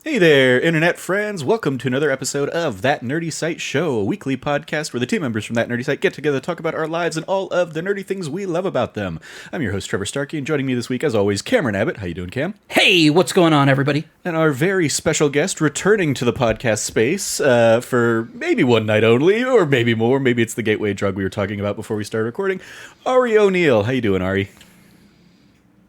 Hey there, internet friends. Welcome to another episode of That Nerdy Site Show, a weekly podcast where the team members from That Nerdy Site get together to talk about our lives and all of the nerdy things we love about them. I'm your host, Trevor Starkey, and joining me this week, as always, Cameron Abbott. How you doing, Cam? Hey, what's going on, everybody? And our very special guest returning to the podcast space for maybe one night only, or maybe more. Maybe it's the gateway drug we were talking about before we started recording. Auri O'Neill. How you doing, Ari?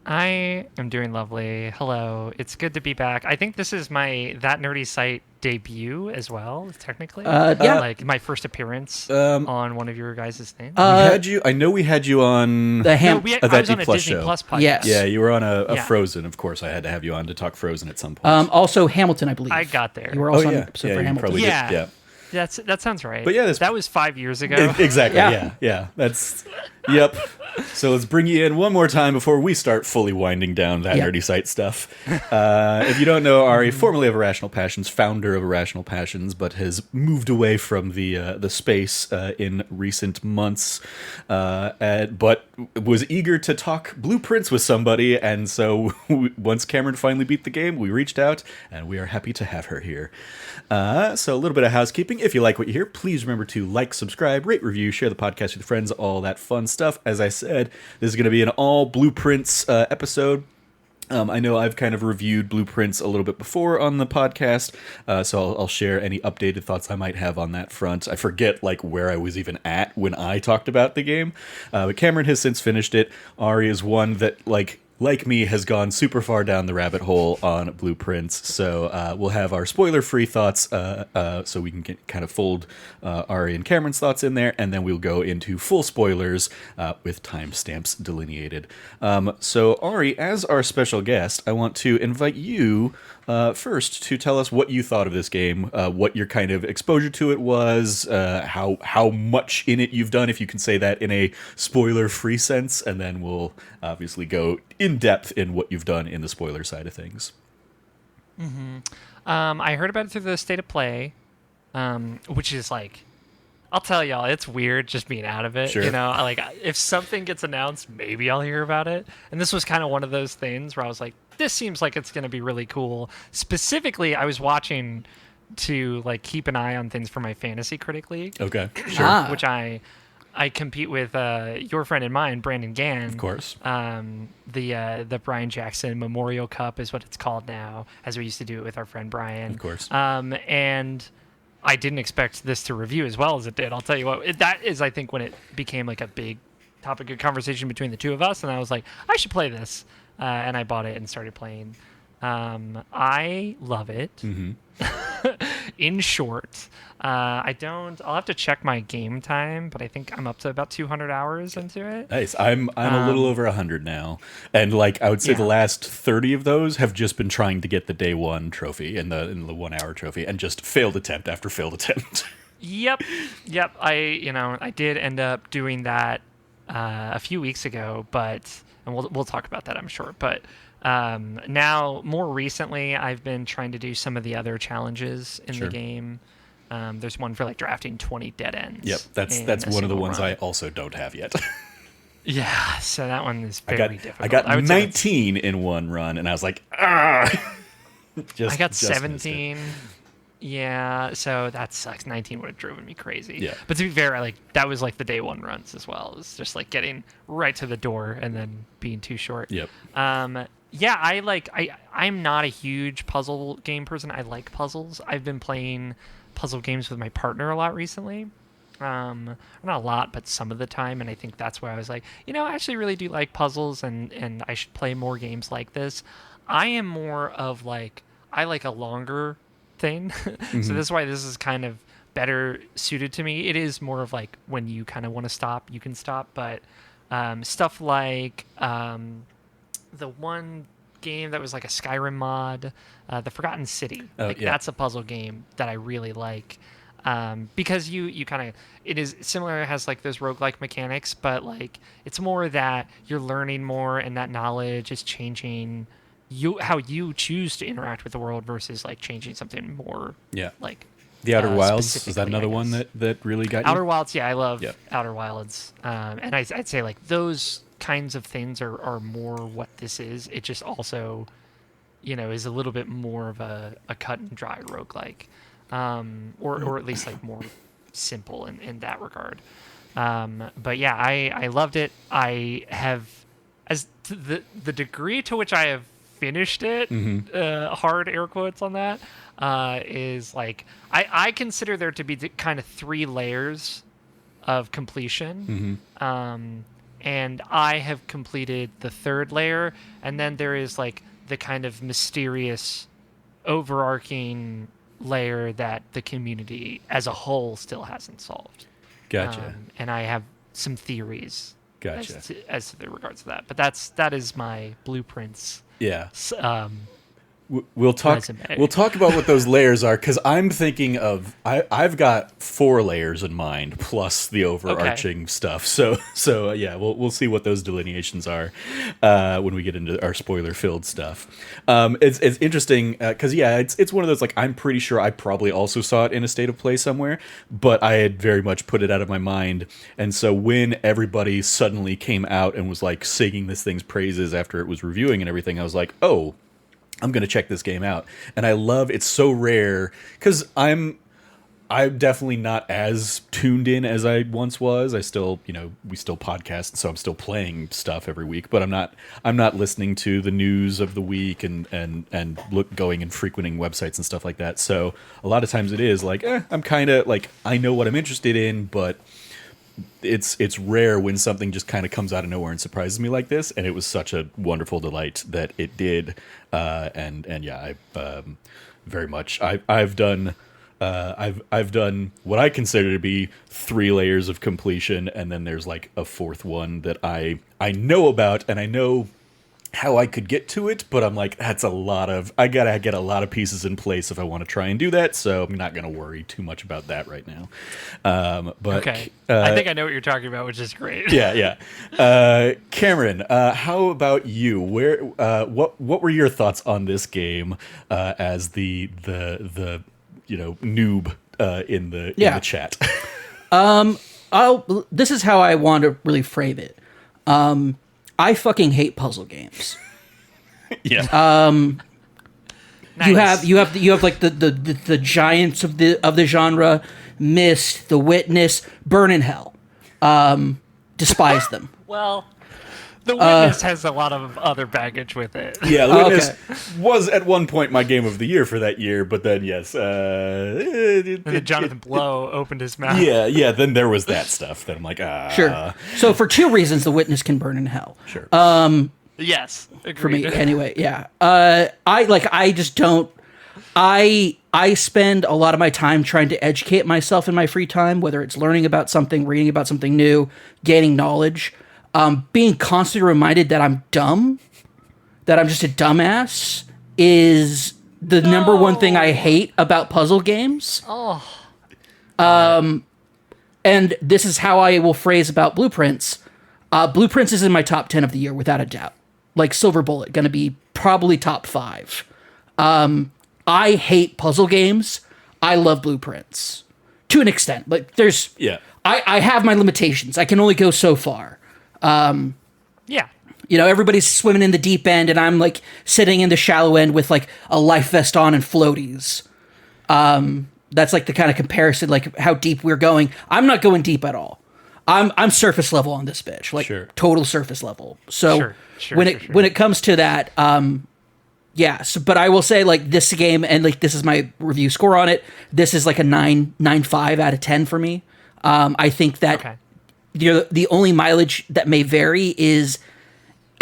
I am doing lovely. Hello. It's good to be back. I think this is my That Nerdy Site debut as well, technically. Yeah. Like my first appearance on one of your guys' things. We had you. I know we had you on The I was on a Disney show. Plus podcast. Yes. Yeah, you were on a Yeah. Frozen. Of course, I had to have you on to talk Frozen at some point. Also Hamilton, I believe. I got there. You were also on yeah. an episode Yeah, for you Hamilton. probably Yeah. did. Yeah. That sounds right. But yeah, that was 5 years ago. Exactly. Yeah. Yeah. That's. Yep. So let's bring you in one more time before we start fully winding down that nerdy site stuff. If you don't know, Ari, formerly of Irrational Passions, founder of Irrational Passions, but has moved away from the space in recent months, but was eager to talk blueprints with somebody, and so once Cameron finally beat the game, we reached out, and we are happy to have her here. So a little bit of housekeeping. If you like what you hear, please remember to like, subscribe, rate, review, share the podcast with friends, all that fun stuff. As I said, this is going to be an all blueprints episode. I know I've kind of reviewed blueprints a little bit before on the podcast, so I'll share any updated thoughts I might have on that front. I forget where I was even at when I talked about the game, but Cameron has since finished it. Ari is one that like me, has gone super far down the rabbit hole on blueprints, so we'll have our spoiler-free thoughts, so we can kind of fold Ari and Cameron's thoughts in there, and then we'll go into full spoilers with timestamps delineated. So Ari, as our special guest, I want to invite you first to tell us what you thought of this game, what your kind of exposure to it was, how much in it you've done, if you can say that in a spoiler-free sense, and then we'll obviously go in depth in what you've done in the spoiler side of things. I heard about it through the State of Play, which is I'll tell y'all, it's weird just being out of it. Sure. You know, if something gets announced, maybe I'll hear about it. And this was kind of one of those things where I was like, this seems like it's going to be really cool. Specifically, I was watching to keep an eye on things for my fantasy critic league. Okay, sure. Which I compete with your friend and mine, Brandon Gann. Of course. The Brian Jackson Memorial Cup is what it's called now, as we used to do it with our friend Brian. Of course. And I didn't expect this to review as well as it did. I'll tell you what, that is, I think, when it became a big topic of conversation between the two of us, and I was like, I should play this. And I bought it and started playing. I love it. Mm-hmm. In short, I'll have to check my game time, but I think I'm up to about 200 hours into it. Nice. I'm a little over 100 now, and I would say the last 30 of those have just been trying to get the day one trophy and the 1 hour trophy, and just failed attempt after failed attempt. Yep. I did end up doing that a few weeks ago, and we'll talk about that, I'm sure. But now, more recently, I've been trying to do some of the other challenges in the game. There's one for drafting 20 dead ends. Yep, that's one of the ones I also don't have yet. Yeah, so that one is very difficult. I got 19 in one run, and I was like, ah. I got 17. Yeah, so that sucks. 19 would have driven me crazy. Yeah. But to be fair, that was the day one runs as well. It was just getting right to the door and then being too short. Yep. Yeah, I'm not a huge puzzle game person. I like puzzles. I've been playing puzzle games with my partner a lot recently. Not a lot, but some of the time, and I think that's where I was like, I actually really do like puzzles, and I should play more games like this. I am more of I like a longer thing. Mm-hmm. So that's why this is kind of better suited to me. It is more of when you kind of want to stop, you can stop, but stuff the one game that was a Skyrim mod, The Forgotten City. That's a puzzle game that I really like. Because you kind of, it is similar, it has those roguelike mechanics, but it's more that you're learning more, and that knowledge is changing how you choose to interact with the world versus changing something more The Outer Wilds, is that another one that really got you? Outer Wilds, yeah, I love Outer Wilds. And I'd say, those kinds of things are more what this is. It just also, is a little bit more of a cut and dry roguelike, or at least like more simple in that regard. But yeah, I loved it. I have, as to the degree to which I have finished it, hard air quotes on that, is like I consider there to be kind of 3 layers of completion. And I have completed the 3rd layer, and then there is like the kind of mysterious overarching layer that the community as a whole still hasn't solved. Gotcha. And I have some theories Gotcha. as to the regards to that. But that is my blueprints. Yeah. We'll talk about what those layers are, because I'm thinking of I've got 4 layers in mind plus the overarching stuff. So yeah, we'll see what those delineations are when we get into our spoiler filled stuff. It's interesting because it's one of those, like, I'm pretty sure I probably also saw it in a state of play somewhere, but I had very much put it out of my mind. And so when everybody suddenly came out and was like singing this thing's praises after it was reviewing and everything, I was like, oh, I'm going to check this game out. And I love, it's so rare, because I'm definitely not as tuned in as I once was. I still, we still podcast, so I'm still playing stuff every week, but I'm not listening to the news of the week and going and frequenting websites and stuff like that. So a lot of times it is like, I'm kind of like, I know what I'm interested in, but it's rare when something just kind of comes out of nowhere and surprises me like this, and it was such a wonderful delight that it did. And yeah, I very much I've done what I consider to be 3 layers of completion, and then there's like a 4th one that I know about, and I know how I could get to it, but I'm like, that's I gotta get a lot of pieces in place if I want to try and do that, so I'm not gonna worry too much about that right now. But okay, I think I know what you're talking about, which is great. Yeah. Cameron, how about you? What were your thoughts on this game as the noob in the chat? This is how I want to really frame it. I fucking hate puzzle games. Yeah. Nice. You have like the giants of the genre, Myst, The Witness, Burn in Hell. Despise them. Well, The Witness has a lot of other baggage with it. Yeah, The Witness was at one point my game of the year for that year, but then yes, and then Jonathan Blow opened his mouth. Yeah. Then there was that stuff that I'm like, Sure. So for 2 reasons, The Witness can burn in hell. Sure. Yes, agreed. For me, anyway. Yeah. I just don't. I spend a lot of my time trying to educate myself in my free time, whether it's learning about something, reading about something new, gaining knowledge. Being constantly reminded that I'm dumb, that I'm just a dumbass, is the number one thing I hate about puzzle games. And this is how I will phrase about Blueprints. Blueprints is in my top 10 of the year, without a doubt. Like Silver Bullet, going to be probably top 5. I hate puzzle games. I love Blueprints. To an extent. Like, there's... Yeah. I have my limitations. I can only go so far. Yeah. Everybody's swimming in the deep end, and I'm like sitting in the shallow end with like a life vest on and floaties. That's like the kind of comparison, like how deep we're going. I'm not going deep at all. I'm surface level on this bitch, like total surface level. So when it comes to that, yeah. So, but I will say, like, this game, and like this is my review score on it. This is like a 9.5 out of 10 for me. I think that the only mileage that may vary is,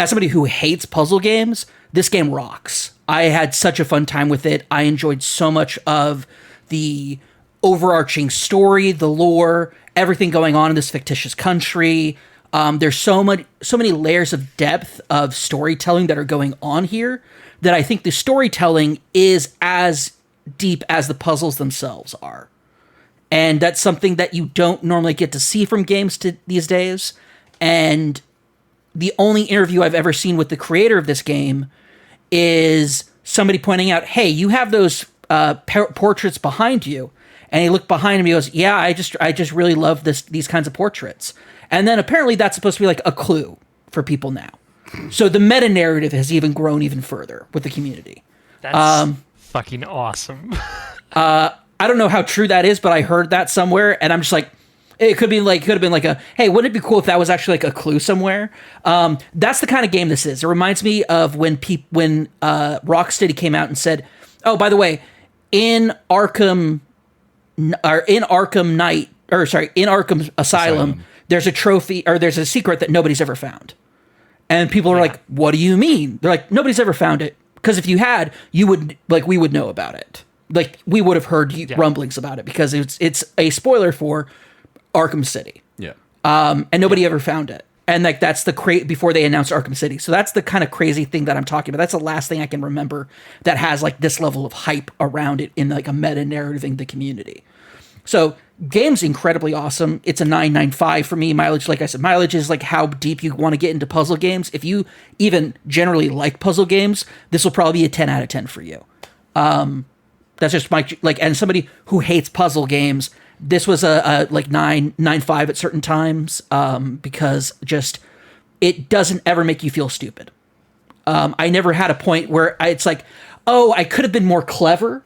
as somebody who hates puzzle games, this game rocks. I had such a fun time with it. I enjoyed so much of the overarching story, the lore, everything going on in this fictitious country. There's so many layers of depth of storytelling that are going on here that I think the storytelling is as deep as the puzzles themselves are. And that's something that you don't normally get to see from games these days. And the only interview I've ever seen with the creator of this game is somebody pointing out, hey, you have those portraits behind you. And he looked behind him and he goes, yeah, I just really love these kinds of portraits. And then apparently that's supposed to be like a clue for people now. So the meta narrative has even grown even further with the community. That's fucking awesome. I don't know how true that is, but I heard that somewhere, and I'm just like, it could have been like a, hey, wouldn't it be cool if that was actually like a clue somewhere? That's the kind of game this is. It reminds me of when Rocksteady came out and said, oh, by the way, in Arkham Asylum, there's a trophy, or there's a secret that nobody's ever found. And people are like, what do you mean? They're like, nobody's ever found it. Because if you had, we would know about it. Like, we would have heard rumblings about it, because it's a spoiler for Arkham City. Yeah. And nobody ever found it. And like, that's before they announced Arkham City. So that's the kind of crazy thing that I'm talking about. That's the last thing I can remember that has like this level of hype around it in like a meta narrative in the community. So game's incredibly awesome. It's a 9.95 for me. Mileage, like I said, mileage is like how deep you want to get into puzzle games. If you even generally like puzzle games, this will probably be a 10 out of 10 for you. That's just my, like, and somebody who hates puzzle games, this was a like 9.5 at certain times, because just, it doesn't ever make you feel stupid. I never had a point where it's like, oh, I could have been more clever.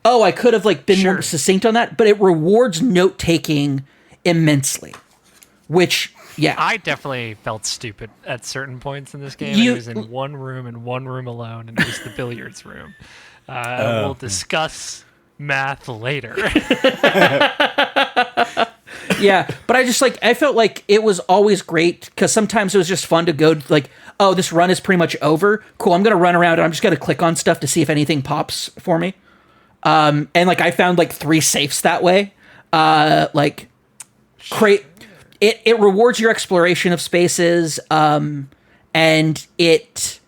Oh, I could have like been more succinct on that, but it rewards note-taking immensely, which, yeah. I definitely felt stupid at certain points in this game. I was in one room and one room alone, and it was the billiards room. We'll discuss math later. Yeah, but I felt like it was always great, because sometimes it was just fun to go like, oh, this run is pretty much over. Cool, I'm going to run around and I'm just going to click on stuff to see if anything pops for me. And like, I found like 3 safes that way. It rewards your exploration of spaces, and it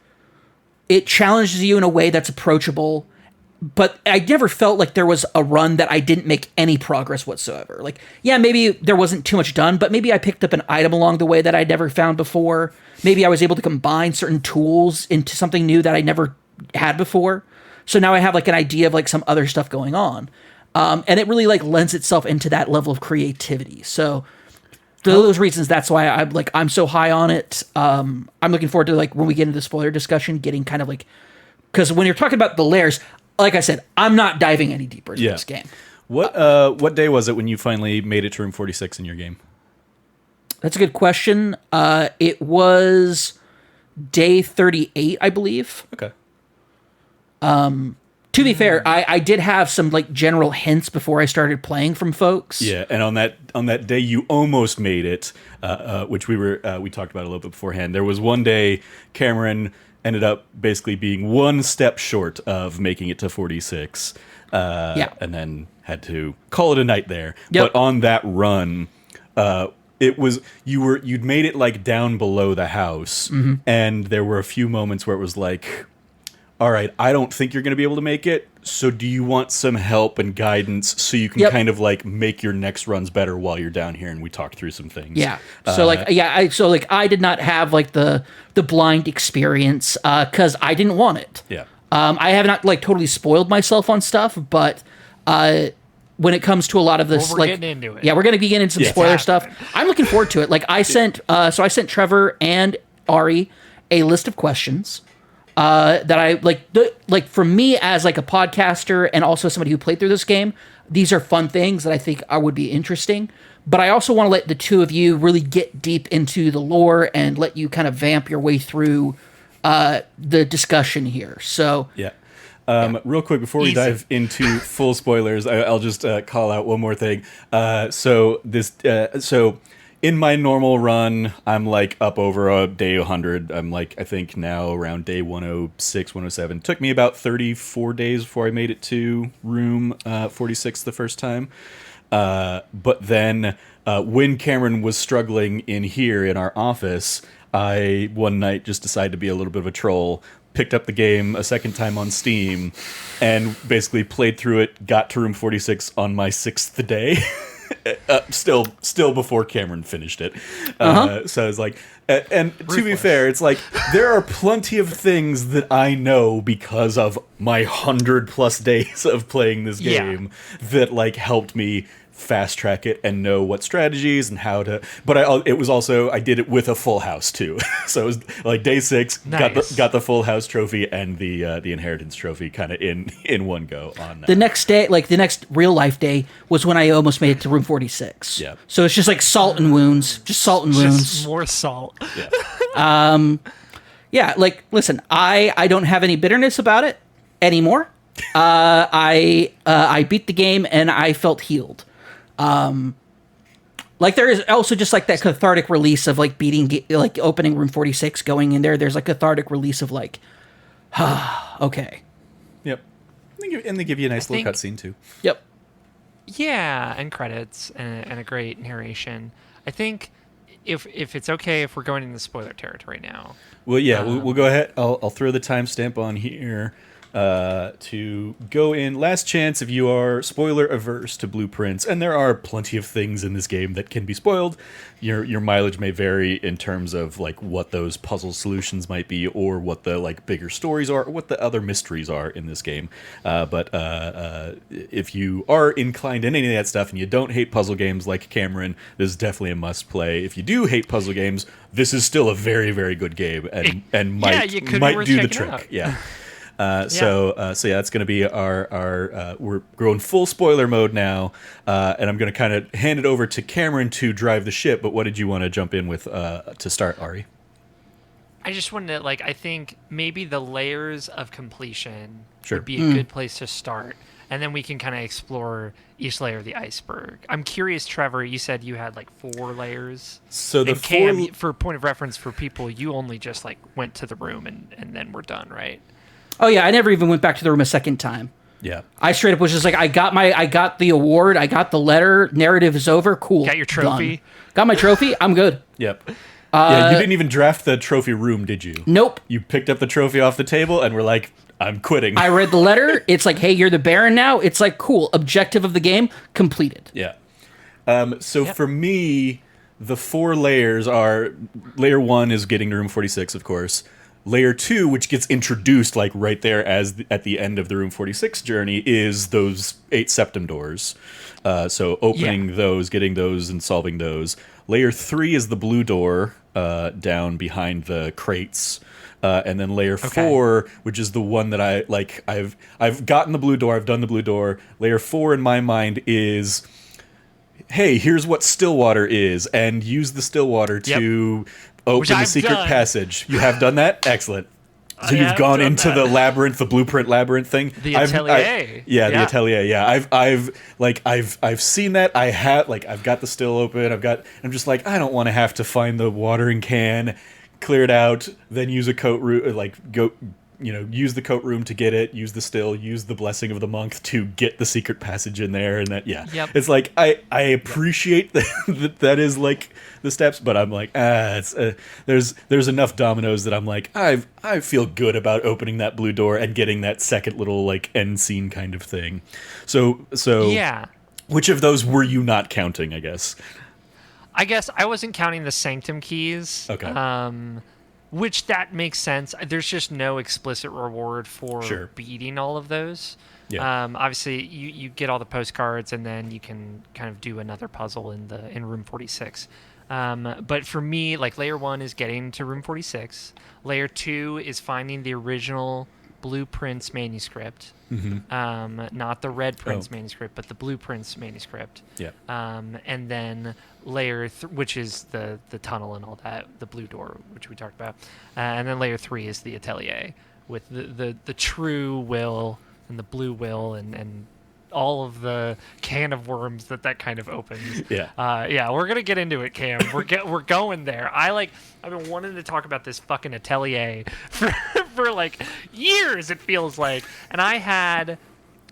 challenges you in a way that's approachable. But I never felt like there was a run that I didn't make any progress whatsoever. Like, yeah, maybe there wasn't too much done, but maybe I picked up an item along the way that I'd never found before. Maybe I was able to combine certain tools into something new that I never had before. So now I have like an idea of like some other stuff going on. And it really like lends itself into that level of creativity. So for those reasons, that's why I'm so high on it. I'm looking forward to like when we get into the spoiler discussion, getting kind of like, because when you're talking about the layers, like I said, I'm not diving any deeper into this game. What day was it when you finally made it to room 46 in your game? That's a good question. It was day 38, I believe. Okay. To be fair, I did have some like general hints before I started playing from folks. Yeah, and on that day you almost made it, which we talked about a little bit beforehand. There was one day Cameron ended up basically being one step short of making it to 46, and then had to call it a night there. Yep. But on that run, it was you'd made it like down below the house, and there were a few moments where it was like, all right, I don't think you're going to be able to make it, so do you want some help and guidance so you can kind of like make your next runs better while you're down here? And we talked through some things. Yeah. So I did not have like the blind experience because I didn't want it. Yeah. I have not like totally spoiled myself on stuff, but when it comes to a lot of this, we're getting into it. Yeah, we're going to be getting into some spoiler stuff. I'm looking forward to it. Like I sent Trevor and Auri a list of questions. That I like for me as like a podcaster and also somebody who played through this game, these are fun things that I think would be interesting. But I also want to let the two of you really get deep into the lore and let you kind of vamp your way through the discussion here. So yeah. Real quick, before we dive into full spoilers, I'll just call out one more thing. So in my normal run, I'm like up over day 100. I'm like, I think now around day 106, 107. Took me about 34 days before I made it to room 46 the first time. But then when Cameron was struggling in here in our office, I one night just decided to be a little bit of a troll, picked up the game a second time on Steam, and basically played through it, got to room 46 on my 6th day. Still before Cameron finished it. So it's like, and to be fair, it's like there are plenty of things that I know because of my 100+ days of playing this game that like helped me fast track it and know what strategies and how to. But it was also I did it with a full house too. So it was like day 6, Nice. got the full house trophy and the inheritance trophy kind of in one go on that. The next day, like the next real life day, was when I almost made it to room 46. Yeah. So it's just like salt and wounds, just salt and wounds. Just more salt. Yeah. Yeah, like listen, I don't have any bitterness about it anymore. I beat the game and I felt healed. Like there is also just like that cathartic release of like like opening room 46, going in there. There's like cathartic release of like, okay. Yep. And they give you a nice little think- cutscene too. Yep. Yeah, and credits and a great narration. I think if it's okay if we're going into spoiler territory now. Well, yeah, we'll go ahead. I'll throw the timestamp on here to go in. Last chance if you are spoiler averse to blueprints, and there are plenty of things in this game that can be spoiled. Your mileage may vary in terms of like what those puzzle solutions might be, or what the like bigger stories are, or what the other mysteries are in this game. But if you are inclined in any of that stuff and you don't hate puzzle games like Cameron, this is definitely a must play. If you do hate puzzle games, this is still a very, very good game and might it could be might worth do the checking trick. out. Yeah. So yeah, that's going to be our we're going full spoiler mode now, and I'm going to kind of hand it over to Cameron to drive the ship. But what did you want to jump in with to start, Ari? I just wanted to, like, I think maybe the layers of completion Sure. would be a good place to start. And then we can kind of explore each layer of the iceberg. I'm curious, Trevor, you said you had like 4 layers. So the And Cam, four, for point of reference for people, you only just like went to the room and then we're done, right? Oh yeah, I never even went back to the room a second time. yeah, I straight up was just like, I got the award, I got the letter, narrative is over, cool. Got your trophy? done. Got my trophy, I'm good. yep. Yeah, you didn't even draft the trophy room, did you? Nope. You picked up the trophy off the table and were like, I'm quitting. I read the letter, it's like, hey, you're the Baron now. It's like, cool, objective of the game, completed. Yeah. So for me, the 4 layers are, layer 1 is getting to room 46, of course. Layer 2, which gets introduced like right there at the end of the room 46 journey, is those 8 septum doors. So opening those, getting those, and solving those. Layer 3 is the blue door down behind the crates. And then layer 4, which is the one that I like, I've gotten the blue door, I've done the blue door. Layer 4 in my mind is, hey, here's what Stillwater is, and use the Stillwater to open the I've secret done. passage. You have done that? Excellent. So I you've have gone done into that. the labyrinth, the blueprint labyrinth thing. The atelier. The Yeah. atelier. Yeah, I've seen that. I've got the still open. I'm just like, I don't want to have to find the watering can, clear it out, then use a coat room, use the coat room to get it, use the still, use the blessing of the monk to get the secret passage in there, and that Yep. it's like I appreciate that is like the steps, but I'm like it's there's enough dominoes that I'm like I feel good about opening that blue door and getting that second little like end scene kind of thing. So Yeah. which of those were you not counting? I guess. I guess I wasn't counting the sanctum keys. Okay. Which that makes sense. There's just no explicit reward for Sure. beating all of those. Yeah. Obviously, you get all the postcards, and then you can kind of do another puzzle in room 46. But for me, like layer 1 is getting to room 46. Layer 2 is finding the original Blueprints manuscript. Not the Red Prince manuscript, but the Blueprints manuscript. Yeah. And then layer which is the tunnel and all that, the blue door, which we talked about. And then layer 3 is the atelier with the true will and the blue will and all of the can of worms that kind of opens. Yeah. Yeah, we're gonna get into it, Cam. We're going there. I've been wanting to talk about this fucking atelier for like years, it feels like. And I had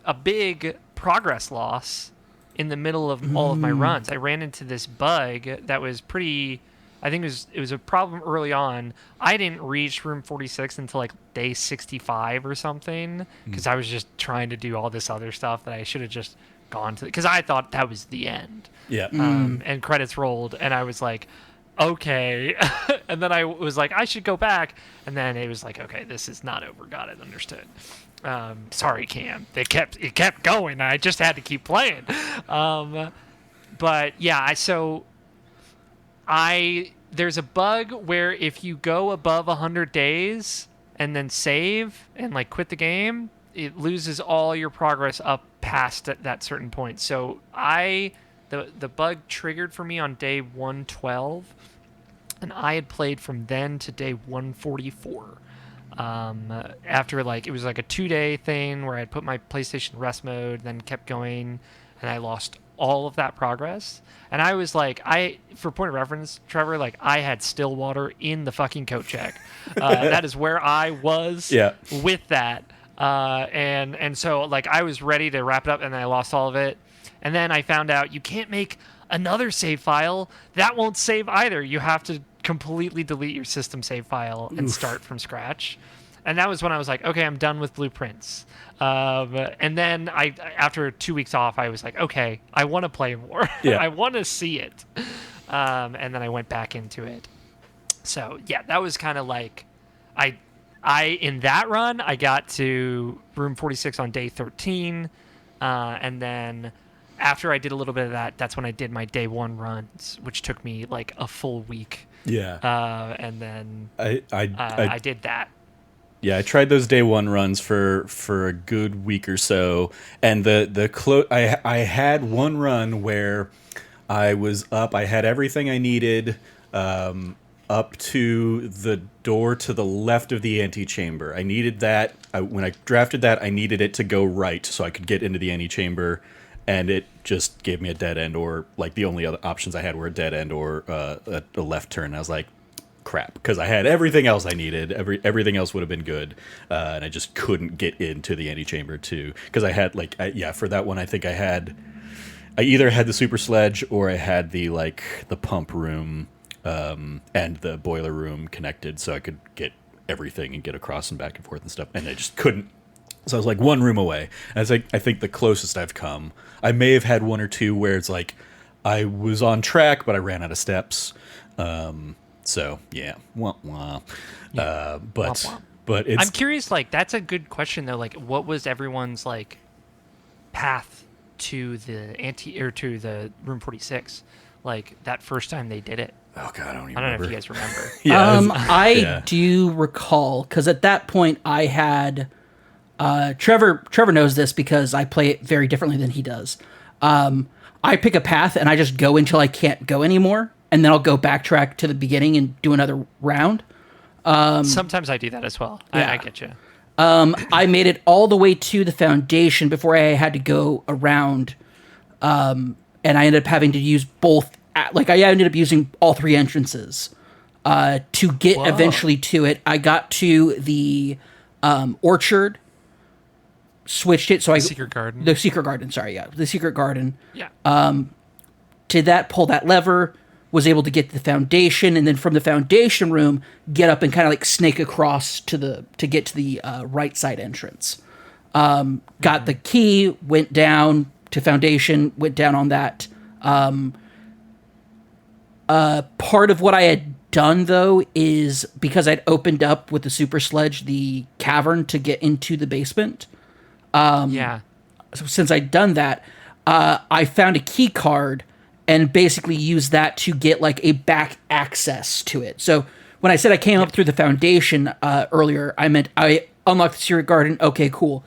a big progress loss in the middle of all of my runs. I ran into this bug that was pretty, I think it was a problem early on. I didn't reach room 46 until like day 65 or something, because I was just trying to do all this other stuff that I should have just gone to, because I thought that was the end. Yeah. And credits rolled, and I was like, okay. And then I was like, I should go back. And then it was like, okay, this is not over. Got it. Understood. Sorry, Cam. It kept going. I just had to keep playing. but yeah, there's a bug where if you go above 100 days and then save and like quit the game, it loses all your progress up past that certain point. So the bug triggered for me on day 112, and I had played from then to day 144. After it was like a 2-day thing where I'd put my PlayStation rest mode, then kept going, and I lost all of that progress. And I was like, for point of reference, Trevor, like I had Stillwater in the fucking coat check. That is where I was with that. And so like I was ready to wrap it up, and then I lost all of it. And then I found out you can't make another save file. That won't save either. You have to completely delete your system save file and start from scratch. And that was when I was like, okay, I'm done with blueprints. And then after 2 weeks off, I was like, okay, I want to play more. Yeah. I want to see it. And then I went back into it. So yeah, that was kind of like, in that run, I got to room 46 on day 13. And then after I did a little bit of that, that's when I did my day 1 runs, which took me like a full week. Yeah. And then I did that. Yeah, I tried those day 1 runs for a good week or so, and I had one run where I was up. I had everything I needed up to the door to the left of the antechamber. I needed that. When I drafted that, I needed it to go right so I could get into the antechamber, and it just gave me a dead end, or like the only other options I had were a dead end or a left turn. I was like, crap, because I had everything else I needed. Everything else would have been good, and I just couldn't get into the antechamber too, because I had for that one I think I either had the super sledge or I had the pump room and the boiler room connected, so I could get everything and get across and back and forth and stuff, and I just couldn't. So I was like one room away. And I think the closest I've come. I may have had 1 or 2 where it's like I was on track, but I ran out of steps. So yeah, wah, wah. But it's. I'm curious. Like that's a good question though. Like, what was everyone's like path to the to the room 46? Like that first time they did it. Oh god, I don't know remember. if you guys remember. I do recall, because at that point I had Trevor knows this because I play it very differently than he does. I pick a path and I just go until I can't go anymore, and then I'll go backtrack to the beginning and do another round. Sometimes I do that as well. Yeah. I get you. I made it all the way to the foundation before I had to go around, and I ended up having to use both. I ended up using all 3 entrances to get eventually to it. I got to the orchard, switched it so the secret garden. The secret garden, sorry, yeah, the secret garden. Yeah. Did that, pull that lever, was able to get to the foundation, and then from the foundation room, get up and kind of like snake across to get to the right side entrance. Got the key, went down to foundation, went down on that. Part of what I had done though is because I'd opened up with the super sledge the cavern to get into the basement. Yeah. So since I'd done that, I found a key card and basically used that to get like a back access to it. So when I said I came up through the foundation earlier, I meant I unlocked the secret garden. Okay, cool.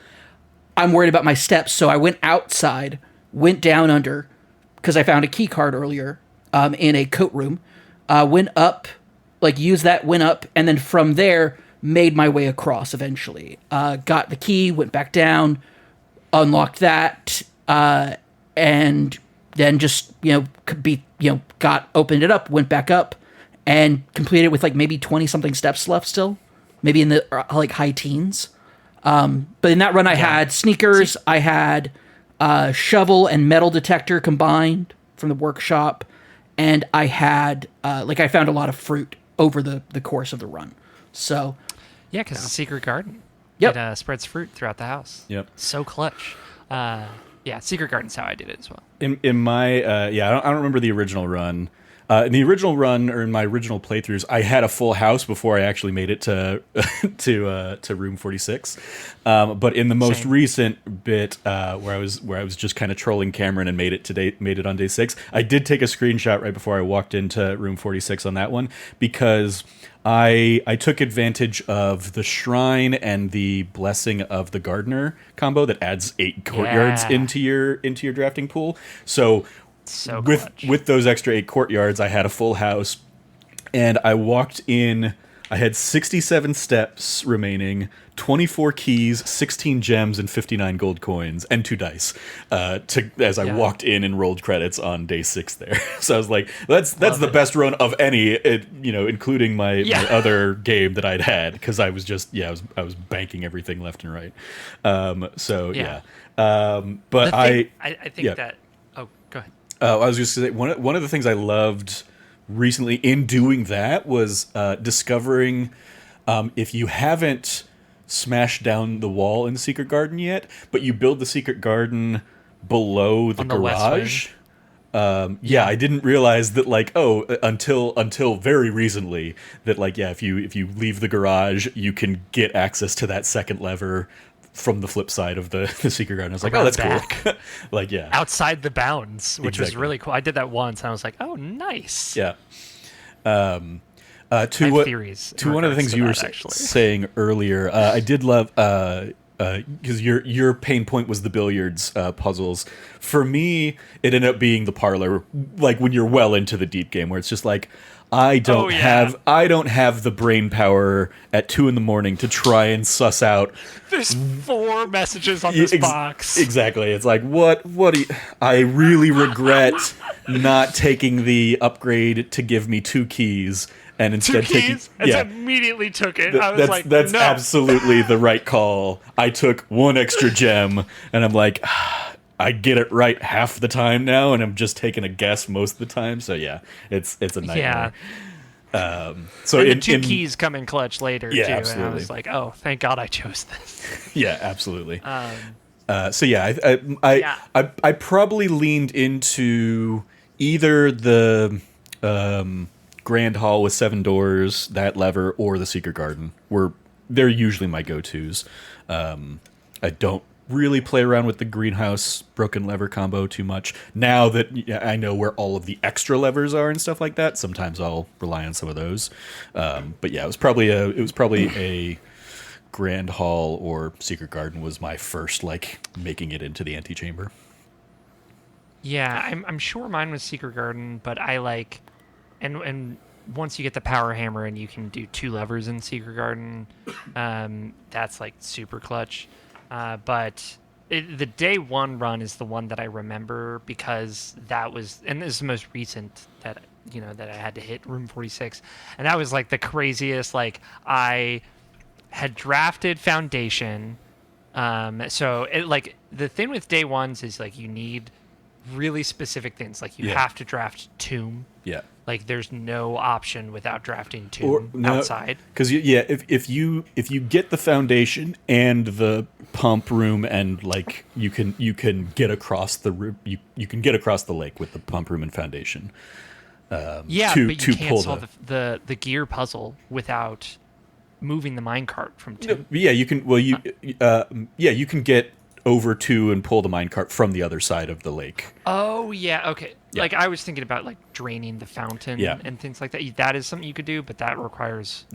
I'm worried about my steps, so I went outside, went down under, because I found a key card earlier in a coat room. Went up, used that, went up, and then from there made my way across eventually. Got the key, went back down, unlocked that, and then just opened it up, went back up, and completed it with maybe 20 something steps left still, maybe in the high teens. But in that run I had sneakers, I had shovel and metal detector combined from the workshop, and I had I found a lot of fruit over the course of the run. So yeah, because it's a secret garden. Yep. It spreads fruit throughout the house. Yep. So clutch. Yeah, secret garden's how I did it as well. In my I don't remember the original run, In the original run, or in my original playthroughs, I had a full house before I actually made it to to room 46. But in the most Same. recent bit, where I was just kind of trolling Cameron and made it on day 6, I did take a screenshot right before I walked into room 46 on that one, because I took advantage of the shrine and the blessing of the gardener combo that adds 8 courtyards Yeah. into your drafting pool. So So with clutch. with those extra 8 courtyards, I had a full house, and I walked in. I had 67 steps remaining, 24 keys, 16 gems, and 59 gold coins, and 2 dice. As I walked in and rolled credits on day 6 there. So I was like, that's the best run of any, including my other game that I'd had, because I was just I was banking everything left and right. But I think that. Oh, go ahead. I was just gonna say, one of the things I loved recently in doing that was discovering, if you haven't smashed down the wall in the Secret Garden yet, but you build the Secret Garden below the On the west garage. I didn't realize that, like, until very recently, that, like, if you leave the garage, you can get access to that second lever from the flip side of the Secret Garden. I was like, Around oh, that's back. cool. Like, yeah. Outside the bounds, which was Exactly. really cool. I did that once, and I was like, oh, nice. Yeah. To I have what theories in to one of the regards things to you were that, actually. saying earlier, I did love, because your pain point was the billiards puzzles. For me, it ended up being the parlor, like when you're well into the deep game, where it's just like, I don't have the brain power at 2 a.m. to try and suss out. There's 4 messages on this box. Exactly. It's like, what do you, I really regret not taking the upgrade to give me 2 keys and instead 2 keys, taking, and immediately took it. I was like, that's no. absolutely the right call. I took 1 extra gem, and I'm like, I get it right half the time now, and I'm just taking a guess most of the time. So yeah, it's a nightmare. So And the 2 keys come in clutch later, Yeah, too. absolutely. And I was like, oh, thank God I chose this. yeah, absolutely. Um, I probably leaned into either the Grand Hall with 7 doors, that lever, or the Secret Garden. They're usually my go-tos. I don't really play around with the greenhouse broken lever combo too much. Now that I know where all of the extra levers are and stuff like that, sometimes I'll rely on some of those. But yeah, it was probably a Grand Hall or Secret Garden was my first, like, making it into the antechamber. Yeah, I'm sure mine was Secret Garden, but I like, and once you get the power hammer and you can do 2 levers in Secret Garden, that's like super clutch. But the day 1 run is the one that I remember, because that was, and this is the most recent that that I had to hit room 46, and that was like the craziest. Like, I had drafted Foundation, so it, like, the thing with day 1s is, like, you need really specific things. Like, you have to draft Tomb. Yeah. Like, there's no option without drafting Tomb outside. Because if you get the Foundation and the pump room, and, like, you can get across the you can get across the lake with the pump room and Foundation. But you can't solve the gear puzzle without moving the minecart from 2. Yeah, you can. Well, you can get over 2 and pull the minecart from the other side of the lake. Oh, yeah, okay. Yeah. Like, I was thinking about, like, draining the fountain and things like that. That is something you could do, but that requires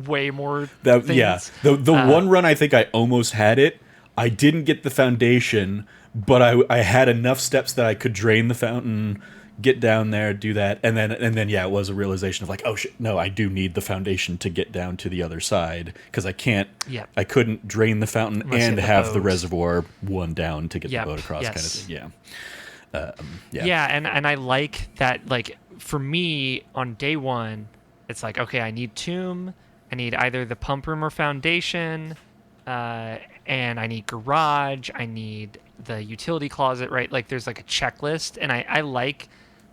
way more things. Yeah. The one run I think I almost had it. I didn't get the Foundation, but I had enough steps that I could drain the fountain, get down there, do that, and then it was a realization of, like, oh shit, no, I do need the Foundation to get down to the other side, because I couldn't drain the fountain and have the reservoir one down to get the boat across, kind of thing. And I like that. Like, for me on day 1, it's like, okay, I need Tomb, I need either the pump room or Foundation, and I need garage, I need the utility closet, right? Like, there's like a checklist, and I like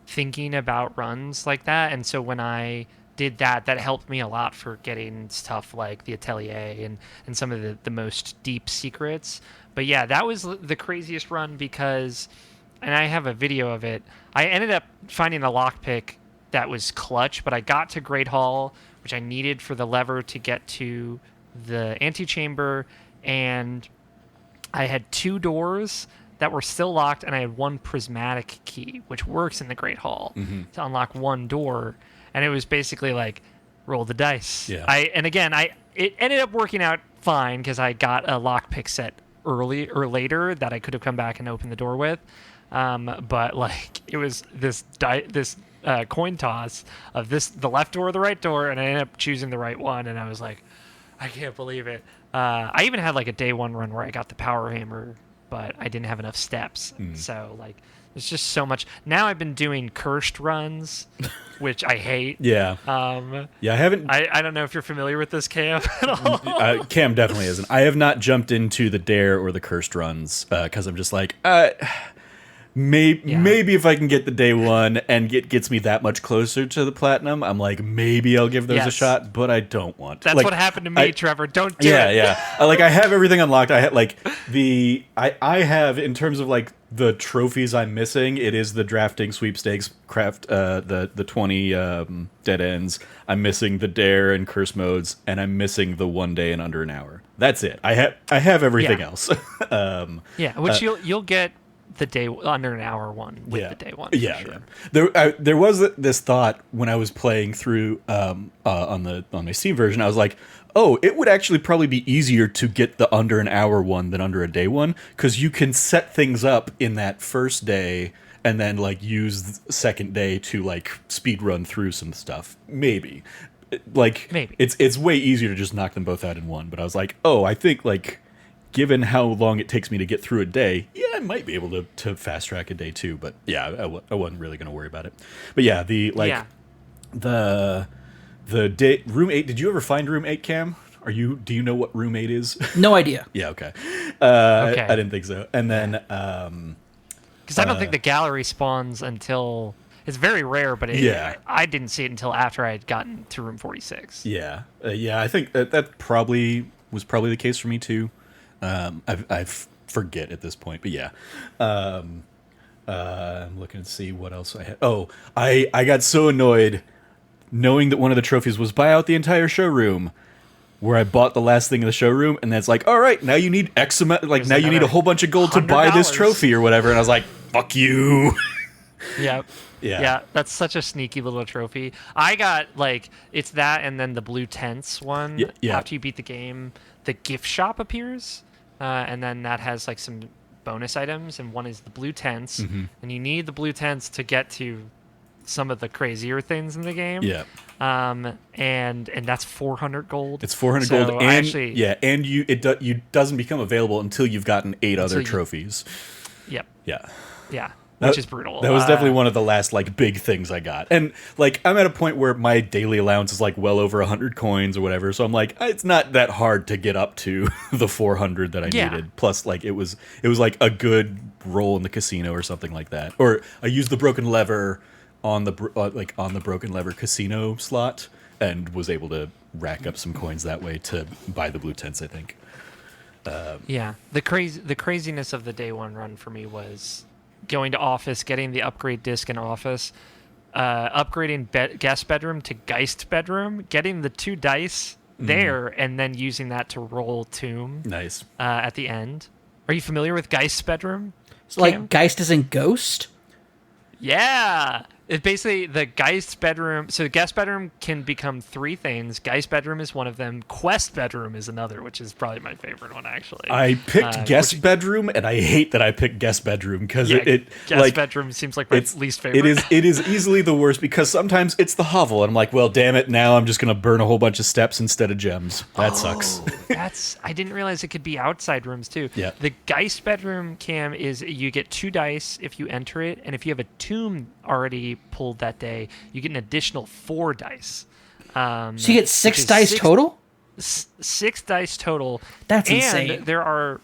thinking about runs like that. And so when I did that helped me a lot for getting stuff like the Atelier and some of the most deep secrets. But yeah, that was the craziest run, because, and I have a video of it, I ended up finding a lockpick that was clutch. But I got to Great Hall, which I needed for the lever to get to the antechamber, and I had 2 doors that were still locked, and I had 1 prismatic key, which works in the Great Hall to unlock 1 door. And it was basically like, roll the dice. Yeah. It ended up working out fine because I got a lockpick set early or later that I could have come back and opened the door with. But like, it was this coin toss of the left door or the right door, and I ended up choosing the right one, and I was like, I can't believe it. I even had like a day 1 run where I got the power hammer, but I didn't have enough steps. So like, there's just so much. Now I've been doing cursed runs, which I hate. Yeah. Yeah, I haven't. I don't know if you're familiar with this, Cam, at all. Cam definitely isn't. I have not jumped into the dare or the cursed runs because I'm just like, maybe if I can get the day 1 and gets me that much closer to the platinum, I'm like, maybe I'll give those a shot, but I don't want to. That's like, what happened to me, Trevor. Don't do it. Yeah. Like, I have everything unlocked. I had like I have, in terms of like the trophies I'm missing, it is the drafting sweepstakes, craft the 20 dead ends. I'm missing the dare and curse modes, and I'm missing the 1 day in under an hour. That's it. I have everything else. Which you'll get the day under an hour one with the day 1. Sure. There was this thought when I was playing through on my Steam version. I was like, oh, it would actually probably be easier to get the under an hour one than under a day one, because you can set things up in that first day and then like use the second day to like speed run through some stuff. Maybe it's way easier to just knock them both out in one. But I was like, oh, I think like, given how long it takes me to get through a day, I might be able to fast track a day too. But yeah, I wasn't really going to worry about it. But yeah, the day room 8. Did you ever find room 8, Cam? Do you know what room 8 is? No idea. Yeah, okay. I didn't think so. And then because I don't think the gallery spawns until, it's very rare, but I didn't see it until after I had gotten to room 46. Yeah. I think that was probably the case for me too. I forget at this point, but yeah. I'm looking to see what else I had. Oh, I got so annoyed knowing that one of the trophies was buy out the entire showroom, where I bought the last thing in the showroom, and that's like, all right, now you need X amount, like now you need a whole bunch of gold to buy this trophy or whatever, and I was like, fuck you. Yep. Yeah, that's such a sneaky little trophy. I got like, it's that and then the blue tents one. Yeah. After you beat the game, the gift shop appears, and then that has like some bonus items, and one is the blue tents, and you need the blue tents to get to some of the crazier things in the game. Yeah. And that's 400 gold. It's 400 gold, and it doesn't become available until you've gotten 8 other trophies. Yep. Yeah. Which is brutal. That was definitely one of the last like big things I got. And like, I'm at a point where my daily allowance is like well over 100 coins or whatever. So I'm like, it's not that hard to get up to the 400 that I needed. Plus, like, it was like a good roll in the casino or something like that. Or I used the broken lever on the broken lever casino slot and was able to rack up some coins that way to buy the blue tents, I think. The craziness of the day 1 run for me was going to office, getting the upgrade disc in office, upgrading guest bedroom to Geist bedroom, getting the 2 dice there, and then using that to roll tomb. Nice. At the end. Are you familiar with Geist bedroom? So like Geist is in Ghost? Yeah. It's basically the Geist bedroom. So the guest bedroom can become 3 things. Geist bedroom is one of them. Quest bedroom is another, which is probably my favorite one, actually. I picked guest bedroom, and I hate that I picked guest bedroom because guest bedroom seems like my least favorite. It is easily the worst because sometimes it's the hovel, and I'm like, well, damn it, now I'm just gonna burn a whole bunch of steps instead of gems. That sucks. I didn't realize it could be outside rooms too. Yeah. The Geist bedroom, Cam, is you get 2 dice if you enter it, and if you have a tomb already pulled that day, you get an additional 4 dice. So you get 6 dice total? 6 dice total. That's insane. And there are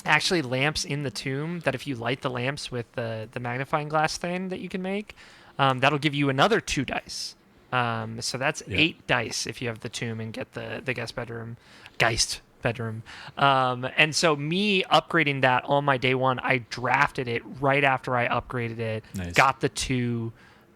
actually lamps in the tomb that if you light the lamps with the magnifying glass thing that you can make, that'll give you another 2 dice. So that's 8 dice if you have the tomb and get the guest bedroom, Geist bedroom. And so me upgrading that on my day 1, I drafted it right after I upgraded it, got the 2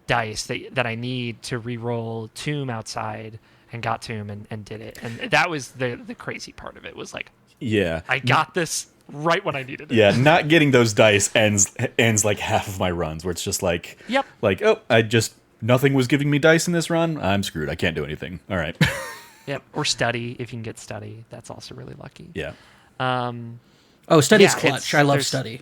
dice that I need to re-roll Tomb outside, and got Tomb and did it. And that was the crazy part of it, was like, Yeah. I got this right when I needed it. Yeah, not getting those dice ends like half of my runs, where it's just like, Yep. like, oh, nothing was giving me dice in this run. I'm screwed. I can't do anything. All right. Yep. Or study, if you can get study. That's also really lucky. Yeah. Study's Yeah, clutch. I love study.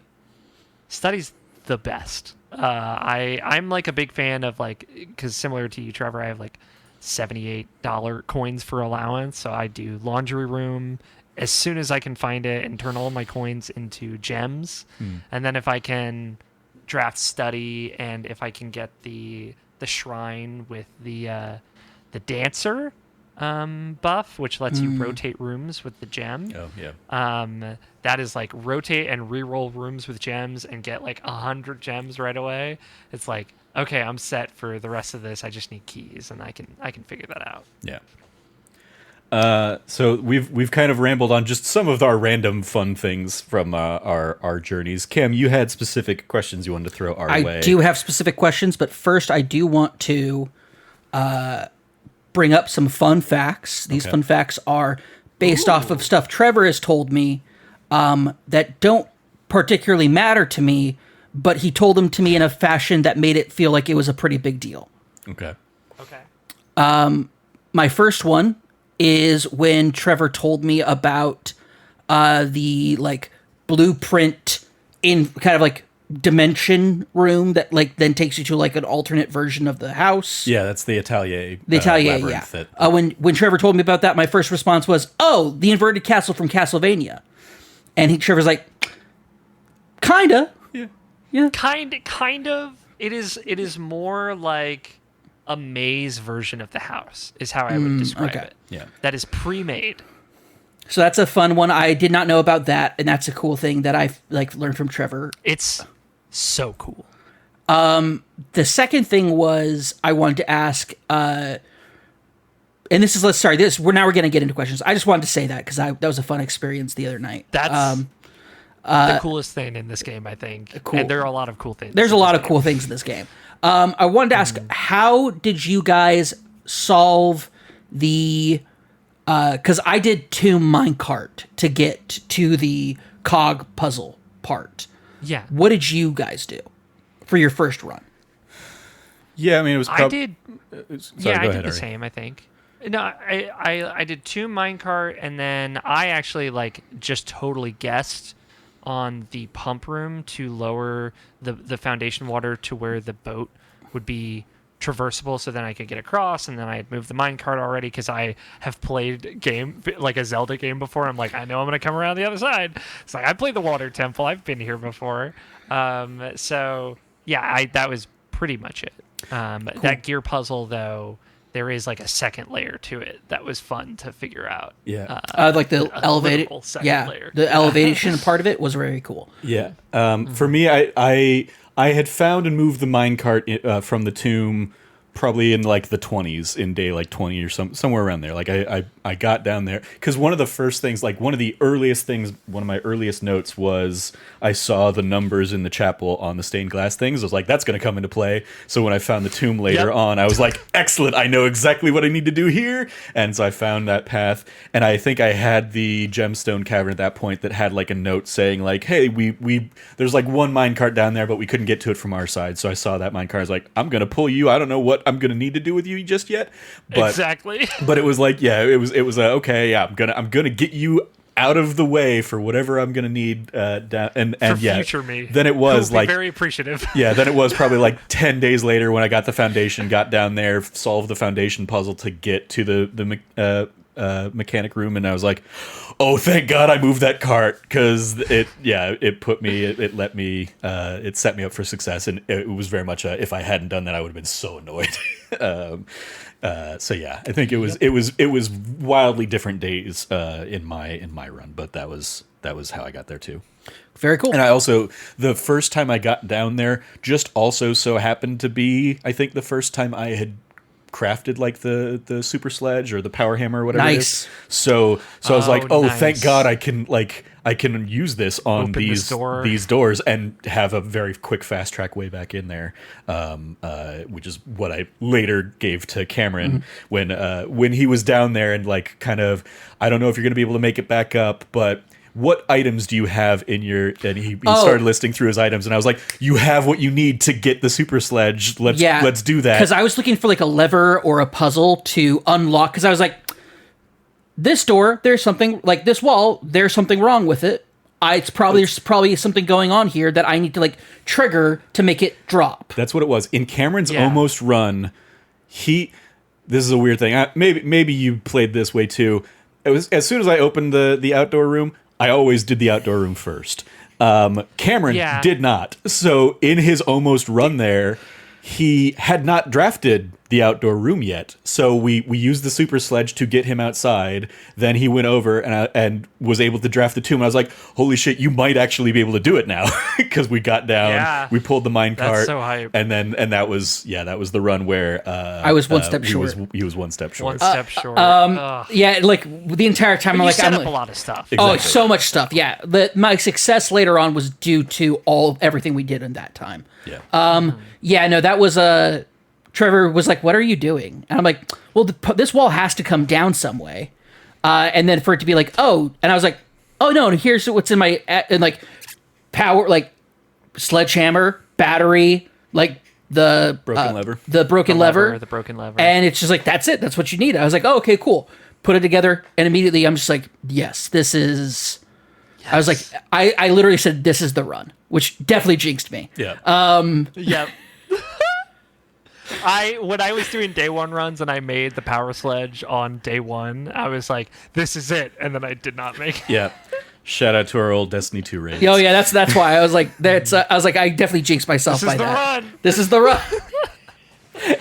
Study's the best. I'm like a big fan of, like, because similar to you, Trevor, I have like $78 coins for allowance. So I do laundry room as soon as I can find it and turn all my coins into gems. And then if I can draft study, and if I can get the shrine with the dancer buff, which lets you rotate rooms with the gem. Oh, yeah. That is like rotate and re-roll rooms with gems and get like 100 gems right away. It's like, okay, I'm set for the rest of this. I just need keys, and I can figure that out. Yeah. So we've kind of rambled on just some of our random fun things from our journeys. Cam, you had specific questions you wanted to throw our way. I do have specific questions, but first I do want to bring up some fun facts. These fun facts are based off of stuff Trevor has told me that don't particularly matter to me, but he told them to me in a fashion that made it feel like it was a pretty big deal. Okay. My first one is when Trevor told me about the like blueprint in kind of like dimension room that like then takes you to like an alternate version of the house. Yeah, that's the Atelier. The Atelier, labyrinth yeah. When Trevor told me about that, my first response was, "Oh, the inverted castle from Castlevania," and Trevor's like, "Kinda, yeah, Kind of. It is more like a maze version of the house, is how I would describe it. Yeah. That is pre-made. So that's a fun one. I did not know about that, and that's a cool thing that I've like learned from Trevor. It's so cool. The second thing was I wanted to ask, and this is we're going to get into questions. I just wanted to say that because that was a fun experience the other night. That's the coolest thing in this game, I think. Cool. And there are a lot of cool things. There's a lot of cool things in this game. I wanted to ask, how did you guys solve the? Because I did two minecart to get to the cog puzzle part. Yeah. What did you guys do for your first run? Yeah, I mean, it was. I did. Sorry, I did the same, I think. No, I did two minecart, and then I actually like just totally guessed on the pump room to lower the foundation water to where the boat would be traversable, so then I could get across, and then I had moved the minecart already because I have played like a Zelda game before. I'm like, I know I'm going to come around the other side. It's like, I played the water temple. I've been here before. So yeah, that was pretty much it. Cool. That gear puzzle, though, there is like a second layer to it that was fun to figure out. Yeah. Like the elevated, layer. The elevation part of it was very cool. Yeah. For me, I had found and moved the minecart from the tomb probably in like the 20s, in day like 20 or somewhere around there. Like I got down there because one of the first things, like one of my earliest notes was I saw the numbers in the chapel on the stained glass things. I was like, that's going to come into play. So when I found the tomb later on, I was like, excellent, I know exactly what I need to do here. And so I found that path, and I think I had the gemstone cavern at that point that had like a note saying like, hey, we there's like one minecart down there, but we couldn't get to it from our side. So I saw that minecart. I was like, I'm going to pull you. I don't know what I'm gonna need to do with you just yet, but exactly. But it was like, yeah, it was okay. Yeah, I'm gonna get you out of the way for whatever I'm gonna need down, and for yeah, future me. Then it was like very appreciative. Yeah, then it was probably like 10 days later when I got the foundation, got down there, solved the foundation puzzle to get to the mechanic room, and I was like, oh, thank God I moved that cart, because it set me up for success, and it was very much if I hadn't done that, I would have been so annoyed. So yeah, I think it was wildly different days in my run, but that was how I got there too. Very cool. And I also, the first time I got down there just also so happened to be, I think, the first time I had crafted like the super sledge or the power hammer or whatever it Nice. is. So I was like, oh, nice. thank God I can use this on Open this door. these doors and have a very quick fast track way back in there, which is what I later gave to Cameron when he was down there and like kind of, I don't know if you're going to be able to make it back up, but what items do you have in your, and he started listing through his items, and I was like, you have what you need to get the super sledge. Let's do that. Because I was looking for like a lever or a puzzle to unlock, because I was like, this door, there's something, like this wall, there's something wrong with it. There's probably something going on here that I need to like trigger to make it drop. That's what it was. In Cameron's almost run, this is a weird thing. Maybe you played this way too. It was as soon as I opened the outdoor room, I always did the outdoor room first. Cameron did not. So in his almost run there, he had not drafted the outdoor room yet. So we used the super sledge to get him outside. Then he went over and was able to draft the tomb. I was like, holy shit, you might actually be able to do it now. Because we got down, we pulled the minecart. That's so hype. And that was the run where I was one step short. He was one step short. One step short. Yeah, like the entire time, I'm like, set up a lot of stuff. Exactly. Oh, so much stuff. Yeah, my success later on was due to everything we did in that time. Yeah. Yeah, no, that was Trevor was like, "What are you doing?" And I'm like, "Well, this wall has to come down some way." And then for it to be like, "Oh," and I was like, "Oh no, here's what's in my and like power, like sledgehammer, battery, like the Broken lever, the broken lever, the broken lever." And it's just like, that's it. That's what you need. I was like, "Oh, okay, cool." Put it together, and immediately I'm just like, "Yes, this is." Yes. I was like, I literally said, "This is the run," which definitely jinxed me. Yeah. Yep. When I was doing day one runs and I made the power sledge on day one, I was like, this is it, and then I did not make it. Yeah. Shout out to our old Destiny 2 raids. Oh yeah, that's why I was like, I definitely jinxed myself by that. This is the run.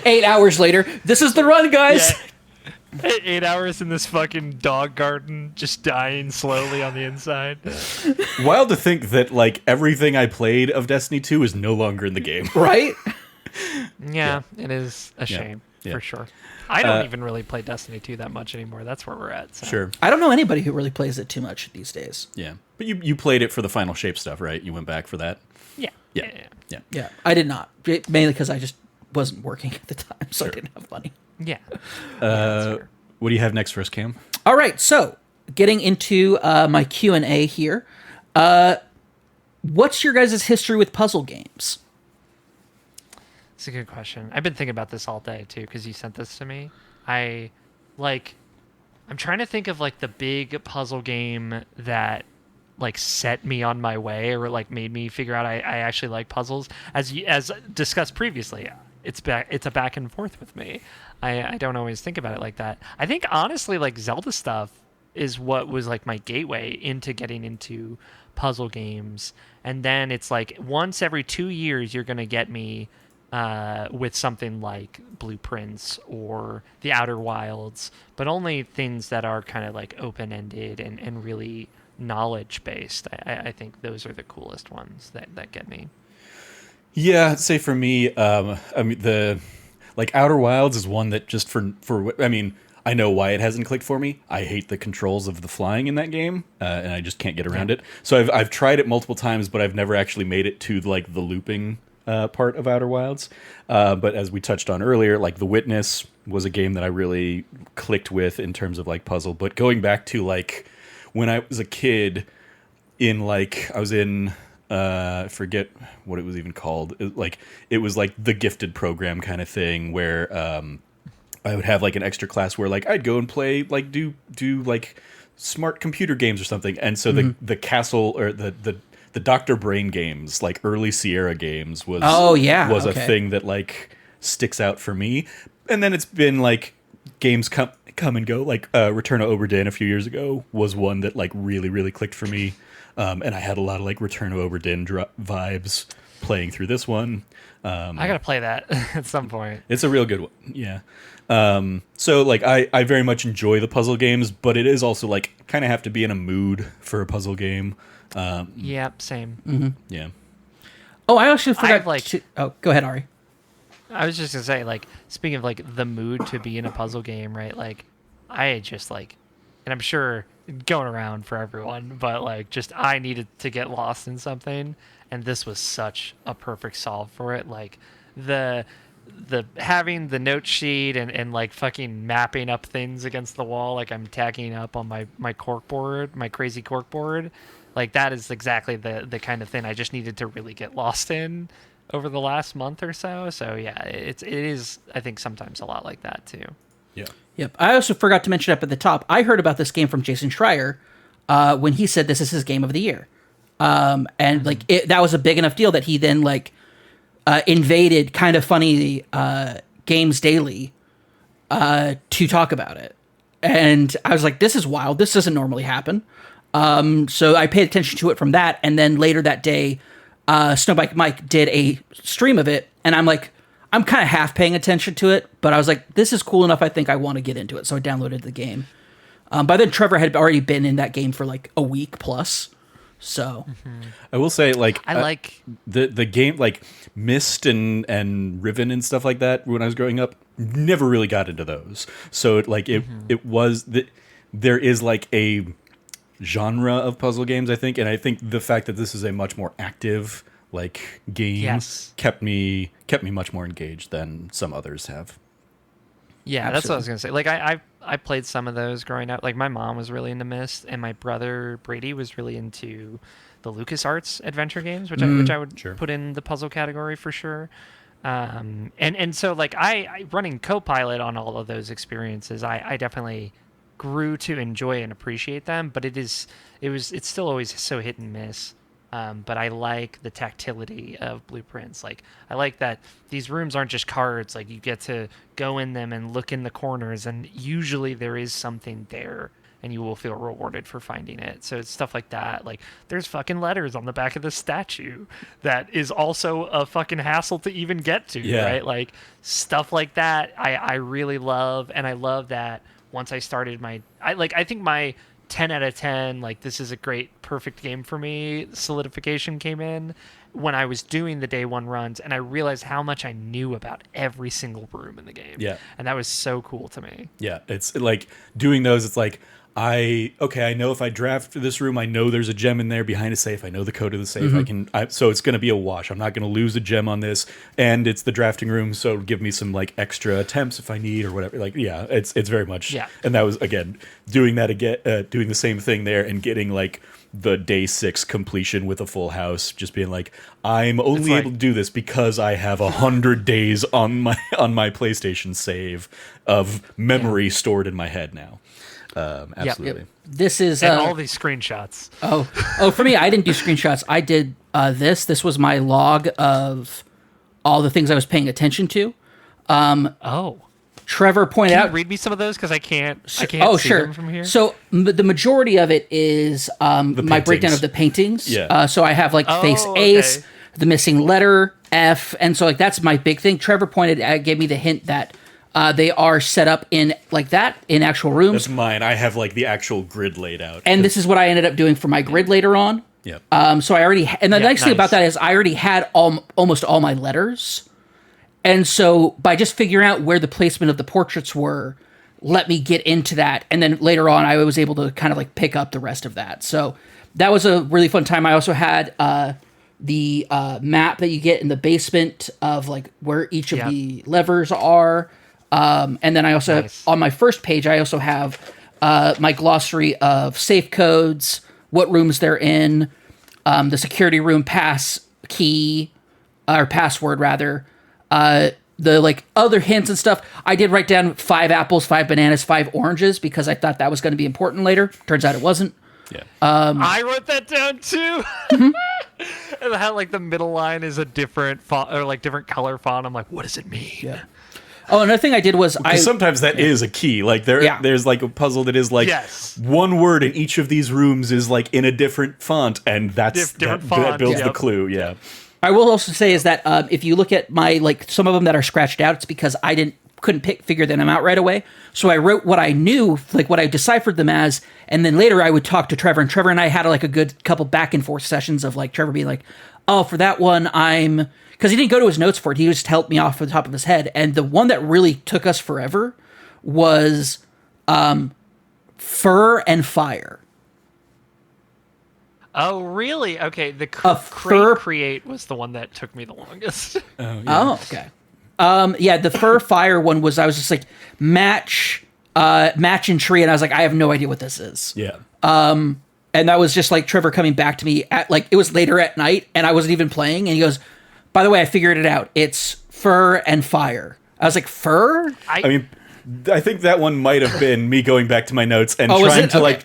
8 hours later, this is the run, guys. Yeah. 8 hours in this fucking dog garden, just dying slowly on the inside. Wild to think that like everything I played of Destiny 2 is no longer in the game. Right? Yeah, it is a shame, for sure. I don't even really play Destiny 2 that much anymore. That's where we're at. So. Sure. I don't know anybody who really plays it too much these days. Yeah. But you played it for the final shape stuff, right? You went back for that? Yeah. Yeah, I did not. Mainly because I just wasn't working at the time, so I didn't have money. Yeah. What do you have next for us, Cam? All right, so getting into my Q&A here. What's your guys' history with puzzle games? It's a good question. I've been thinking about this all day too, because you sent this to me. I'm trying to think of like the big puzzle game that like set me on my way or like made me figure out I actually like puzzles. As discussed previously, it's a back and forth with me. I don't always think about it like that. I think honestly, like Zelda stuff is what was like my gateway into getting into puzzle games. And then it's like once every 2 years, you're gonna get me with something like Blueprints or The Outer Wilds, but only things that are kind of like open-ended and really knowledge-based. I think those are the coolest ones that get me. Yeah, I'd say for me, I mean the like Outer Wilds is one that just for I mean, I know why it hasn't clicked for me. I hate the controls of the flying in that game, and I just can't get around it. So I've tried it multiple times, but I've never actually made it to like the looping part of Outer Wilds. But as we touched on earlier, like The Witness was a game that I really clicked with in terms of like puzzle. But going back to like when I was a kid, I was in I forget what it was even called. It was like the gifted program kind of thing where I would have like an extra class where like I'd go and play like do like smart computer games or something. And so the castle or the Dr. Brain games, like early Sierra games, was a thing that like sticks out for me. And then it's been like games come and go. Like Return to Obra Dinn a few years ago was one that like really clicked for me. And I had a lot of like Return to Obra Dinn vibes playing through this one. I gotta play that at some point. It's a real good one. Yeah. So like I very much enjoy the puzzle games, but it is also like kind of have to be in a mood for a puzzle game. Yeah, same. Mm-hmm. Yeah. Oh, I actually forgot. go ahead, Ari. I was just gonna say, like, speaking of like the mood to be in a puzzle game, right? Like, I just like, and I'm sure going around for everyone, but like, just I needed to get lost in something, and this was such a perfect solve for it. Like, the having the note sheet and like fucking mapping up things against the wall, like I'm tagging up on my cork board, my crazy cork board. Like, that is exactly the kind of thing I just needed to really get lost in over the last month or so. So yeah, it is, I think, sometimes a lot like that too. Yeah. Yep. I also forgot to mention up at the top, I heard about this game from Jason Schreier when he said this is his game of the year. And like that was a big enough deal that he then like invaded Kind of Funny Games Daily to talk about it. And I was like, this is wild. This doesn't normally happen. So I paid attention to it from that. And then later that day, Snowbike Mike did a stream of it. And I'm like, I'm kind of half paying attention to it. But I was like, this is cool enough. I think I want to get into it. So I downloaded the game. By then, Trevor had already been in that game for like a week plus. So I will say, like, I like the game, like Myst and Riven and stuff like that. When I was growing up, never really got into those. So it was that there is like a genre of puzzle games, I think, and I think the fact that this is a much more active like game kept me much more engaged than some others have. Yeah, that's what I was gonna say. Like I played some of those growing up. Like my mom was really into Myst, and my brother Brady was really into the LucasArts adventure games, which I would put in the puzzle category for sure. And so like I running co-pilot on all of those experiences, I definitely grew to enjoy and appreciate them. But it's still always so hit and miss. But I like the tactility of Blueprints. Like, I like that these rooms aren't just cards. Like, you get to go in them and look in the corners, and usually there is something there, and you will feel rewarded for finding it. So it's stuff like that. Like, there's fucking letters on the back of the statue that is also a fucking hassle to even get to, right? Like, stuff like that I really love, and I love that once I started I think my 10 out of 10, like, this is a great, perfect game for me, solidification came in when I was doing the day one runs, and I realized how much I knew about every single room in the game. Yeah. And that was so cool to me. Yeah, it's like doing those, it's like, I know if I draft this room, I know there's a gem in there behind a safe. I know the code of the safe. So it's going to be a wash. I'm not going to lose a gem on this. And it's the drafting room, so it'll give me some like extra attempts if I need or whatever. Like, yeah, it's very much. Yeah. And that was, again, doing that again, doing the same thing there and getting like the day 6 completion with a full house, just being like, I'm only able to do this because I have 100 days on my PlayStation save of memory stored in my head now. Absolutely. Yep. This is and all these screenshots. For me, I didn't do screenshots. I did this. This was my log of all the things I was paying attention to. Trevor pointed out. Can you read me some of those because I can't see them from here. So the majority of it is my breakdown of the paintings. Yeah. So I have like face Ace, the missing letter F, and so like that's my big thing. Trevor gave me the hint that they are set up in like that in actual rooms. That's mine. I have like the actual grid laid out. And this is what I ended up doing for my grid later on. Yeah. So I already and the nice thing about that is I already had almost all my letters. And so by just figuring out where the placement of the portraits were, let me get into that. And then later on, I was able to kind of like pick up the rest of that. So that was a really fun time. I also had the map that you get in the basement of like where each of the levers are. And then I also have, on my first page, I also have my glossary of safe codes, what rooms they're in, the security room pass key, or password rather, the like other hints and stuff. I did write down 5 apples, 5 bananas, 5 oranges because I thought that was going to be important later. Turns out it wasn't. Yeah. I wrote that down too. And how like the middle line is a different font or like different color font. I'm like, what does it mean? Yeah. Oh, another thing I did was sometimes that is a key. Like there's like a puzzle that is like one word in each of these rooms is like in a different font, and that builds the clue. Yeah. I will also say is that if you look at my like some of them that are scratched out, it's because I didn't couldn't figure them out right away. So I wrote what I knew, like what I deciphered them as, and then later I would talk to Trevor, and Trevor and I had like a good couple back and forth sessions of like Trevor being like, oh, for that one, because he didn't go to his notes for it. He just helped me off the top of his head. And the one that really took us forever was Fur and Fire. Oh, really? Okay, the create was the one that took me the longest. Oh, okay. The Fur Fire one was, I was just like, match and tree, and I was like, I have no idea what this is. Yeah. And that was just like Trevor coming back to me at like, it was later at night, and I wasn't even playing, and he goes, by the way, I figured it out. It's Fur and Fire. I was like, Fur? I think that one might have been me going back to my notes and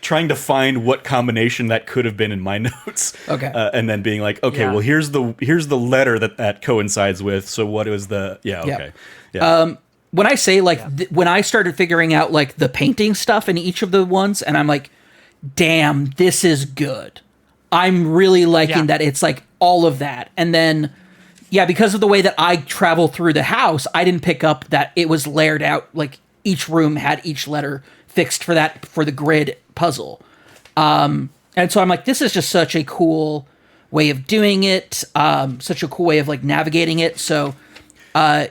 trying to find what combination that could have been in my notes. Okay. And then being like, okay, well, here's the letter that coincides with. So what was the okay. Yeah. When I say like when I started figuring out like the painting stuff in each of the ones, and I'm like, damn, this is good. I'm really liking that it's like all of that. And then because of the way that I travel through the house, I didn't pick up that it was layered out, like each room had each letter fixed for the grid puzzle. And so I'm like, this is just such a cool way of doing it, such a cool way of like navigating it. So I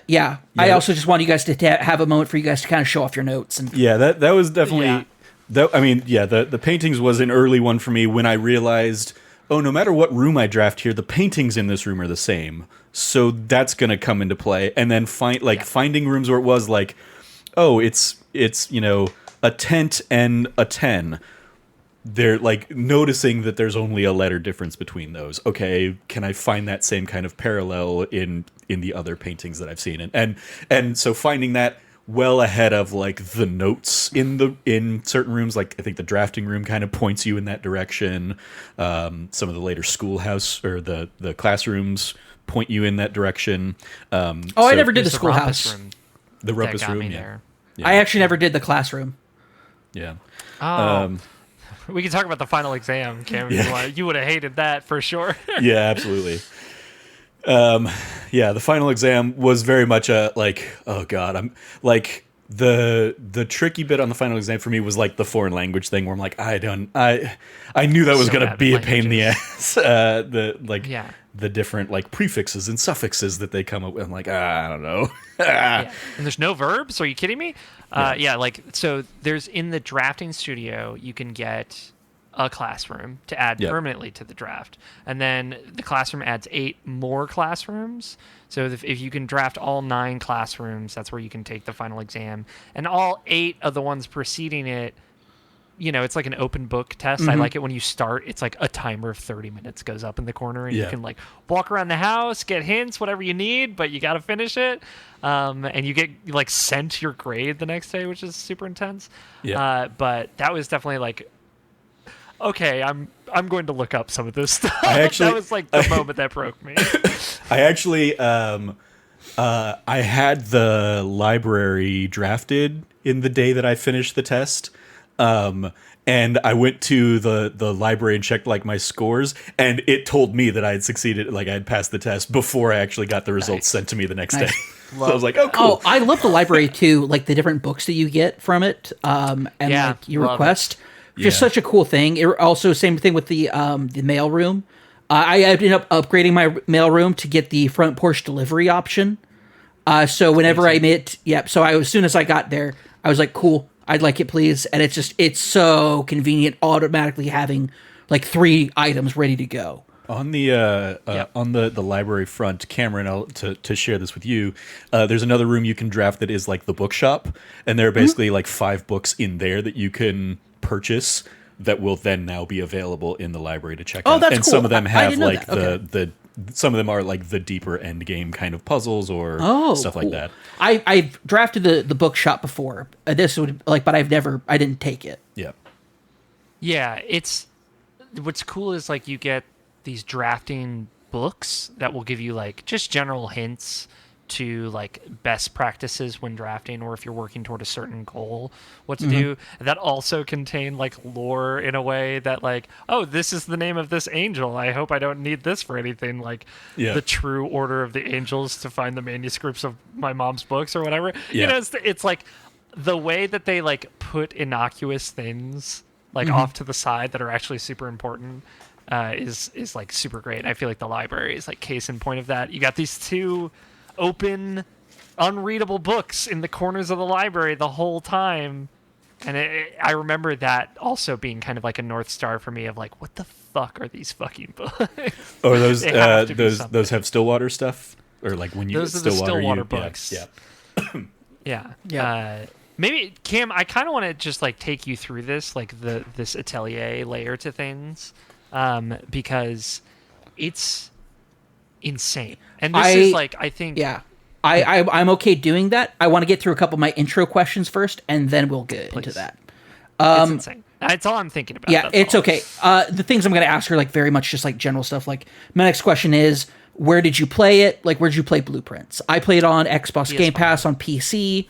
also just want you guys to have a moment for you guys to kind of show off your notes. And that was definitely the paintings was an early one for me when I realized, oh, no matter what room I draft here, the paintings in this room are the same. So that's going to come into play. And then finding rooms where it was like, oh, it's a tent and a 10. They're like noticing that there's only a letter difference between those. Okay, can I find that same kind of parallel in the other paintings that I've seen? And so finding that well ahead of like the notes in certain rooms, like I think the drafting room kind of points you in that direction. Some of the later schoolhouse or the classrooms point you in that direction. I never did the schoolhouse. The rumpus room, there. I actually never did the classroom. Yeah. We can talk about the final exam, Cam. You would have hated that for sure. Yeah, absolutely. The final exam was very much a like, oh god, I'm like the tricky bit on the final exam for me was like the foreign language thing where I'm like, I knew that was gonna be a pain in the ass. The different like prefixes and suffixes that they come up with. I'm like, I don't know. And there's no verbs. Are you kidding me? So there's in the drafting studio, you can get a classroom to add permanently to the draft. And then the classroom adds 8 more classrooms. So if you can draft all 9 classrooms, that's where you can take the final exam. And all 8 of the ones preceding it, it's like an open book test. I like it when you start, it's like a timer of 30 minutes goes up in the corner, and you can like walk around the house, get hints, whatever you need, but you got to finish it. And you get like sent your grade the next day, which is super intense. But that was definitely like, okay, I'm going to look up some of this stuff. That was like the moment that broke me. I actually I had the library drafted in the day that I finished the test. And I went to the library and checked like my scores, and it told me that I had succeeded, like I had passed the test before I actually got the results sent to me the next day. So I was like, oh, cool. Oh, I love the library too, like the different books that you get from it, and like you request. Just such a cool thing. It also, same thing with the mail room. I ended up upgrading my mail room to get the front porch delivery option. So whenever I made as soon as I got there, I was like, cool, I'd like it, please. And it's so convenient automatically having like 3 items ready to go. On the library front, Cameron, to share this with you, there's another room you can draft that is like the bookshop, and there are basically like 5 books in there that you can purchase that will then now be available in the library to check out. That's and cool. Some of them have like the some of them are like the deeper end game kind of puzzles or stuff like that. I've drafted the bookshop before. This would but I didn't take it. Yeah. Yeah, what's cool is like you get these drafting books that will give you like just general hints to like best practices when drafting, or if you're working toward a certain goal, what to do. That also contain like lore in a way that like, oh, this is the name of this angel, I hope I don't need this for anything, like the true order of the angels to find the manuscripts of my mom's books or whatever. You know, it's like the way that they like put innocuous things like off to the side that are actually super important is like super great. I feel like the library is like case in point of that. You got these two open, unreadable books in the corners of the library the whole time, and I remember that also being kind of like a North Star for me of like, what the fuck are these fucking books? Or those those have Stillwater stuff, or like when you those get are the Stillwater, Stillwater books. Yeah. Maybe Cam, I kind of want to just like take you through this, like this atelier layer to things, because it's insane. And this is like, I think, I'm okay doing that. I want to get through a couple of my intro questions first, and then we'll get into that. It's insane. That's all I'm thinking about. Yeah, it's okay. The things I'm going to ask are like very much just like general stuff. Like my next question is, where did you play it? Like, where did you play Blueprints? I played on Xbox Game Pass on PC.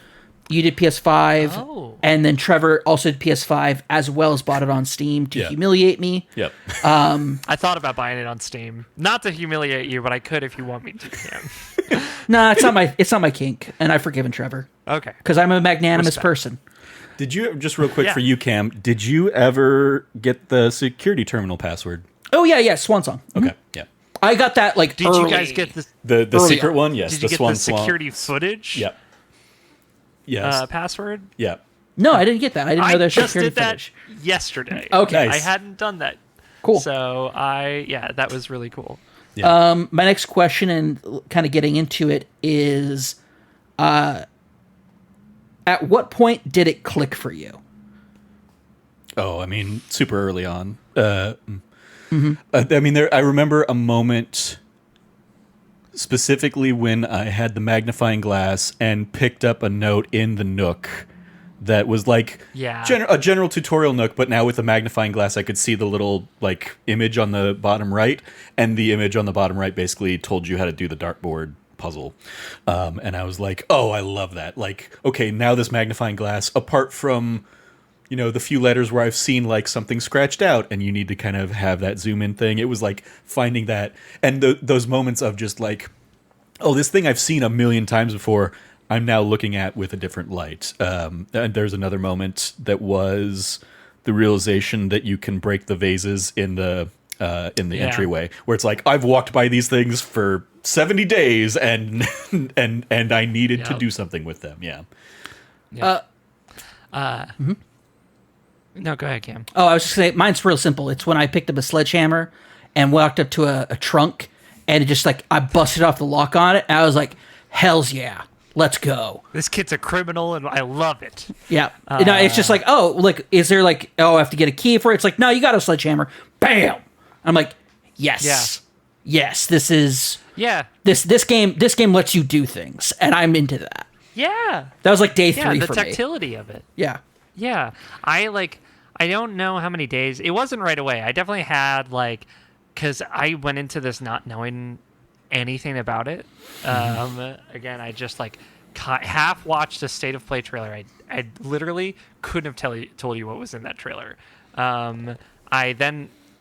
You did PS5, and then Trevor also did PS5, as well as bought it on Steam to humiliate me. Yep. I thought about buying it on Steam, not to humiliate you, but I could if you want me to. Cam. Nah, it's not my kink, and I've forgiven Trevor. Okay. Because I'm a magnanimous person. Did you, just real quick for you, Cam, did you ever get the security terminal password? Oh, yeah, Swan Song. Okay, yeah. I got that, like, Did early. you guys get the secret one? Yes, Did you the get the security footage? Yep. Yes. Password? Yeah. No, I didn't get that. I didn't know there's just security did that footage. yesterday. Okay. Nice. I hadn't done that. Cool. So that was really cool. Yeah. My next question, and kind of getting into it, is at what point did it click for you? Oh, I mean, super early on. I mean, I remember a moment specifically when I had the magnifying glass and picked up a note in the Nook that was like a general tutorial Nook, but now with a magnifying glass, I could see the little like image on the bottom right, and the image on the bottom right basically told you how to do the dartboard puzzle. And I was like, oh, I love that. Like, okay, now this magnifying glass, apart from, you know, the few letters where I've seen like something scratched out and you need to kind of have that zoom in thing. It was like finding that, and those moments of just like, oh, this thing I've seen a million times before, I'm now looking at with a different light. And there's another moment that was the realization that you can break the vases in the entryway, where it's like, I've walked by these things for 70 days and and I needed to do something with them. No, go ahead, Cam. Oh, I was just saying, mine's real simple. It's when I picked up a sledgehammer and walked up to a trunk, and it just like, I busted off the lock on it, and I was like, hells yeah, let's go. This kid's a criminal, and I love it. Yeah. No, it's just like, oh, like, is there like, oh, I have to get a key for it? It's like, no, you got a sledgehammer. Bam! I'm like, yes. Yeah. Yes, this is... Yeah. This game lets you do things, and I'm into that. Yeah. That was like day 3 for me. the tactility of it. Yeah. Yeah. I don't know how many days. It wasn't right away. I definitely had like, because I went into this not knowing anything about it. Again, I just like half watched a State of Play trailer. I literally couldn't have told you what was in that trailer.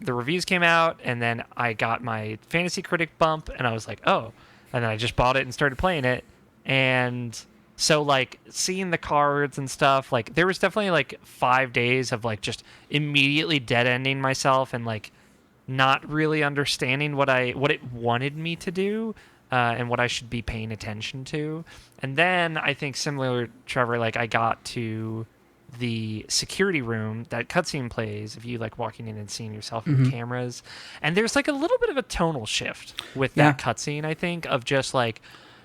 The reviews came out, and then I got my Fantasy Critic bump, and I was like, oh. And then I just bought it and started playing it. And so, like, seeing the cards and stuff, like, there was definitely, like, 5 days of, like, just immediately dead-ending myself and, like, not really understanding what it wanted me to do and what I should be paying attention to. And then I think similar to Trevor, like, I got to the security room that cutscene plays if you like walking in and seeing yourself in cameras, and there's like a little bit of a tonal shift with that cutscene, I think, of just like,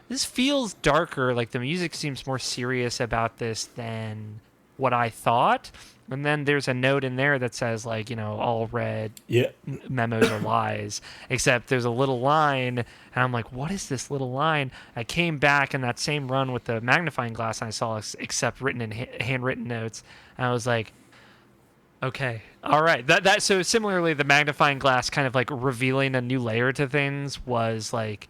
this feels darker, like the music seems more serious about this than what I thought. And then there's a note in there that says, like, you know, all red memos are lies, except there's a little line, and I'm like, what is this little line? I came back in that same run with the magnifying glass, and I saw except written in handwritten notes, and I was like, okay, all right. So similarly, the magnifying glass kind of like revealing a new layer to things was like,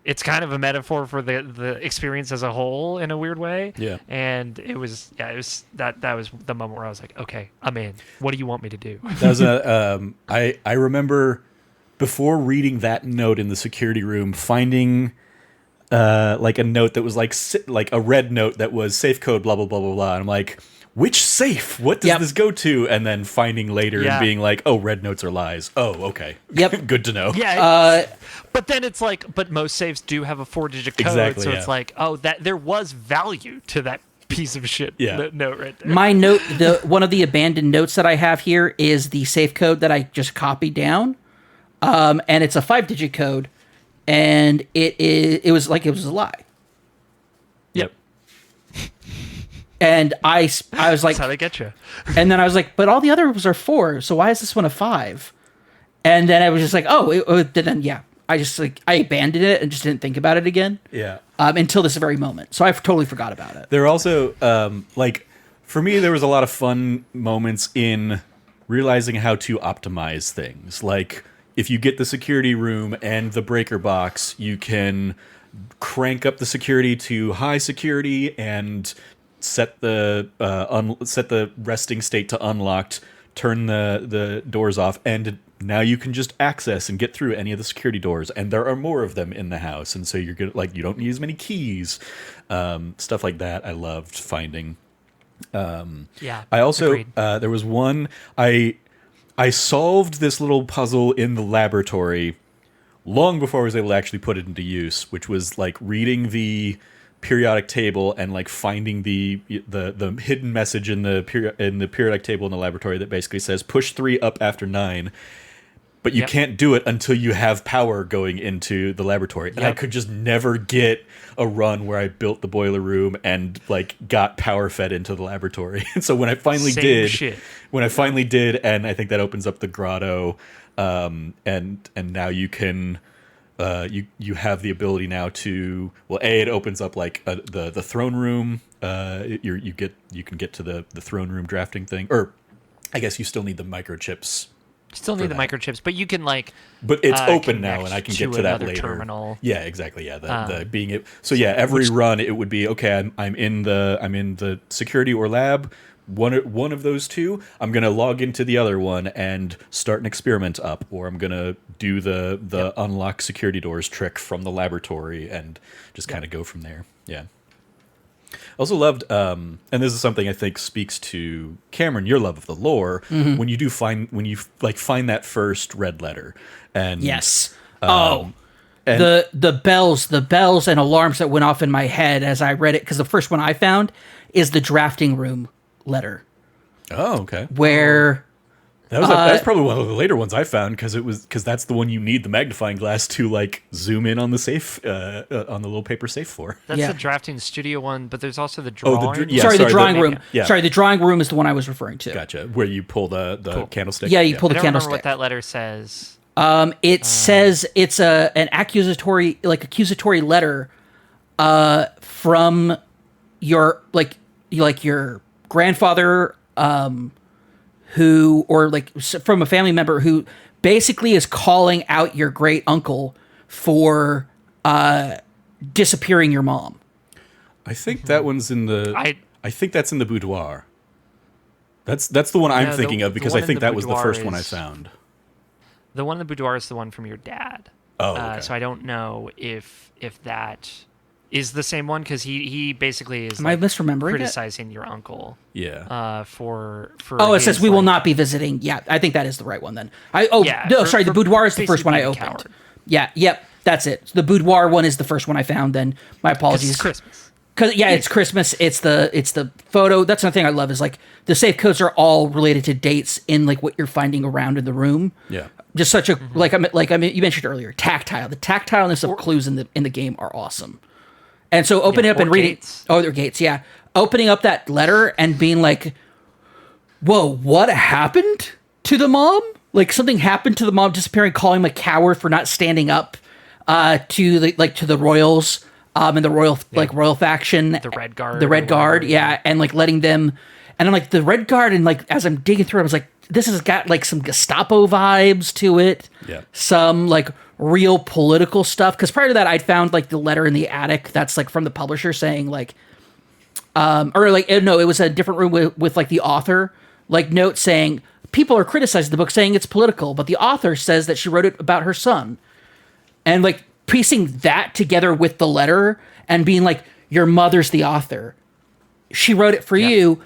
it's kind of a metaphor for the experience as a whole in a weird way. Yeah. And it was that was the moment where I was like, okay, I'm in. What do you want me to do? That was I remember before reading that note in the security room, finding like a note that was like a red note that was safe code blah blah blah blah blah. And I'm like, which safe? What does this go to? And then finding later and being like, oh, red notes are lies. Oh, okay. Yep. Good to know. Yeah. But then it's like, but most safes do have a 4-digit code, Exactly, so yeah. it's like, oh, that there was value to that piece of shit note right there. My note, one of the abandoned notes that I have here is the safe code that I just copied down, and it's a 5-digit code, and it was a lie. Yep. And I was like, That's how they get you. and then I was like, but all the others are 4, so why is this one a 5? And then I was just like, I just I abandoned it and just didn't think about it again. Yeah. Until this very moment, so I totally forgot about it. There are also like for me, there was a lot of fun moments in realizing how to optimize things. Like if you get the security room and the breaker box, you can crank up the security to high security and set the set the resting state to unlocked, turn the doors off, and now you can just access and get through any of the security doors, and there are more of them in the house, and so you're gonna you don't need as many keys, stuff like that. I loved finding. Yeah. I also agreed. there was one I solved this little puzzle in the laboratory long before I was able to actually put it into use, which was like reading the periodic table and like finding the hidden message in the periodic table in the laboratory that basically says push 3 up after 9, but you can't do it until you have power going into the laboratory. And I could just never get a run where I built the boiler room and like got power fed into the laboratory. And so when I finally did, and I think that opens up the grotto, and now you can. You have the ability now to it opens up like the throne room. You can get to the throne room drafting thing, or I guguess you still need the microchips. Still need the microchips, but you can like. But it's open now, and I can get to that later. Terminal. Yeah, exactly. Yeah, the being it. So yeah, every run it would be okay. I'm in the security or lab. One of those two, I'm gonna log into the other one and start an experiment up, or I'm gonna do the unlock security doors trick from the laboratory and just kind of go from there. Yeah. Also loved, and this is something I think speaks to Cameron, your love of the lore. When you find that first red letter, and Yes. and The bells and alarms that went off in my head as I read it, because the first one I found is the drafting room letter, oh, okay. where That's probably one of the later ones I found because that's the one you need the magnifying glass to like zoom in on the safe on the little paper safe for. That's Yeah. the drafting studio one, but there's also the drawing. the drawing room. Yeah. Sorry, the drawing room is the one I was referring to. Gotcha. Where you pull the candlestick. Yeah, you pull I the don't remember candlestick. what that letter says. It says it's an accusatory letter from your your grandfather, who, or like from a family member who basically is calling out your great uncle for disappearing your mom. I think that one's in the. I think that's in the boudoir. That's the one I'm thinking of because I think that was the first one I found. The one in the boudoir is the one from your dad. Oh, okay. So I don't know if that is the same one, because he basically is. Am I misremembering criticizing your uncle? Yeah. For it says his, we will like- not be visiting. Yeah, I think that is the right one then. Yeah, The boudoir is the first one I basically being a opened. coward. Yeah, yep, that's it. The boudoir one is the first one I found. Then my 'Cause apologies. it's Christmas. Because it's Christmas. It's the photo. That's another thing I love is like the safe codes are all related to dates in like what you're finding around in the room. Yeah. Just such a you mentioned earlier, tactile. The tactileness of clues in the game are awesome. And so opening up and reading. Gates. Oh, they're gates. Yeah, opening up that letter and being like, "Whoa, what happened to the mom? Like something happened to the mom disappearing, calling him a coward for not standing up to the royals." And the royal faction, The Red Guard. the Red or Guard, whatever. yeah, and like letting them, and I'm like the Red Guard, and like as I'm digging through, I was like, this has got like some Gestapo vibes to it, Yeah. some like real political stuff. Because prior to that, I'd found like the letter in the attic that's like from the publisher saying like, or like no, it was a different room with like the author like note saying people are criticizing the book saying it's political, but the author says that she wrote it about her son, and like piecing that together with the letter and being like, your mother's the author, she wrote it for you,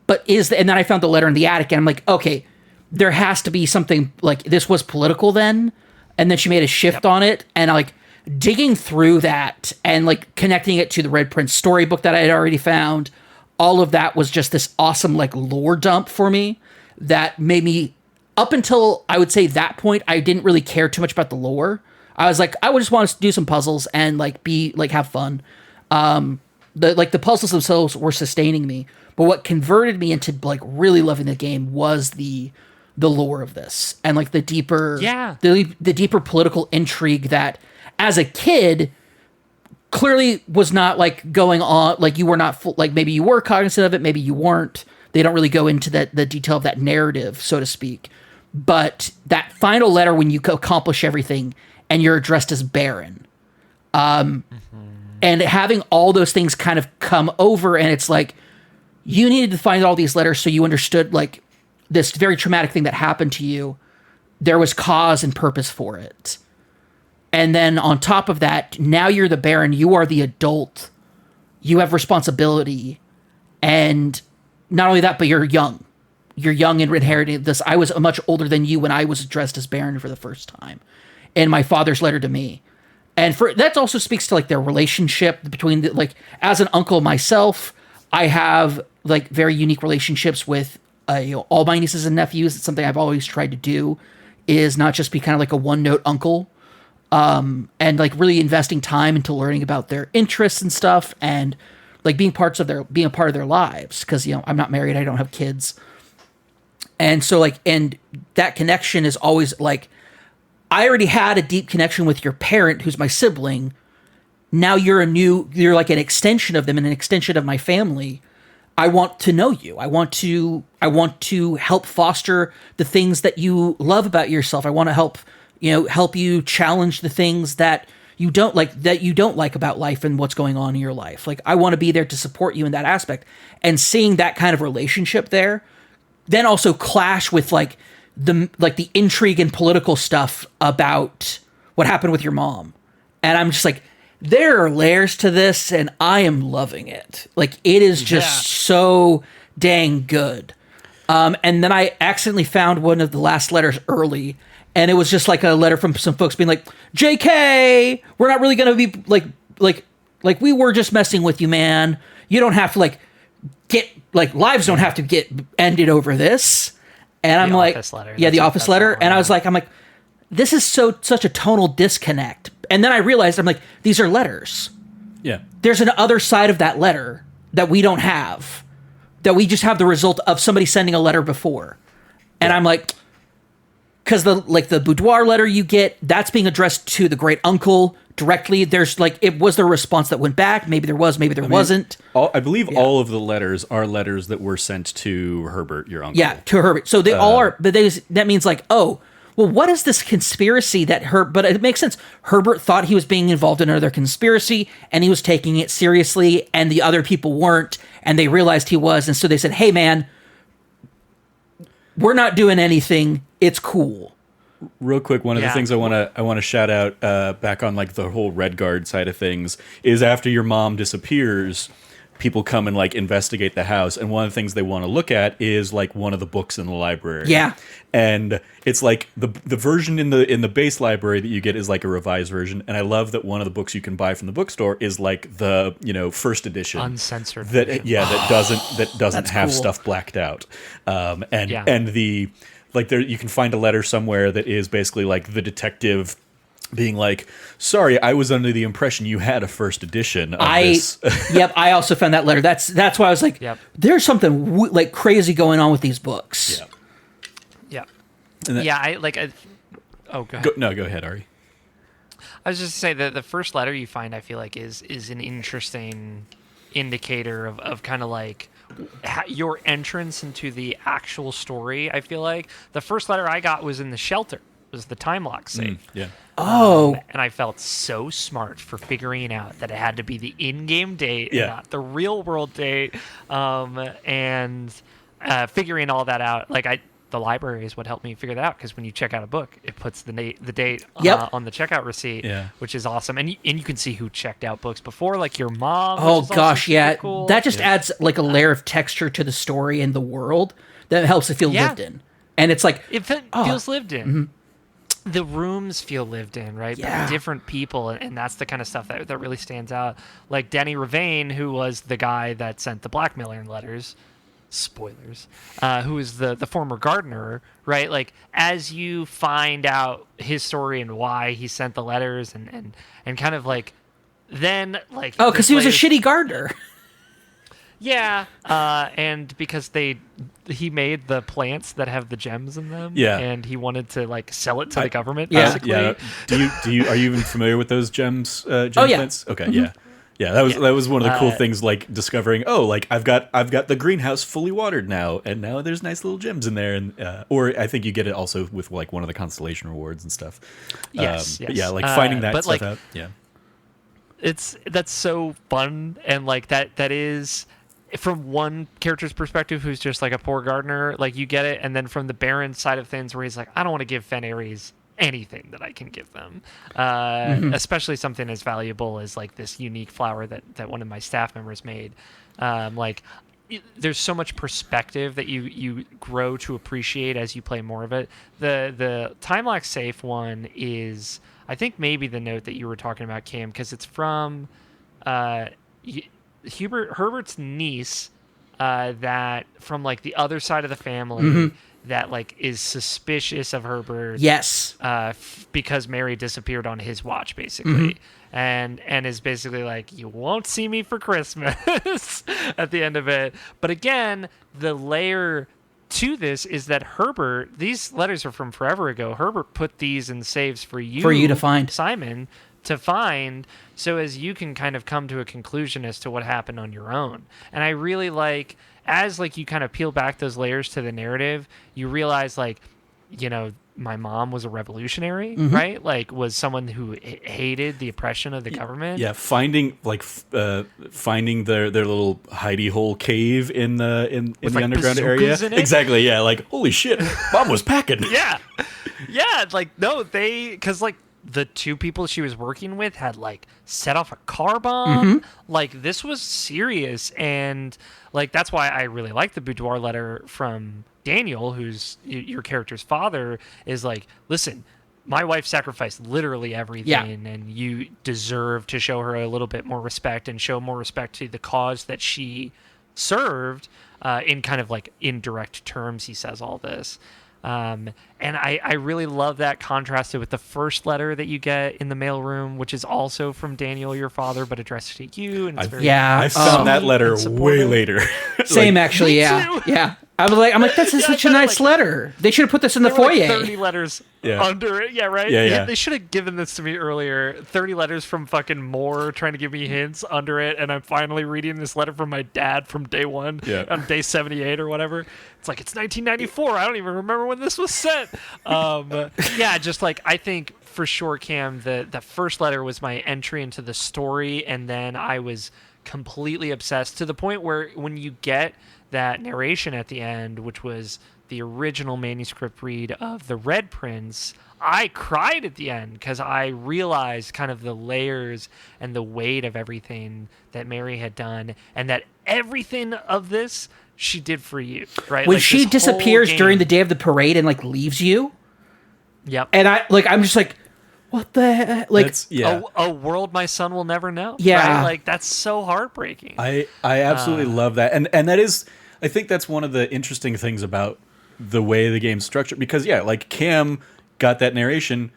but and then I found the letter in the attic and I'm like, okay, there has to be something like this was political then. And then she made a shift on it, and like digging through that and like connecting it to the Red Prince storybook that I had already found. All of that was just this awesome like lore dump for me that made me, up until I would say that point, I didn't really care too much about the lore. I was like, I would just want to do some puzzles and like be like have fun. The puzzles themselves were sustaining me, but what converted me into like really loving the game was the lore of this and like the deeper the deeper political intrigue that as a kid clearly was not like going on, like you were not full, like maybe you were cognizant of it, maybe you weren't. They don't really go into the detail of that narrative, so to speak. But that final letter when you accomplish everything and you're addressed as Baron, and having all those things kind of come over, and it's like you needed to find all these letters so you understood like this very traumatic thing that happened to you, there was cause and purpose for it. And then on top of that, now you're the Baron, you are the adult, you have responsibility. And not only that, but you're young. You're young and inheriting this. I was much older than you when I was addressed as Baron for the first time in my father's letter to me. And that also speaks to like their relationship between like, as an uncle myself, I have like very unique relationships with all my nieces and nephews. It's something I've always tried to do, is not just be kind of like a one-note uncle, and like really investing time into learning about their interests and stuff, and like being a part of their lives. Because I'm not married, I don't have kids, and so like, and that connection is always like, I already had a deep connection with your parent, who's my sibling. Now you're like an extension of them and an extension of my family. I want to know you. I want to help foster the things that you love about yourself. I want to help you challenge the things that you don't like about life and what's going on in your life. Like, I want to be there to support you in that aspect. And seeing that kind of relationship there, then also clash with like the intrigue and political stuff about what happened with your mom. And I'm just like, there are layers to this, and I am loving it. Like, it is just so dang good. And then I accidentally found one of the last letters early, and it was just like a letter from some folks being like, JK, we're not really going to be like we were just messing with you, man. You don't have to like get, like, lives don't have to get ended over this. And I'm like, the office letter. And I was like, this is such a tonal disconnect. And then I realized, I'm like, these are letters. Yeah. There's an other side of that letter that we don't have, that we just have the result of somebody sending a letter before. And I'm like, because the boudoir letter you get, that's being addressed to the great uncle directly. There's like, it was the response that went back. Maybe there was, maybe there wasn't. I believe all of the letters are letters that were sent to Herbert, your uncle. Yeah, to Herbert. So they all are, but that means like, oh, well, what is this conspiracy but it makes sense. Herbert thought he was being involved in another conspiracy, and he was taking it seriously, and the other people weren't, and they realized he was, and so they said, hey, man, we're not doing anything. It's cool. Real quick, one of the things I want to shout out back on like the whole Red Guard side of things is, after your mom disappears, people come and like investigate the house, and one of the things they want to look at is like one of the books in the library. Yeah. And it's like the version in the base library that you get is like a revised version, and I love that one of the books you can buy from the bookstore is like the first edition, uncensored that doesn't have cool. stuff blacked out, and the like there you can find a letter somewhere that is basically like the detective being like, sorry, I was under the impression you had a first edition of this. Yep, I also found that letter. That's why I was like, there's something like crazy going on with these books. Yeah. I like. Go ahead. Go ahead, Ari. I was just to say that the first letter you find, I feel like, is an interesting indicator of kind of like your entrance into the actual story. I feel like the first letter I got was in the shelter. was the time lock safe. Yeah. Oh, And I felt so smart for figuring out that it had to be the in-game date, Yeah. not the real-world date, and figuring all that out. Like the library is what helped me figure that out, because when you check out a book, it puts the date Yep. on the checkout receipt, Yeah. which is awesome. And you can see who checked out books before, like your mom. oh which is also gosh, super yeah. cool. That just adds like a layer of texture to the story and the world that helps it feel Yeah. lived in. And it's like, It feels lived in. The rooms feel lived in, right? Yeah. But different people, and that's the kind of stuff that really stands out. Like Denny Ravane, who was the guy that sent the blackmailing letters, spoilers, who is the former gardener, right? Like, as you find out his story and why he sent the letters and kind of like, then like... oh, because he was a layers- shitty gardener. Yeah, and because he made the plants that have the gems in them, Yeah. and he wanted to like sell it to the government, Yeah. basically. Yeah. Do you are you even familiar with those gems? Gem Oh, yeah. plants? Okay. Yeah. Yeah. That was one of the cool things. Like discovering, like I've got the greenhouse fully watered now, and now there's nice little gems in there, and or I think you get it also with like one of the constellation rewards and stuff. Yes, But yes. yeah, like finding that but, stuff like, out. Yeah. That's so fun, and like that is from one character's perspective who's just like a poor gardener, like you get it, and then from the Baron side of things where he's like, I don't want to give Fenris anything that I can give them, especially something as valuable as like this unique flower that one of my staff members made. There's so much perspective that you grow to appreciate as you play more of it. The time lock safe one is, I think, maybe the note that you were talking about, Cam, because it's from Herbert's niece, that from like the other side of the family that like is suspicious of Herbert. Yes. Because Mary disappeared on his watch, basically. And is basically like, you won't see me for Christmas at the end of it. But again, the layer to this is that Herbert, these letters are from forever ago. Herbert put these in saves for you to find, Simon, to find, so as you can kind of come to a conclusion as to what happened on your own. And I really like, as like you kind of peel back those layers to the narrative, you realize like, my mom was a revolutionary, right? Like, was someone who hated the oppression of the government. Yeah, finding finding their little hidey hole cave in the like, underground area. bazookas in it? Exactly. Yeah, like holy shit, Mom was packing. Yeah, like no, because like the two people she was working with had like set off a car bomb. Like, this was serious, and like that's why I really like the boudoir letter from Daniel, who's your character's father, is like, listen, my wife sacrificed literally everything, and you deserve to show her a little bit more respect and show more respect to the cause that she served. In kind of like indirect terms, he says all this. And I really love that contrasted with the first letter that you get in the mailroom, which is also from Daniel, your father, but addressed to you. And it's very I found that letter way later. Same, Like, actually. Me Yeah. too. Yeah. I'm like, this is such a nice letter. They should have put this in the There were, like, foyer. 30 letters Yeah. under it. Yeah, right? Yeah. They should have given this to me earlier. 30 letters from fucking Moore trying to give me hints under it, and I'm finally reading this letter from my dad from day one, on day 78 or whatever. It's like, it's 1994. I don't even remember when this was sent. Just like, I think for sure, Cam, the first letter was my entry into the story, and then I was completely obsessed to the point where when you get that narration at the end, which was the original manuscript read of The Red Prince, I cried at the end because I realized kind of the layers and the weight of everything that Mary had done, and that everything of this she did for you, right? When like, she this whole disappears game- during the day of the parade and like leaves you, Yep. and I'm just like, what the heck? Like, That's, a world my son will never know. Yeah. Right? Like, that's so heartbreaking. I absolutely love that, and that is, I think that's one of the interesting things about the way the game's structured, because like Cam got that narration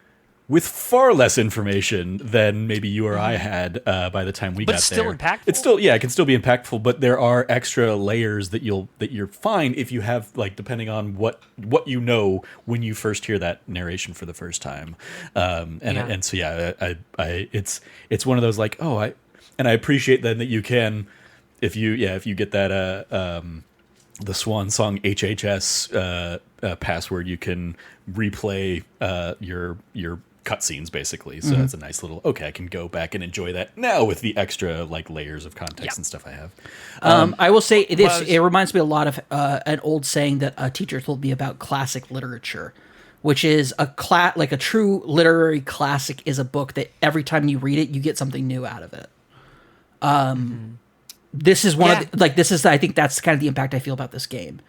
with far less information than maybe you or I had by the time we got there. But it's still impactful. It's still, it can still be impactful, but there are extra layers that you're fine if you have, like, depending on what you know when you first hear that narration for the first time. And so it's one of those, like, I appreciate then that you can, if you get that Swan Song HHS password, you can replay your cutscenes basically. So that's a nice little, okay, I can go back and enjoy that now with the extra like layers of context and stuff I have. I will say this, it reminds me a lot of an old saying that a teacher told me about classic literature, which is like a true literary classic is a book that every time you read it, you get something new out of it. This is one of the, like, this is, I think that's kind of the impact I feel about this game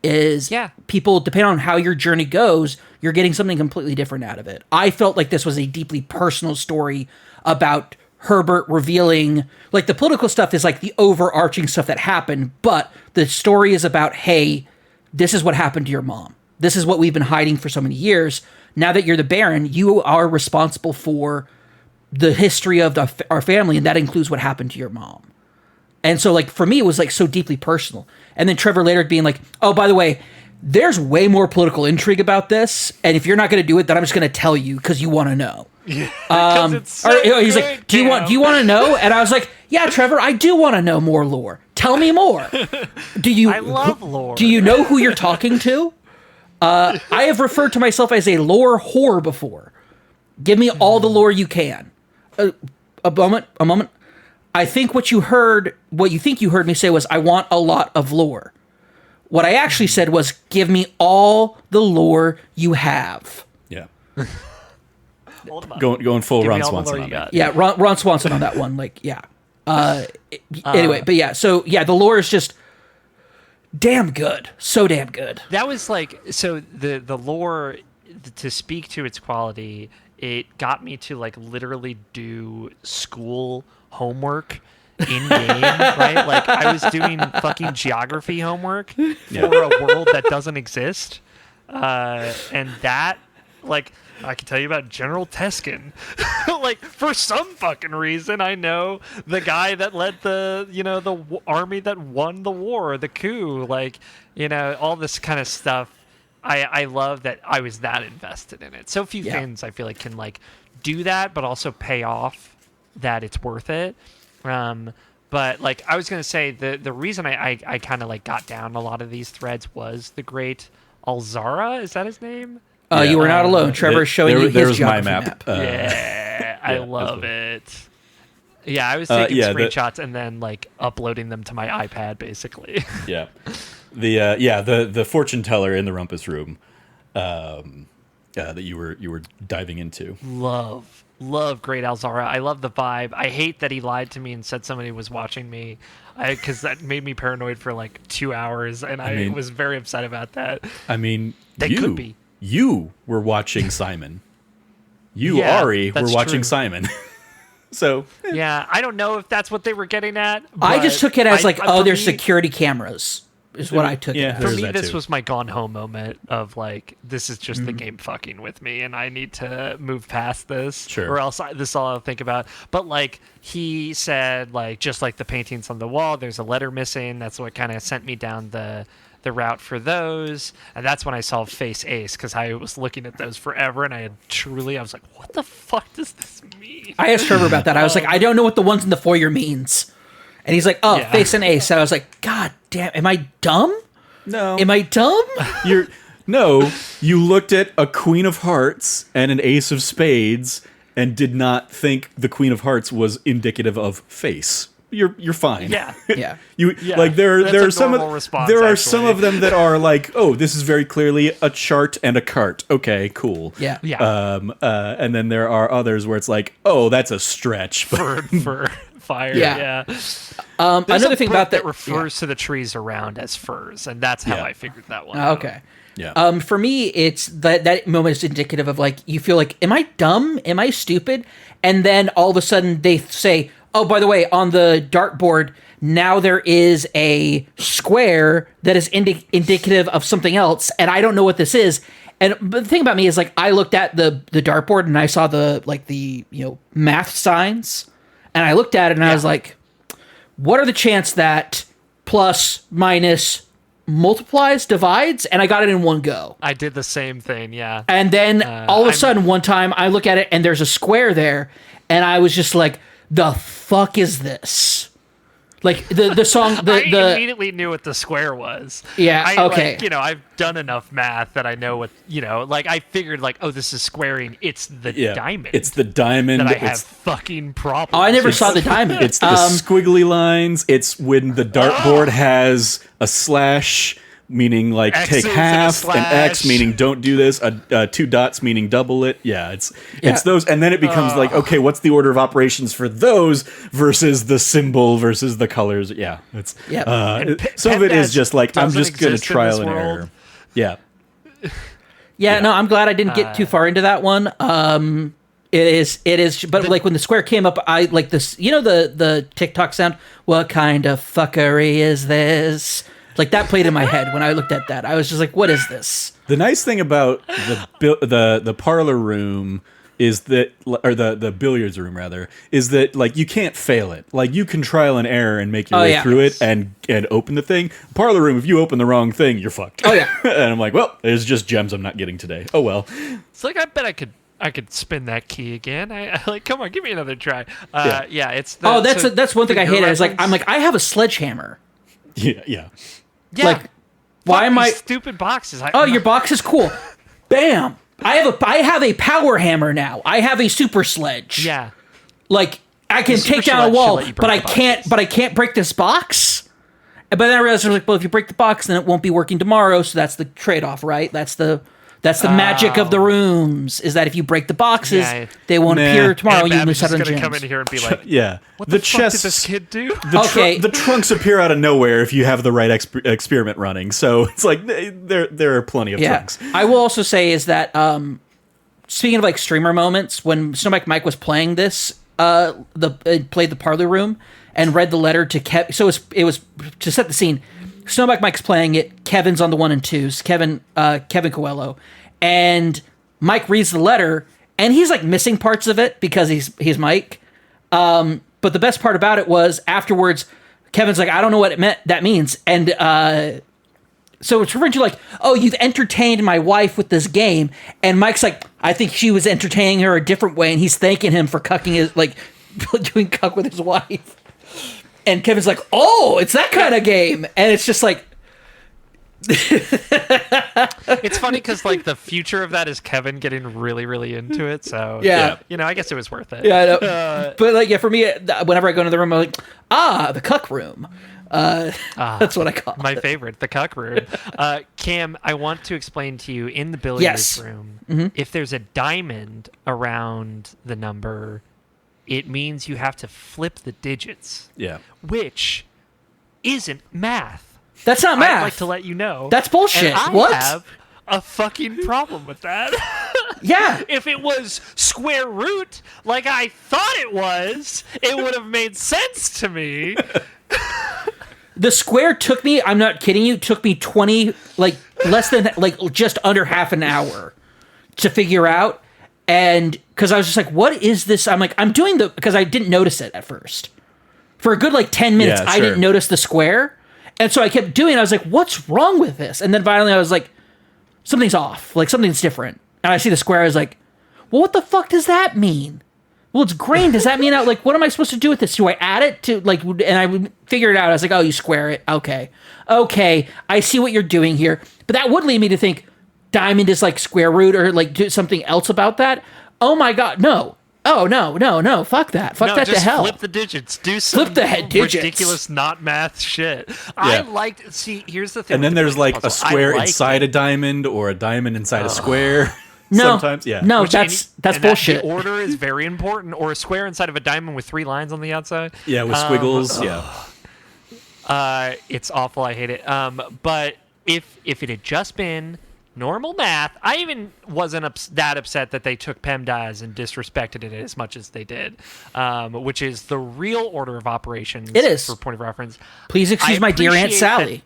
is people, depending on how your journey goes, you're getting something completely different out of it. I felt like this was a deeply personal story about Herbert revealing, like, the political stuff is like the overarching stuff that happened, but the story is about, hey, this is what happened to your mom. This is what we've been hiding for so many years. Now that you're the Baron, you are responsible for the history of our family, and that includes what happened to your mom. And so, like, for me, it was, like, so deeply personal. And then Trevor later being like, oh, by the way, there's way more political intrigue about this, and if you're not going to do it, then I'm just going to tell you because you want to know. Yeah, it's so he's like, do you want to know? And I was like, yeah, Trevor, I do want to know more lore. Tell me more. I love lore. Do you know who you're talking to? I have referred to myself as a lore whore before. Give me all the lore you can. A moment. I think what you think you heard me say was, I want a lot of lore. What I actually said was, give me all the lore you have. Yeah. Going full Ron Swanson on that. Yeah, Ron Swanson on that one. Like, yeah. Anyway, but yeah, so yeah, the lore is just damn good. So damn good. That was like, so the lore, to speak to its quality, it got me to like literally do school homework in game, right? Like I was doing fucking geography homework for a world that doesn't exist. And that, like, I can tell you about General Teskin. Like, for some fucking reason, I know the guy that led the army that won the war, the coup, like, all this kind of stuff. I love that I was that invested in it. So few things I feel like can, like, do that, but also pay off that it's worth it. But, like, I was going to say, the reason I kind of, like, got down a lot of these threads was the great Alzara. Is that his name? You were not alone. Trevor's showing you his geography map. I love it. Yeah, I was taking screenshots and then like uploading them to my iPad, basically. Yeah, the fortune teller in the rumpus room that you were diving into. Love great Alzara. I love the vibe. I hate that he lied to me and said somebody was watching me, because that made me paranoid for like 2 hours, and I was very upset about that. I mean, they could be. You were watching Simon. Auri, were watching true. Simon. So yeah, I don't know if that's what they were getting at. I just took it as there's security cameras. Is what I took it as. For me, this was my gone home moment of like, this is just the game fucking with me, and I need to move past this, or else this is all I'll think about. But like he said, like just like the paintings on the wall, there's a letter missing. That's what kind of sent me down the route for those, and that's when I saw Face Ace, because I was looking at those forever, and I was like, what the fuck does this mean? I asked Trevor about that. I was like, I don't know what the ones in the foyer means. And he's like, Face and Ace. And I was like, God damn, am I dumb? No. Am I dumb? You looked at a Queen of Hearts and an Ace of Spades and did not think the Queen of Hearts was indicative of Face. You're fine. Yeah. Like there are some of them that are like, oh, this is very clearly a chart and a cart. Okay, cool. Yeah. And then there are others where it's like, oh, that's a stretch for fire. Yeah. Another thing about that refers to the trees around as firs, and that's how I figured that one out. Okay. Yeah. For me, it's that moment is indicative of like, you feel like, am I dumb? Am I stupid? And then all of a sudden they say, oh, by the way, on the dartboard, now there is a square that is indicative of something else, and I don't know what this is. But the thing about me is, like, I looked at the dartboard and I saw the math signs, and I looked at it and I was like, what are the chances that plus, minus, multiplies, divides? And I got it in one go. I did the same thing, yeah. And then all of a sudden, one time, I look at it and there's a square there, and I was just like, the fuck is this? Like the song, I the immediately knew what the square was. Yeah, okay. Like, I've done enough math that I know what, like I figured like, oh, this is squaring. It's the diamond. It's the diamond. That I have fucking problems. Oh, I never saw the diamond. It's the squiggly lines. It's when the dartboard has a slash, meaning like X's take half, and a and X slash. meaning don't do this, 2 dots meaning double it. Yeah, it's those, and then it becomes like, okay, what's the order of operations for those versus the symbol versus the colors? Yeah, it's some of it is just like I'm just gonna trial and error. Yeah. Yeah, no, I'm glad I didn't get too far into that one. It is, but like when the square came up, I like this. The TikTok sound. What kind of fuckery is this? Like that played in my head when I looked at that. I was just like, "What is this?" The nice thing about the parlor room is that, or the billiards room rather, is that like you can't fail it. Like you can trial and error and make your way through it and open the thing. Parlor room, if you open the wrong thing, you're fucked. Oh yeah. And I'm like, well, there's just gems I'm not getting today. Oh well. It's like I bet I could spin that key again. I like, come on, give me another try. It's that's one thing I hate. I have a sledgehammer. Yeah. Yeah. Like, why am I stupid boxes? Your box is cool. Bam! I have a power hammer now. I have a super sledge. Yeah. Like I can take down a wall, but I can't break this box. But then I realized I was like, well, if you break the box, then it won't be working tomorrow. So that's the trade-off, right? That's the magic of the rooms. Is that if you break the boxes, they won't appear tomorrow. And you lose out on gems. Come in here and be like, what the fuck did this kid do? The trunks appear out of nowhere if you have the right experiment running. So it's like there are plenty of trunks. I will also say is that speaking of like streamer moments, when Snowbike Mike was playing this, played the parlor room and read the letter to Kev. So it was to set the scene. Snowbike Mike's playing it. Kevin's on the 1 and 2s. Kevin Coelho, and Mike reads the letter, and he's like missing parts of it because he's Mike. But the best part about it was afterwards, Kevin's like, I don't know what that means, and so it's referring to like, oh, you've entertained my wife with this game, and Mike's like, I think she was entertaining her a different way, and he's thanking him for cucking his doing cuck with his wife. And Kevin's like, oh, it's that kind of game. And it's just like... It's funny because like the future of that is Kevin getting really, really into it. So, I guess it was worth it. Yeah, I know. But like, for me, whenever I go into the room, I'm like, the cuck room. That's what I call it. My favorite, the cuck room. Cam, I want to explain to you in the billiards room, if there's a diamond around the number... it means you have to flip the digits. Yeah. Which isn't math. That's not math. I'd like to let you know. That's bullshit. And What? I have a fucking problem with that. Yeah. If it was square root, like I thought it was, it would have made sense to me. The square took me, I'm not kidding you, took me 20, less than, just under half an hour to figure out. And because I was just like, what is this? I'm like, I'm doing because I didn't notice it at first. For a good 10 minutes, I didn't notice the square. And so I kept doing it. I was like, what's wrong with this? And then finally I was like, something's off. Something's different. And I see the square. I was like, well, what the fuck does that mean? Well, it's green. Does that mean what am I supposed to do with this? Do I add it to and I would figure it out. I was like, oh, you square it. Okay. I see what you're doing here. But that would lead me to think, diamond is square root or do something else about that. Oh my god, no. Oh no, fuck that. Fuck that to hell. Flip the digits. Do some ridiculous not math shit. Yeah. Here's the thing. And then there's a square inside a diamond or a diamond inside a square. No, sometimes, yeah. No, that's bullshit. The order is very important. Or a square inside of a diamond with 3 lines on the outside. Yeah, with squiggles. It's awful. I hate it. But if it had just been normal math, I even wasn't that upset that they took PEMDAS and disrespected it as much as they did, which is the real order of operations. It is. For point of reference. Please excuse my dear Aunt Sally.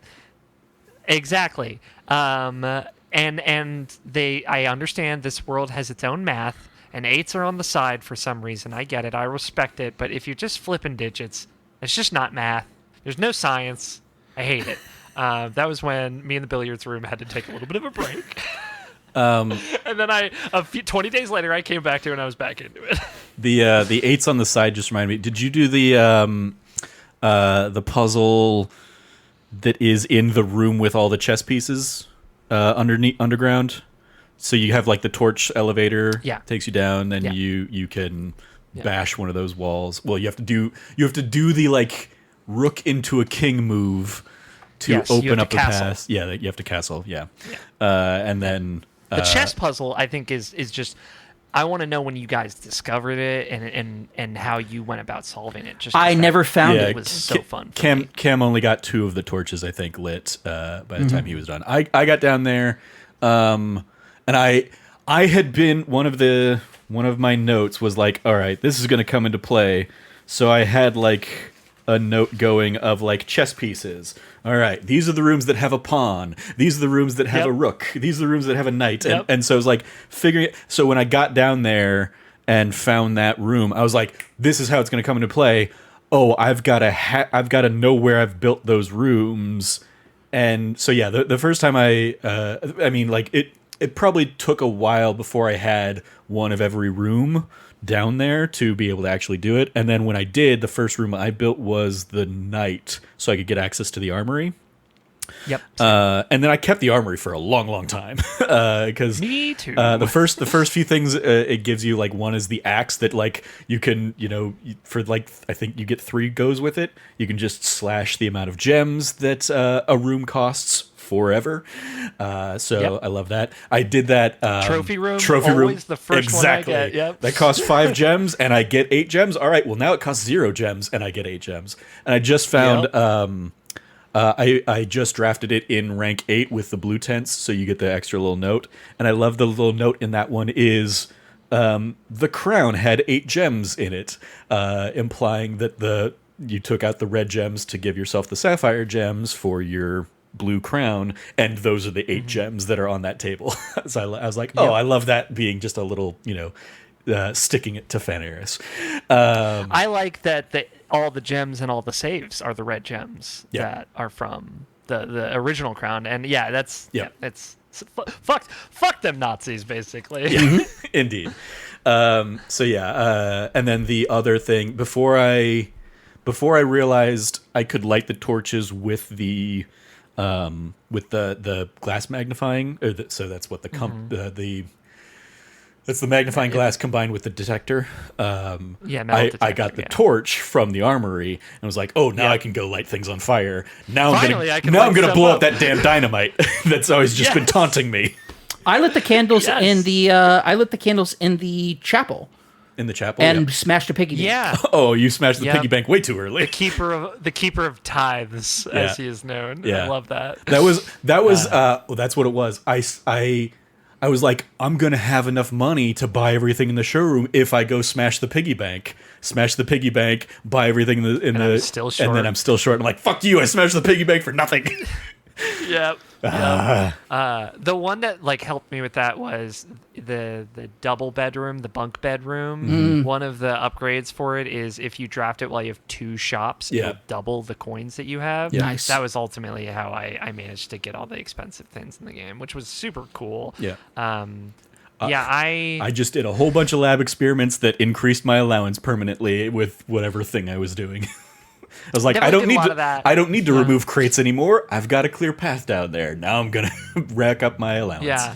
Exactly. I understand this world has its own math, and 8s are on the side for some reason. I get it. I respect it. But if you're just flipping digits, it's just not math. There's no science. I hate it. That was when me and the billiards room had to take a little bit of a break. And then 20 days later, I came back to it and I was back into it. The 8s on the side just reminded me. Did you do the the puzzle that is in the room with all the chess pieces underground. So you have like the torch elevator takes you down, then you can bash one of those walls. Well, you have to do the like rook into a king move to open up the pass. Yeah, you have to castle. Yeah. And then the chess puzzle, I think, is just. I want to know when you guys discovered it and how you went about solving it. Just I never found it. It was so fun. Cam only got 2 of the torches, I think, lit by the time he was done. I got down there, and I had been one of my notes was like, all right, this is going to come into play. So I had like a note going of like chess pieces. All right, these are the rooms that have a pawn. These are the rooms that have a rook. These are the rooms that have a knight. And so I was like figuring it. So when I got down there and found that room, I was like, this is how it's going to come into play. Oh, I've got to know where I've built those rooms. And so yeah, the first time I mean like it probably took a while before I had one of every room down there to be able to actually do it. And then when I did, the first room I built was the knight, so I could get access to the armory. Yep. And then I kept the armory for a long, long time because me too. The first few things it gives you, like, one is the axe that like you can, for like I think you get 3 goes with it. You can just slash the amount of gems that a room costs forever. So I love that. I did that trophy room. Always the first exactly. one I get. Yep. That costs 5 gems and I get 8 gems. All right, well now it costs 0 gems and I get 8 gems. And I just found I just drafted it in rank 8 with the blue tents, so you get the extra little note. And I love the little note in that one is the crown had 8 gems in it, implying that you took out the red gems to give yourself the sapphire gems for your blue crown, and those are the 8 gems that are on that table. So I was like, I love that being just a little, sticking it to Fanaris. I like that all the gems and all the saves are the red gems that are from the original crown, and it's fuck them Nazis basically. Indeed. And then the other thing before I realized I could light the torches with the glass magnifying, so that's what that's the magnifying glass combined with the detector. I got the torch from the armory and was like, now I can go light things on fire. Now I'm gonna blow up that damn dynamite that's always just been taunting me. I lit the candles in the chapel. In the chapel, and smashed a piggy bank. Yeah. Oh, you smashed the piggy bank way too early. The keeper of tithes, as he is known. Yeah. I love that. That was that's what it was. I was like, I'm gonna have enough money to buy everything in the showroom if I go smash the piggy bank, buy everything in the I'm still short. And then I'm still short. I'm like, fuck you! I smashed the piggy bank for nothing. Yep. The one that like helped me with that was the double bedroom, the bunk bedroom. One of the upgrades for it is if you draft it while you have 2 shops, it'll double the coins that you have. Nice. That was ultimately how I managed to get all the expensive things in the game, which was super cool. Yeah. I just did a whole bunch of lab experiments that increased my allowance permanently with whatever thing I was doing. I was like, I don't need to remove crates anymore. I've got a clear path down there. Now I'm gonna rack up my allowance. Yeah,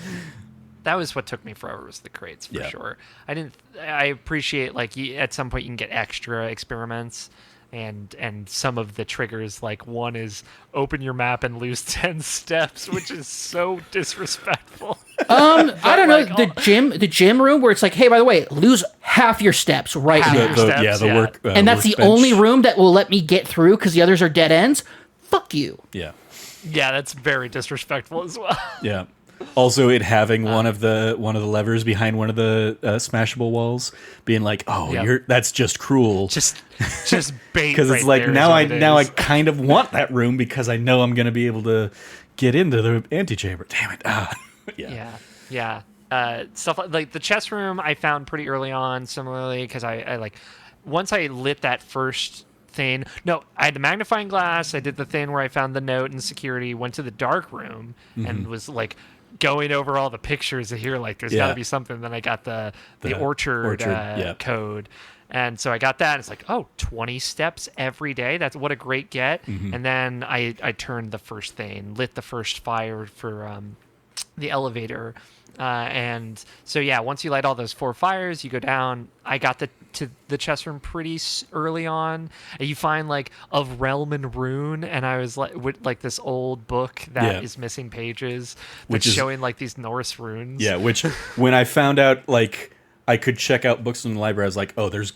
that was what took me forever, was the crates for sure. I appreciate like at some point you can get extra experiments, and some of the triggers, like one is open your map and lose 10 steps, which is so disrespectful. I don't know, the gym room where it's like, hey, by the way, lose half your steps right now. Work, and that's the only room that will let me get through because the others are dead ends. Fuck you. Yeah, that's very disrespectful as well. Yeah. Also, it having one of the levers behind one of the smashable walls, being like, that's just cruel. Just bait. Because it's like now I kind of want that room because I know I'm going to be able to get into the antechamber. Damn it! Yeah. Stuff like the chess room I found pretty early on. Similarly, because I like once I lit that first thing. No, I had the magnifying glass. I did the thing where I found the note and security. Went to the dark room and was like going over all the pictures here, like there's got to be something. Then I got the orchard code, And so I got that. And it's like, oh, 20 steps every day. That's what a great get. And then I turned the first thing, lit the first fire for the elevator. And so, yeah, once you light all those 4 fires, you go down. I got to the chest room pretty early on. And you find like of Realm and Rune. And I was like, with like this old book that is missing pages, which is showing like these Norse runes. Yeah, which when I found out like I could check out books in the library, I was like, oh, there's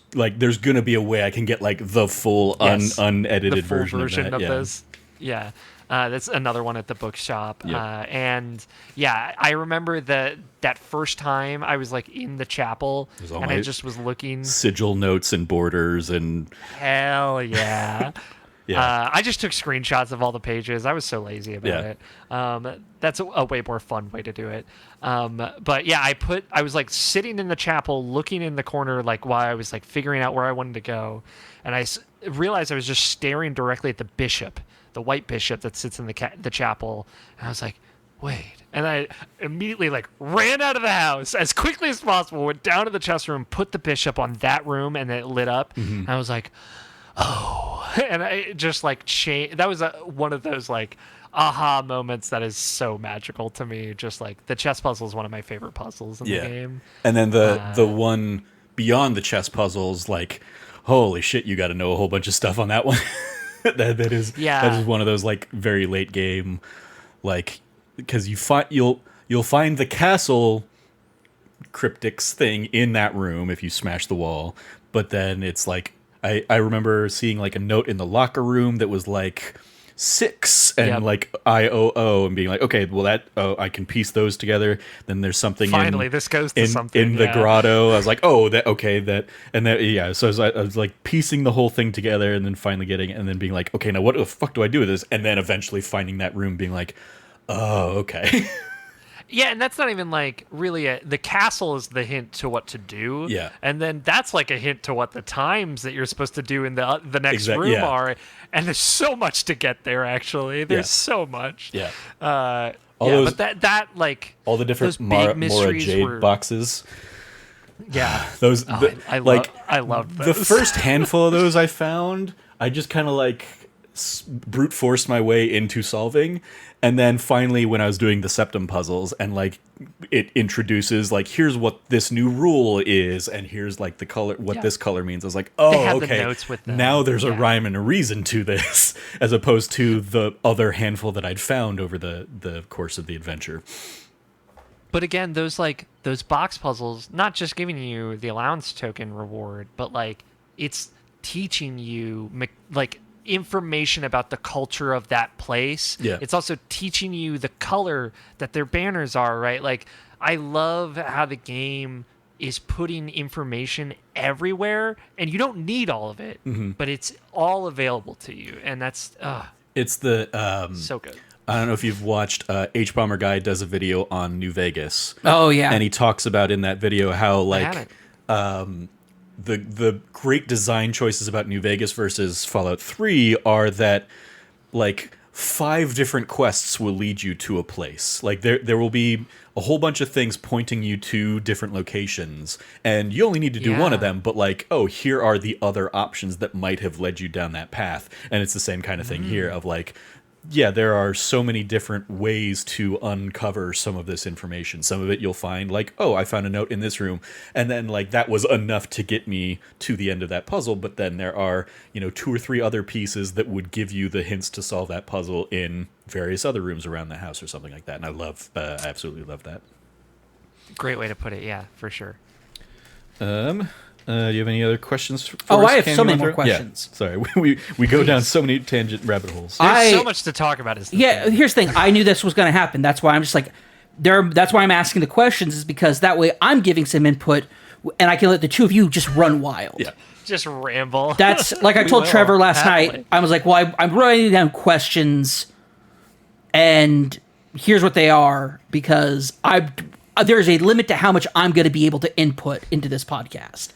gonna be a way I can get like the full unedited the full version of this. Yeah. That's another one at the bookshop. Yep. And yeah, I remember that first time I was like in the chapel and I just was looking. Sigil notes and borders and. Hell yeah. Yeah. I just took screenshots of all the pages. I was so lazy about it. That's a way more fun way to do it. But yeah, I was like sitting in the chapel looking in the corner, like while I was like figuring out where I wanted to go. And I realized I was just staring directly at the bishop, the white bishop that sits in the chapel. And I was like, wait. And I immediately like ran out of the house as quickly as possible, went down to the chest room, put the bishop on that room, and then it lit up. And I was like, oh. And I just like changed. That was one of those like aha moments that is so magical to me. Just like the chess puzzle is one of my favorite puzzles in the game. And then the one beyond the chess puzzles, like, holy shit, you got to know a whole bunch of stuff on that one. that is one of those like very late game, like, because you'll find the castle cryptics thing in that room if you smash the wall, but then it's like I remember seeing like a note in the locker room that was like 6 and like IOO and being like, okay, well I can piece those together. Then there's something finally this goes to something in the grotto. I was like, oh, that okay, that and that So I was like piecing the whole thing together and then finally getting it and then being like, okay, now what the fuck do I do with this? And then eventually finding that room, being like, oh, okay. Yeah, and that's not even like really the castle is the hint to what to do. Yeah. And then that's like a hint to what the times that you're supposed to do in the next room are. And there's so much to get there, actually. There's so much. Yeah. But that like all the different Mara Jade boxes. Yeah. Those I love those. The first handful of those I found, I just kind of like brute forced my way into solving. And then finally, when I was doing the septum puzzles and like it introduces like, here's what this new rule is, and here's like the color, what this color means. I was like, oh, okay. The notes with them. Now there's a rhyme and a reason to this, as opposed to the other handful that I'd found over the course of the adventure. But again, those box puzzles, not just giving you the allowance token reward, but like it's teaching you like information about the culture of that place. Yeah. It's also teaching you the color that their banners are, right? Like I love how the game is putting information everywhere and you don't need all of it, but it's all available to you. And that's it's the so good. I don't know if you've watched H Bomber Guy does a video on New Vegas. Oh yeah. And he talks about in that video how like the great design choices about New Vegas versus Fallout 3 are that like 5 different quests will lead you to a place. Like there will be a whole bunch of things pointing you to different locations, and you only need to do one of them, but like, oh, here are the other options that might have led you down that path. And it's the same kind of thing here of like, yeah, there are so many different ways to uncover some of this information. Some of it you'll find like, oh, I found a note in this room. And then like that was enough to get me to the end of that puzzle. But then there are, 2 or 3 other pieces that would give you the hints to solve that puzzle in various other rooms around the house or something like that. And I absolutely love that. Great way to put it. Yeah, for sure. Do you have any other questions for us? I have so many more questions. Yeah. Sorry, we go down so many tangent rabbit holes. There's so much to talk about. Here's the thing. I knew this was going to happen. That's why I'm just like, that's why I'm asking the questions, is because that way I'm giving some input, and I can let the two of you just run wild. Yeah, just ramble. That's like I told Trevor last night. I was like, well, I'm writing down questions, and here's what they are, because there's a limit to how much I'm going to be able to input into this podcast.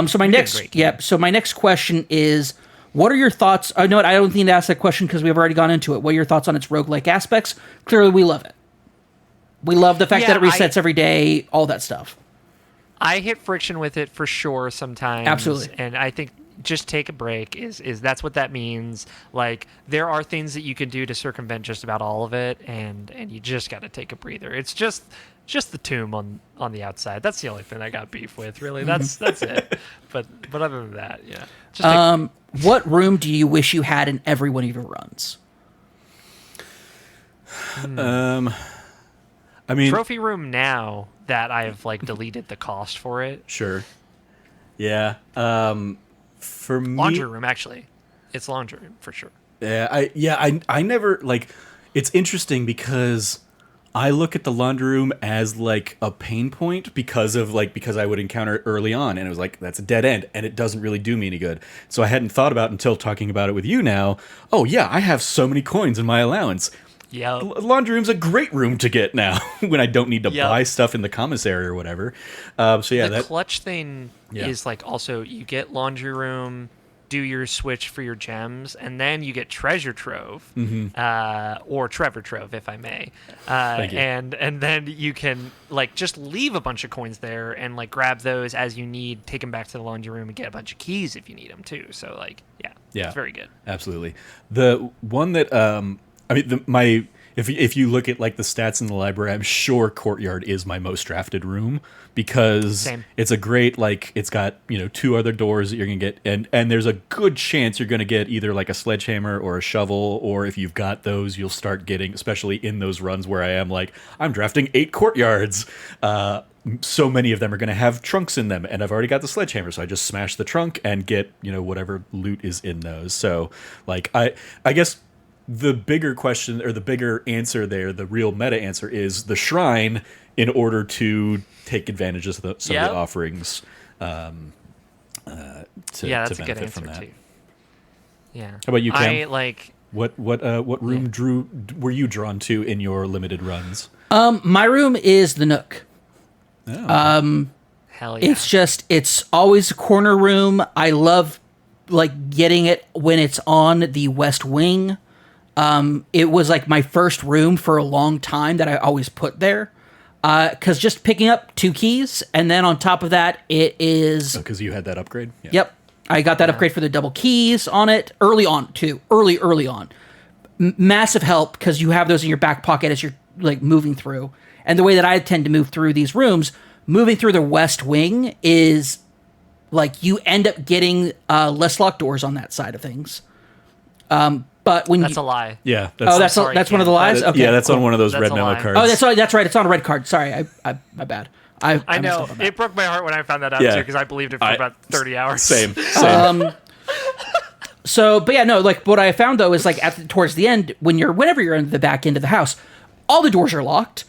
So my next question is, what are your thoughts? I know I don't need to ask that question because we've already gone into it. What are your thoughts on its roguelike aspects? Clearly, we love it. We love the fact that it resets every day, all that stuff. I hit friction with it for sure sometimes. Absolutely. And I think just take a break is that's what that means. Like, there are things that you can do to circumvent just about all of it, and you just got to take a breather. It's just the tomb on the outside. That's the only thing I got beef with, really. That's it. But other than that, yeah. Just what room do you wish you had in every one of your runs? I mean, trophy room now that I've like deleted the cost for it. sure. Yeah. For me, Laundry room, actually. It's laundry room for sure. I never like. It's interesting because I look at the laundry room as like a pain point because I would encounter it early on, and it was like that's a dead end, and it doesn't really do me any good. So I hadn't thought about until talking about it with you now. Oh yeah, I have so many coins in my allowance. Yeah. Laundry room's a great room to get now when I don't need to Yep. buy stuff in the commissary or whatever. So yeah, The clutch thing Yeah. is like also you get laundry room, do your switch for your gems, and then you get treasure trove, or Trevor trove, if I may. Thank you. And then you can like just leave a bunch of coins there and like grab those as you need, take them back to the laundry room, and get a bunch of keys if you need them too. So like yeah, it's very good. Absolutely. The one that if you look at like the stats in the library, I'm sure Courtyard is my most drafted room because Same. it's a great like it's got 2 other doors that you're gonna get, and there's a good chance you're gonna get either like a sledgehammer or a shovel, or if you've got those, you'll start getting, especially in those runs where I am like I'm drafting 8 courtyards. So many of them are going to have trunks in them, and I've already got the sledgehammer, so I just smash the trunk and get whatever loot is in those. So like I guess the bigger question, or the bigger answer there, the real meta answer, is the shrine in order to take advantage of some of the offerings. To That's to a good benefit answer from that. too. Yeah. How about you, Cam? I like. What room were you drawn to in your limited runs? My room is the Nook. Oh. Hell yeah. It's always a corner room. I love like getting it when it's on the west wing. It was like my first room for a long time that I always put there. Because just picking up 2 keys, and then on top of that, it is... Because you had that upgrade? Yeah. Yep. I got that upgrade for the double keys on it early on, too. Early on. Massive help, because you have those in your back pocket as you're like moving through. And the way that I tend to move through these rooms, moving through the west wing is like you end up getting less locked doors on that side of things. But when That's a lie. Yeah. that's sorry, one of the Cam. lies. Okay, yeah, that's cool. on one of those That's red a memo lie. cards. Oh, that's right. It's on a red card. Sorry, my bad. I I messed know. up on that. It broke my heart when I found that out Yeah. too, because I believed it for about 30 hours. Same. So, but yeah, no, like what I found though is like towards the end, whenever you're in the back end of the house, all the doors are locked.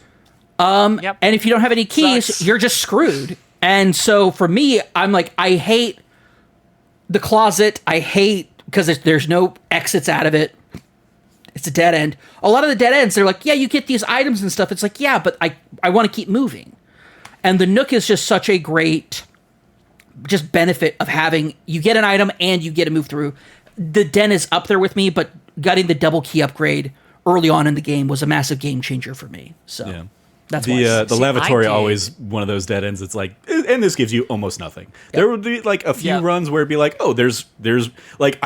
Yep. And if you don't have any keys, Sucks. you're just screwed. And so for me, I'm like, I hate the closet. I hate because there's no exits out of it. It's a dead end. A lot of the dead ends, they're like, yeah, you get these items and stuff. It's like, yeah, but I want to keep moving. And the Nook is just such a great just benefit of having, you get an item and you get to move through. The den is up there with me, but getting the double key upgrade early on in the game was a massive game changer for me. So Yeah. that's why. The See, lavatory I did- always one of those dead ends. It's like, and this gives you almost nothing. There would be like a few Yeah. runs where it'd be like, oh, there's like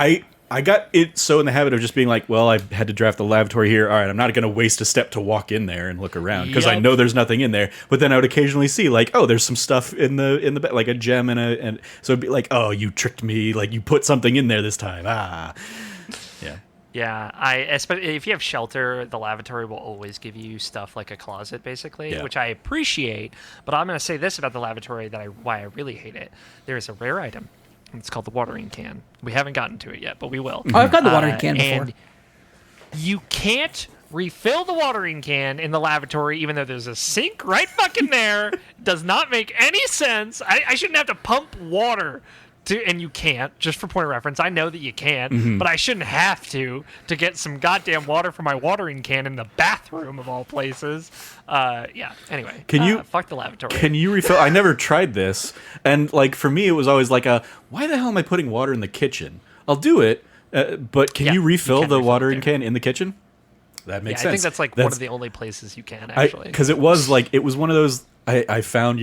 I got it so in the habit of just being like, well, I had to draft the lavatory here. All right, I'm not going to waste a step to walk in there and look around because I Yep. know there's nothing in there. But then I would occasionally see like, oh, there's some stuff in the bed, like a gem and so it'd be like, oh, you tricked me. Like you put something in there this time. Yeah. Yeah, especially if you have shelter, the lavatory will always give you stuff like a closet, basically, Yeah. which I appreciate. But I'm going to say this about the lavatory why I really hate it. There is a rare item. And it's called the watering can. We haven't gotten to it yet, but we will. Oh, I've got the watering can before. And you can't refill the watering can in the lavatory, even though there's a sink right fucking there. Does not make any sense. I shouldn't have to pump water. And you can't, just for point of reference. I know that you can't, but I shouldn't have to get some goddamn water for my watering can in the bathroom of all places. Yeah. Anyway, Can you- fuck the lavatory? Can you refill? I never tried this, and like for me, it was always like why the hell am I putting water in the kitchen? I'll do it, but can Yeah, you refill can the refill it watering there. can in the kitchen? That makes I sense. think that's like one of the only places you can actually. Because it was one of those I found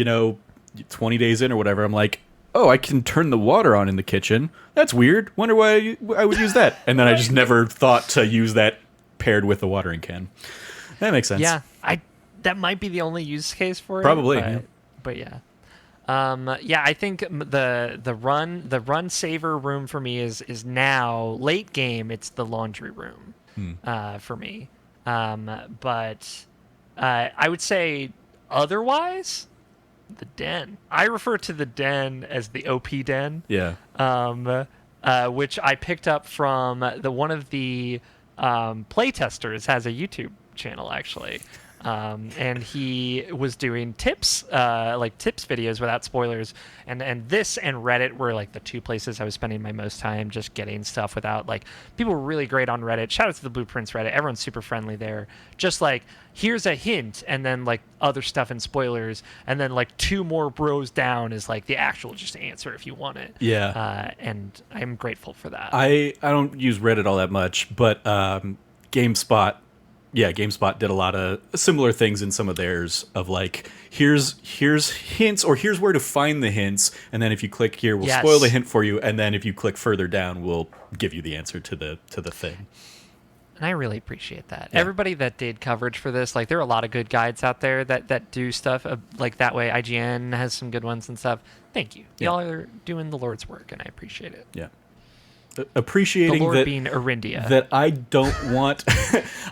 20 days in or whatever, I'm like, oh, I can turn the water on in the kitchen. That's weird. Wonder why I would use that. And then I just never thought to use that paired with the watering can. That makes sense. Yeah, that might be the only use case for it. Probably. But yeah. Yeah, I think the run saver room for me is now late game. It's the laundry room for me. But I would say otherwise, the den. I refer to the den as the OP den. Yeah. Which I picked up from one of the playtesters has a YouTube channel actually. And he was doing tips videos without spoilers, and this and Reddit were like the two places I was spending my most time just getting stuff without like people were really great on Reddit. Shout out to the Blueprints Reddit, everyone's super friendly there. Just like here's a hint, and then like other stuff in spoilers, and then like two more bros down is like the actual just answer if you want it. Yeah. And I'm grateful for that. I don't use Reddit all that much, but GameSpot. Yeah, GameSpot did a lot of similar things in some of theirs of like, here's hints, or here's where to find the hints, and then if you click here, we'll spoil the hint for you, and then if you click further down, we'll give you the answer to the thing. And I really appreciate that. Yeah. Everybody that did coverage for this, like there are a lot of good guides out there that do stuff like that way. IGN has some good ones and stuff. Thank you. Yeah. Y'all are doing the Lord's work, and I appreciate it. Yeah. Appreciating the Lord that, being Arindia. that I don't want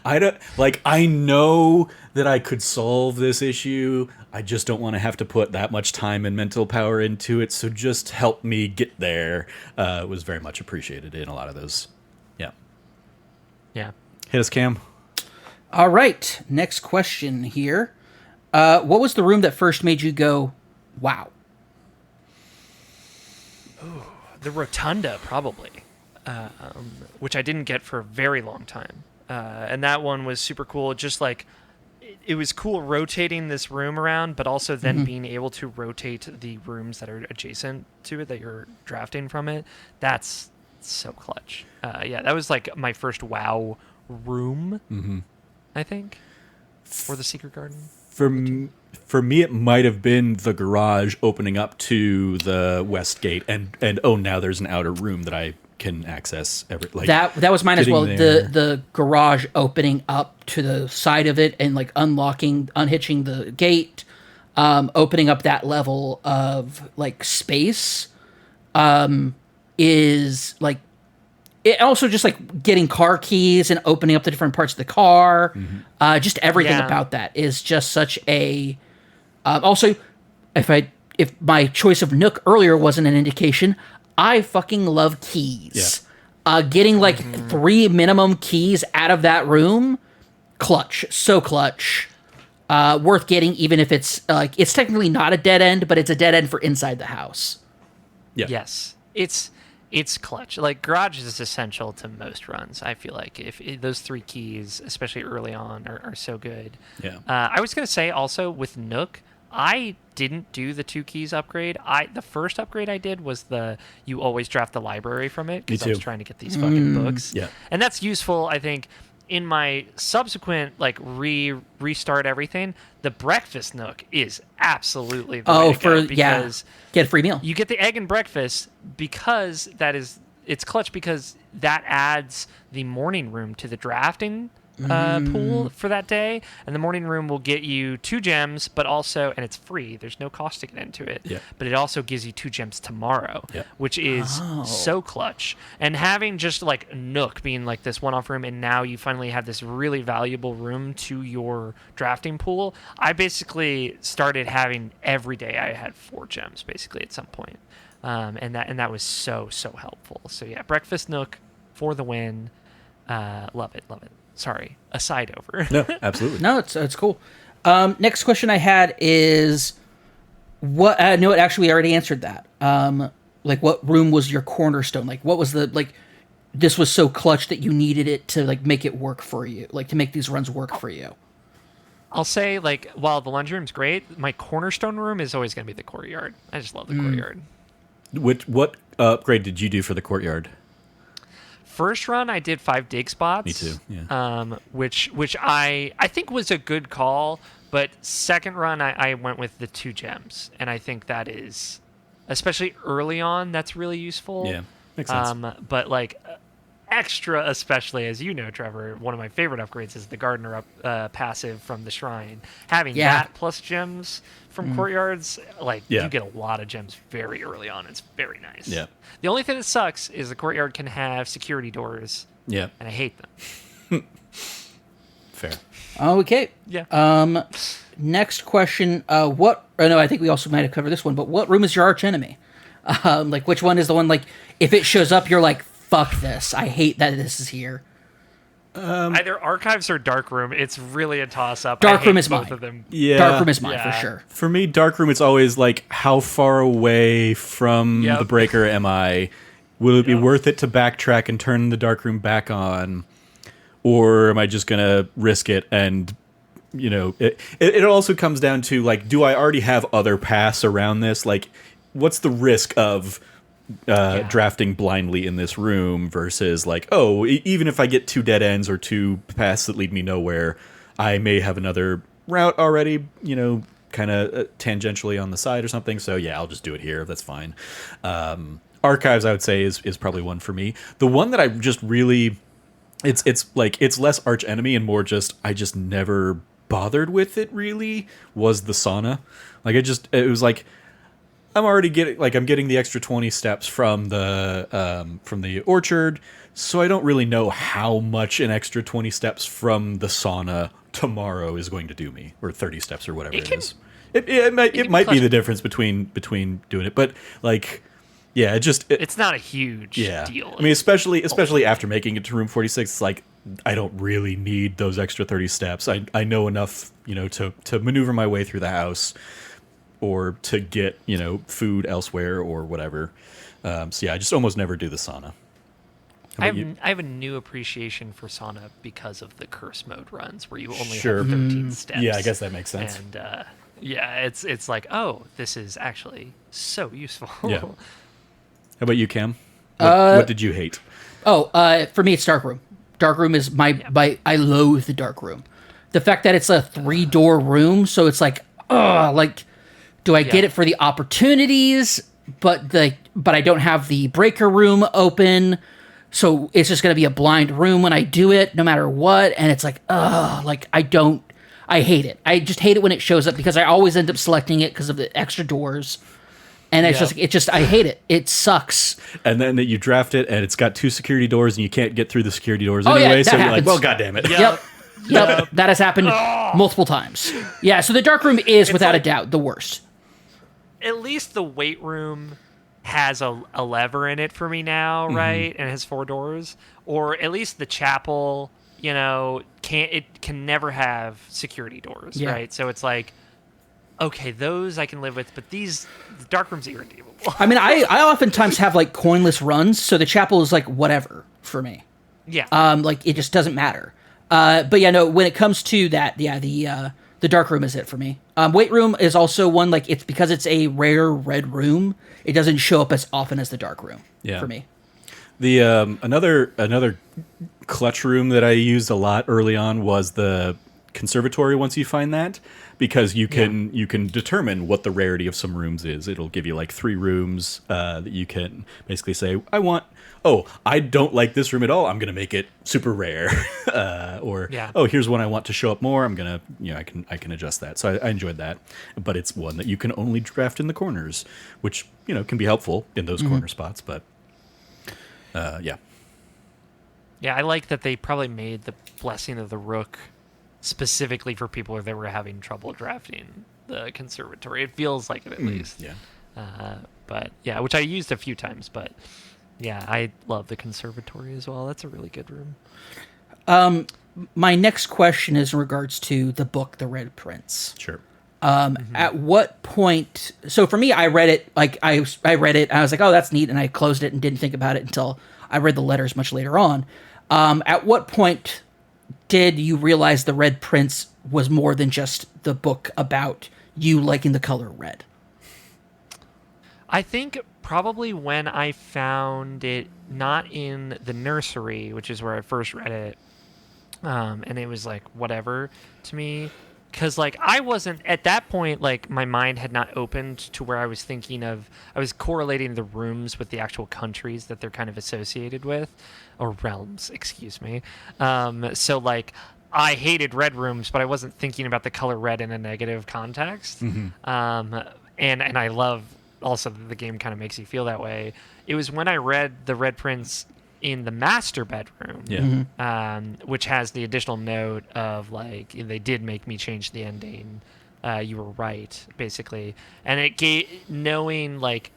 I know that I could solve this issue. I just don't want to have to put that much time and mental power into it, so just help me get there. Was very much appreciated in a lot of those. Yeah. Hit us, Cam. All right, next question here. What was the room that first made you go, wow? The Rotunda, probably, which I didn't get for a very long time. And that one was super cool. Just like, it was cool rotating this room around, but also then being able to rotate the rooms that are adjacent to it that you're drafting from it. That's so clutch. Yeah, that was like my first WoW room, I think, or the Secret Garden. For me, it might have been the garage opening up to the west gate, and oh, now there's an outer room that I can access. That was mine as well. There. The garage opening up to the side of it and like unhitching the gate, opening up that level of like space, is like. It also just like getting car keys and opening up the different parts of the car. Just everything about that is just such a. Also, if my choice of Nook earlier wasn't an indication, I fucking love keys. Yeah. Getting like 3 minimum keys out of that room, clutch, so clutch. Worth getting, even if it's like it's technically not a dead end, but it's a dead end for inside the house. Yeah. Yes, it's clutch. Like garage is essential to most runs. I feel like if those 3 keys, especially early on, are so good. Yeah. I was gonna say also with Nook, I didn't do the 2 keys upgrade. The first upgrade I did was you always draft the library from it because I was trying to get these fucking books. Yeah. And that's useful, I think. In my subsequent like restart everything, the breakfast Nook is absolutely the way to go because get a free meal. You get the egg and breakfast because it's clutch because that adds the morning room to the drafting pool for that day, and the morning room will get you 2 gems, but also, and it's free, there's no cost to get into it, but it also gives you 2 gems tomorrow, which is so clutch. And having just like Nook being like this one-off room, and now you finally have this really valuable room to your drafting pool, I basically started having every day I had 4 gems basically at some point. And that was so helpful. So yeah, breakfast Nook for the win. Love it. Sorry, aside over. No, absolutely. No, it's cool. Next question I had is what? No, actually, we already answered that. Like, what room was your cornerstone? Like, what was this was so clutch that you needed it to like make it work for you, like to make these runs work for you. I'll say, like, while the laundry room's great, my cornerstone room is always going to be the courtyard. I just love the courtyard. What upgrade did you do for the courtyard? First run, I did 5 dig spots. Me too. Yeah. Which I think was a good call, But second run, I went with the 2 gems, and I think that is, especially early on, that's really useful. Yeah, makes sense. But like extra, especially as you know, Trevor, one of my favorite upgrades is the gardener passive from the shrine. Having that plus gems from courtyards, like you get a lot of gems very early on. It's very nice. Yeah. The only thing that sucks is the courtyard can have security doors. Yeah. And I hate them. Fair. Okay. Yeah. Next question. No, I think we also might have covered this one, but what room is your arch enemy? Like, which one is the one, like, if it shows up, you're like, fuck this. I hate that this is here. Either archives or dark room. It's really a toss-up. Dark room is both mine. of them. Yeah. Dark room is mine for sure. For me, dark room, it's always like, how far away from the breaker am I? Will it be worth it to backtrack and turn the dark room back on? Or am I just going to risk it? And, you know, it also comes down to, like, do I already have other paths around this? Like, what's the risk of drafting blindly in this room versus, like, oh, even if I get 2 dead ends or 2 paths that lead me nowhere, I may have another route already, you know, kind of tangentially on the side or something. So, yeah, I'll just do it here. That's fine. Archives, I would say, is probably one for me. The one that I just really... It's like, it's less arch enemy and more just, I just never bothered with it really, was the sauna. Like, it was like, I'm getting the extra 20 steps from the orchard, so I don't really know how much an extra 20 steps from the sauna tomorrow is going to do me, or 30 steps or whatever it is. It might be the difference between doing it, but like... Yeah, it's not a huge deal. I mean, especially after making it to room 46, it's like, I don't really need those extra 30 steps. I know enough, you know, to maneuver my way through the house or to get, you know, food elsewhere or whatever. So yeah, I just almost never do the sauna. I have a new appreciation for sauna because of the curse mode runs where you only Sure. have 13 steps. Yeah, I guess that makes sense. And it's like, oh, this is actually so useful. Yeah. How about you, Cam? What did you hate? For me, it's dark room. Dark room is I loathe the dark room. The fact that it's a 3-door room, so it's like, do I get it for the opportunities? But I don't have the breaker room open, so it's just gonna be a blind room when I do it, no matter what. And it's like, I hate it. I just hate it when it shows up because I always end up selecting it because of the extra doors. And it's just, I hate it. It sucks. And then you draft it, and it's got 2 security doors, and you can't get through the security doors anyway. So you're like, well, goddamn it. Yep. That has happened multiple times. Yeah. So the dark room is, without a doubt, the worst. At least the weight room has a lever in it for me now, right? And it has 4 doors. Or at least the chapel, you know, can never have security doors, right? So it's like, okay, those I can live with, but the dark room's irredeemable. I mean, I oftentimes have like coinless runs, so the chapel is like whatever for me. Yeah. Like it just doesn't matter. But yeah, no, when it comes to that, the dark room is it for me. Weight room is also one, like, it's because it's a rare red room, it doesn't show up as often as the dark room for me. The another clutch room that I used a lot early on was the conservatory. Once you find that, because you can determine what the rarity of some rooms is. It'll give you like 3 rooms that you can basically say, I don't like this room at all, I'm gonna make it super rare. Here's one I want to show up more, I'm gonna, I can adjust that. So I enjoyed that, but it's one that you can only draft in the corners, which can be helpful in those corner spots. But I like that they probably made the Blessing of the Rook specifically for people that were having trouble drafting the conservatory. It feels like it, at least. But yeah, which I used a few times, but yeah, I love the conservatory as well. That's a really good room. My next question is in regards to the book, The Red Prince. Sure. At what point... So for me, I read it, I read it, and I was like, oh, that's neat, and I closed it and didn't think about it until I read the letters much later on. At what point did you realize The Red Prince was more than just the book about you liking the color red? I think probably when I found it not in the nursery, which is where I first read it, and it was like whatever to me, because like I wasn't at that point, like my mind had not opened to where I was thinking of, I was correlating the rooms with the actual countries that they're kind of associated with, or realms, excuse me. So like I hated red rooms, but I wasn't thinking about the color red in a negative context. And I love also that the game kind of makes you feel that way. It was when I read The Red Prince in the master bedroom, which has the additional note of like they did make me change the ending. You were right, basically, and it gave knowing like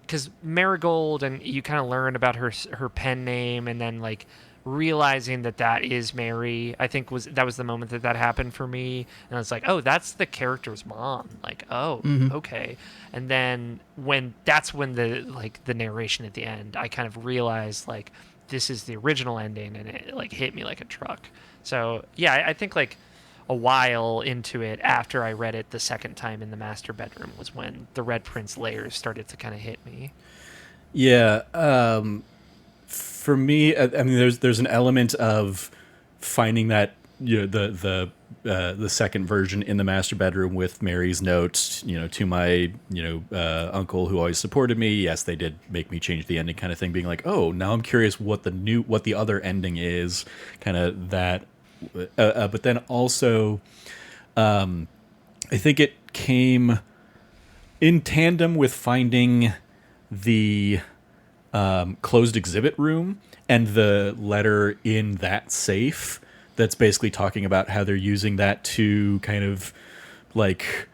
because Marigold and you kind of learn about her pen name and then like realizing that is Mary. I think that was the moment that happened for me, and I was like, oh, that's the character's mom. Like, oh, okay. And then when the narration at the end, I kind of realized like this is the original ending, and it like hit me like a truck. So yeah, I think like a while into it after I read it the second time in the master bedroom was when the Red Prince layers started to kind of hit me. Yeah. For me, I mean, there's an element of finding that the second version in the master bedroom with Mary's note, to my uncle who always supported me. Yes, they did make me change the ending, kind of thing. Being like, oh, now I'm curious what the other ending is, kind of that. But then also, I think it came in tandem with finding the closed exhibit room and the letter in that safe that's basically talking about how they're using that to kind of like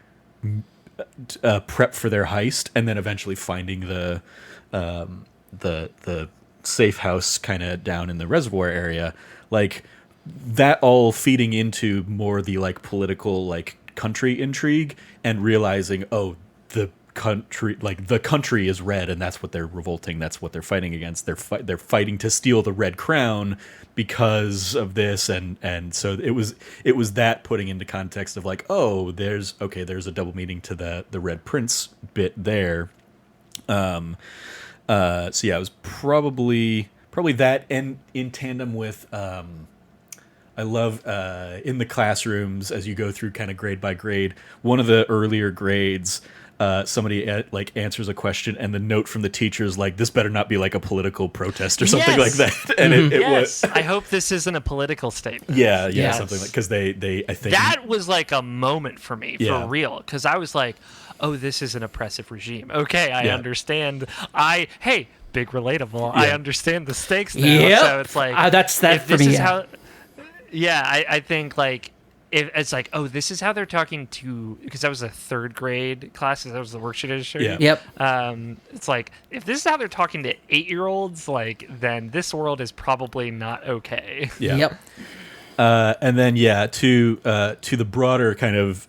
prep for their heist, and then eventually finding the safe house kind of down in the reservoir area, like that all feeding into more the like political like country intrigue, and realizing, oh, the country is red, and that's what they're revolting, that's what they're fighting against. They're fighting to steal the red crown because of this, and so it was that putting into context of like, oh, there's a double meaning to the Red Prince bit there. So yeah, it was probably that, and in tandem with I love in the classrooms as you go through kind of grade by grade, one of the earlier grades, somebody answers a question, and the note from the teacher is like, this better not be like a political protest or something like that. And it was, I hope this isn't a political statement. Yeah, something like, because they I think that was like a moment for me, for real, because I was like, oh, this is an oppressive regime. Okay, I understand. Hey, big relatable. I understand the stakes now. Yep. So it's like that's that for me. I think like if it's like, oh, this is how they're talking to, because that was a third grade class, that was the worksheet I showed you. Yep. It's like, if this is how they're talking to 8-year-olds, like, then this world is probably not okay. Yeah. Yep. And then to the broader kind of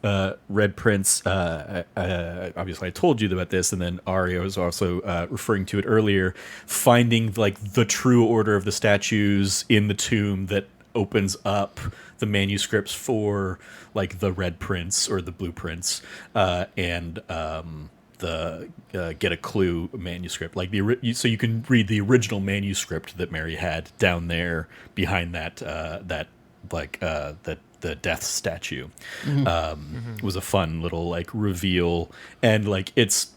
Red Prince. Obviously, I told you about this, and then Auri was also referring to it earlier. Finding like the true order of the statues in the tomb that opens up the manuscripts for like the Red Prince or the Blueprints, and the Get a Clue manuscript, like so you can read the original manuscript that Mary had down there behind that the death statue. Was a fun little like reveal, and like it's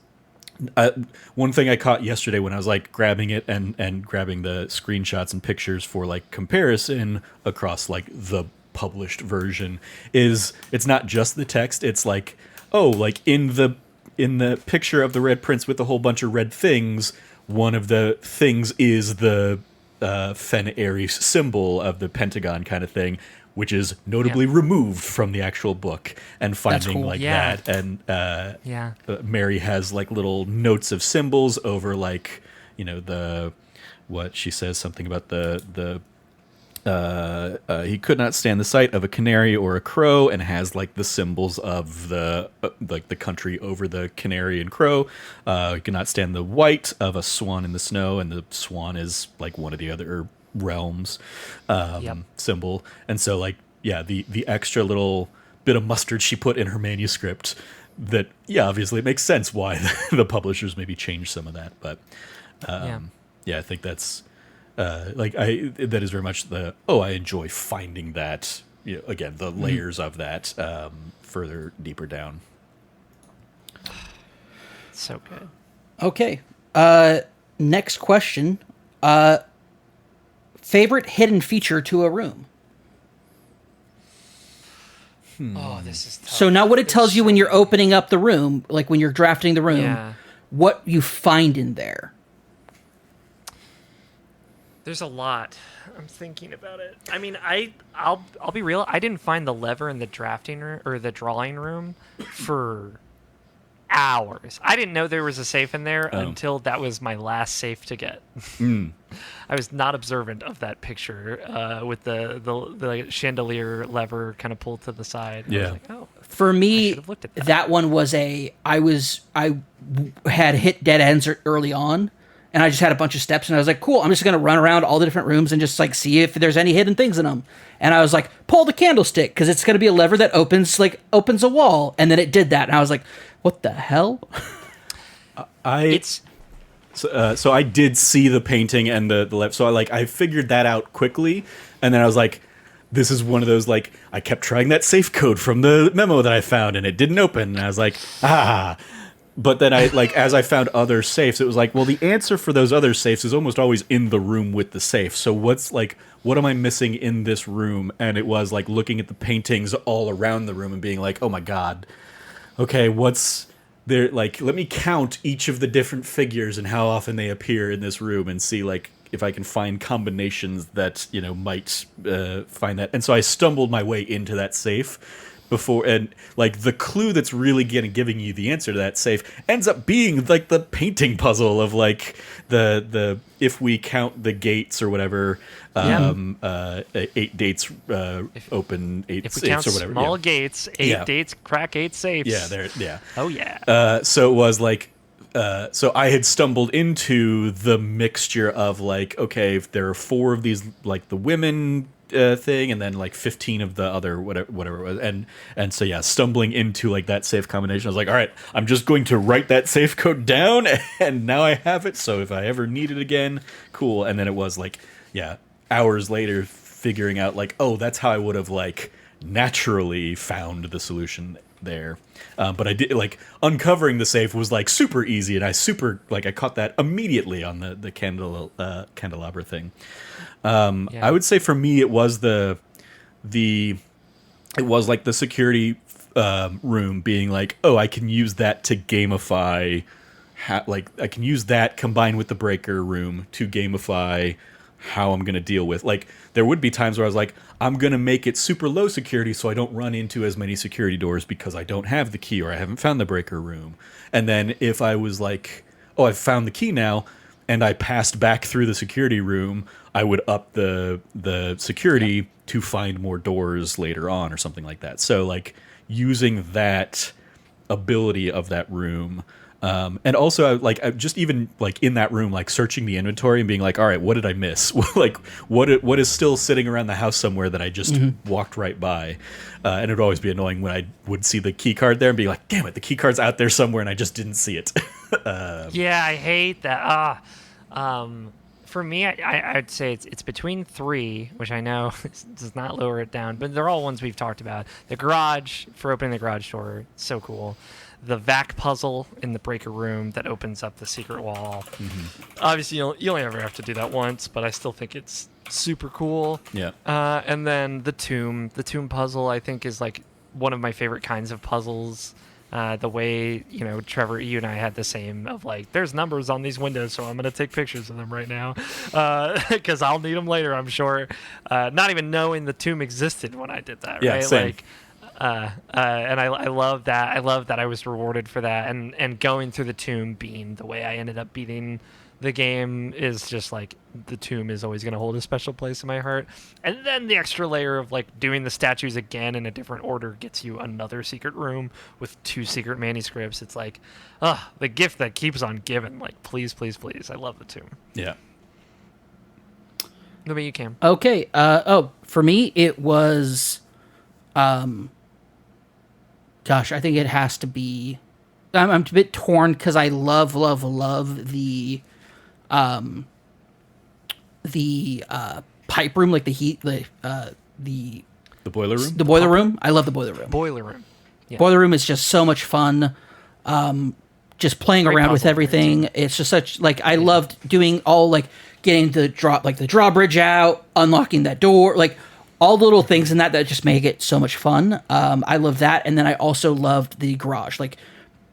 one thing I caught yesterday when I was like grabbing it and grabbing the screenshots and pictures for like comparison across like the published version, is it's not just the text. It's like, oh, like in the picture of the Red Prince with a whole bunch of red things, one of the things is the Fen Aries symbol of the pentagon kind of thing, which is notably removed from the actual book, and finding cool. that. And Mary has like little notes of symbols over like, what she says, something about he could not stand the sight of a canary or a crow, and has like the symbols of the like the country over the canary and crow. He could not stand the white of a swan in the snow, and the swan is like one of the other realms symbol. And so like the extra little bit of mustard she put in her manuscript, that obviously it makes sense why the publishers maybe changed some of that, but I think that's that is very much I enjoy finding that again, the layers of that further deeper down. So good. Okay. Next question. Favorite hidden feature to a room? Oh, this is tough. So not what it tells There's you so when you're many. opening up the room, like when you're drafting the room, Yeah. what you find in there. There's a lot. I'm thinking about it. I mean, I'll be real. I didn't find the lever in the drafting room or the drawing room for hours. I didn't know there was a safe in there until that was my last safe to get. I was not observant of that picture with the chandelier lever kind of pulled to the side. I was like, oh. For I me, should have looked at that. that one was I had hit dead ends early on, and I just had a bunch of steps, and I was like, cool, I'm just going to run around all the different rooms and just like see if there's any hidden things in them. And I was like, pull the candlestick, because it's going to be a lever that opens a wall. And then it did that, and I was like, what the hell? So I did see the painting and the left. So I figured that out quickly, and then I was like, this is one of those, like, I kept trying that safe code from the memo that I found, and it didn't open. And I was like, ah. But then as I found other safes, it was like, well, the answer for those other safes is almost always in the room with the safe. So what am I missing in this room? And it was like looking at the paintings all around the room and being like, oh my God, okay, what's there? Like, let me count each of the different figures and how often they appear in this room and see like if I can find combinations that, might find that. And so I stumbled my way into that safe before, and like the clue that's really giving you the answer to that safe ends up being like the painting puzzle of like the if we count the gates or whatever, 8 dates open 8 If we safes count or whatever. small gates, 8 dates, crack 8 safes. Yeah. Oh yeah. So it was like, so I had stumbled into the mixture of like, okay, if there are 4 of these, like the women thing, and then like 15 of the other whatever it was, and so yeah, stumbling into like that safe combination, I was like, all right, I'm just going to write that safe code down, and now I have it. So if I ever need it again, cool. And then it was like, yeah, hours later, figuring out like, oh, that's how I would have like naturally found the solution there. But I did like uncovering the safe was like super easy, and I caught that immediately on the candelabra thing. I would say for me it was it was like the security room being like, oh, I can use that to gamify, I can use that combined with the breaker room to gamify how I'm going to deal with, like, there would be times where I was like, I'm going to make it super low security so I don't run into as many security doors because I don't have the key or I haven't found the breaker room. And then if I was like, oh, I've found the key now, and I passed back through the security room, I would up the security to find more doors later on or something like that. So like using that ability of that room. And also, I just even like in that room, like searching the inventory and being like, all right, what did I miss? Like, what is still sitting around the house somewhere that I just walked right by? And it would always be annoying when I would see the key card there and be like, damn it, the key card's out there somewhere and I just didn't see it. Yeah, I hate that. For me, I'd say it's between 3, which I know does not lower it down, but they're all ones we've talked about. The garage, for opening the garage door, so cool. The vac puzzle in the breaker room that opens up the secret wall. Obviously, you only ever have to do that once, but I still think it's super cool. Yeah. And then the tomb puzzle, I think, is like one of my favorite kinds of puzzles. The way, Trevor, you and I had the same of like, there's numbers on these windows, so I'm going to take pictures of them right now because I'll need them later, I'm sure. Not even knowing the tomb existed when I did that, right? Same. Like, and I love that. I love that I was rewarded for that. And going through the tomb being the way I ended up beating the game is just like, the tomb is always going to hold a special place in my heart. And then the extra layer of like doing the statues again in a different order gets you another secret room with 2 secret manuscripts. It's like, the gift that keeps on giving. Like, please, please, please. I love the tomb. Yeah. What about you, Cam? Okay. For me, it was, gosh, I think it has to be, I'm a bit torn because I love the pipe room, like the The boiler room? The boiler room. I love the boiler room. Boiler room. Yeah. Boiler room is just so much fun. Just playing Great around with puzzle everything. It's just such like I loved doing all like getting the drawbridge out, unlocking that door, like all the little things in that just make it so much fun. I love that, and then I also loved the garage. Like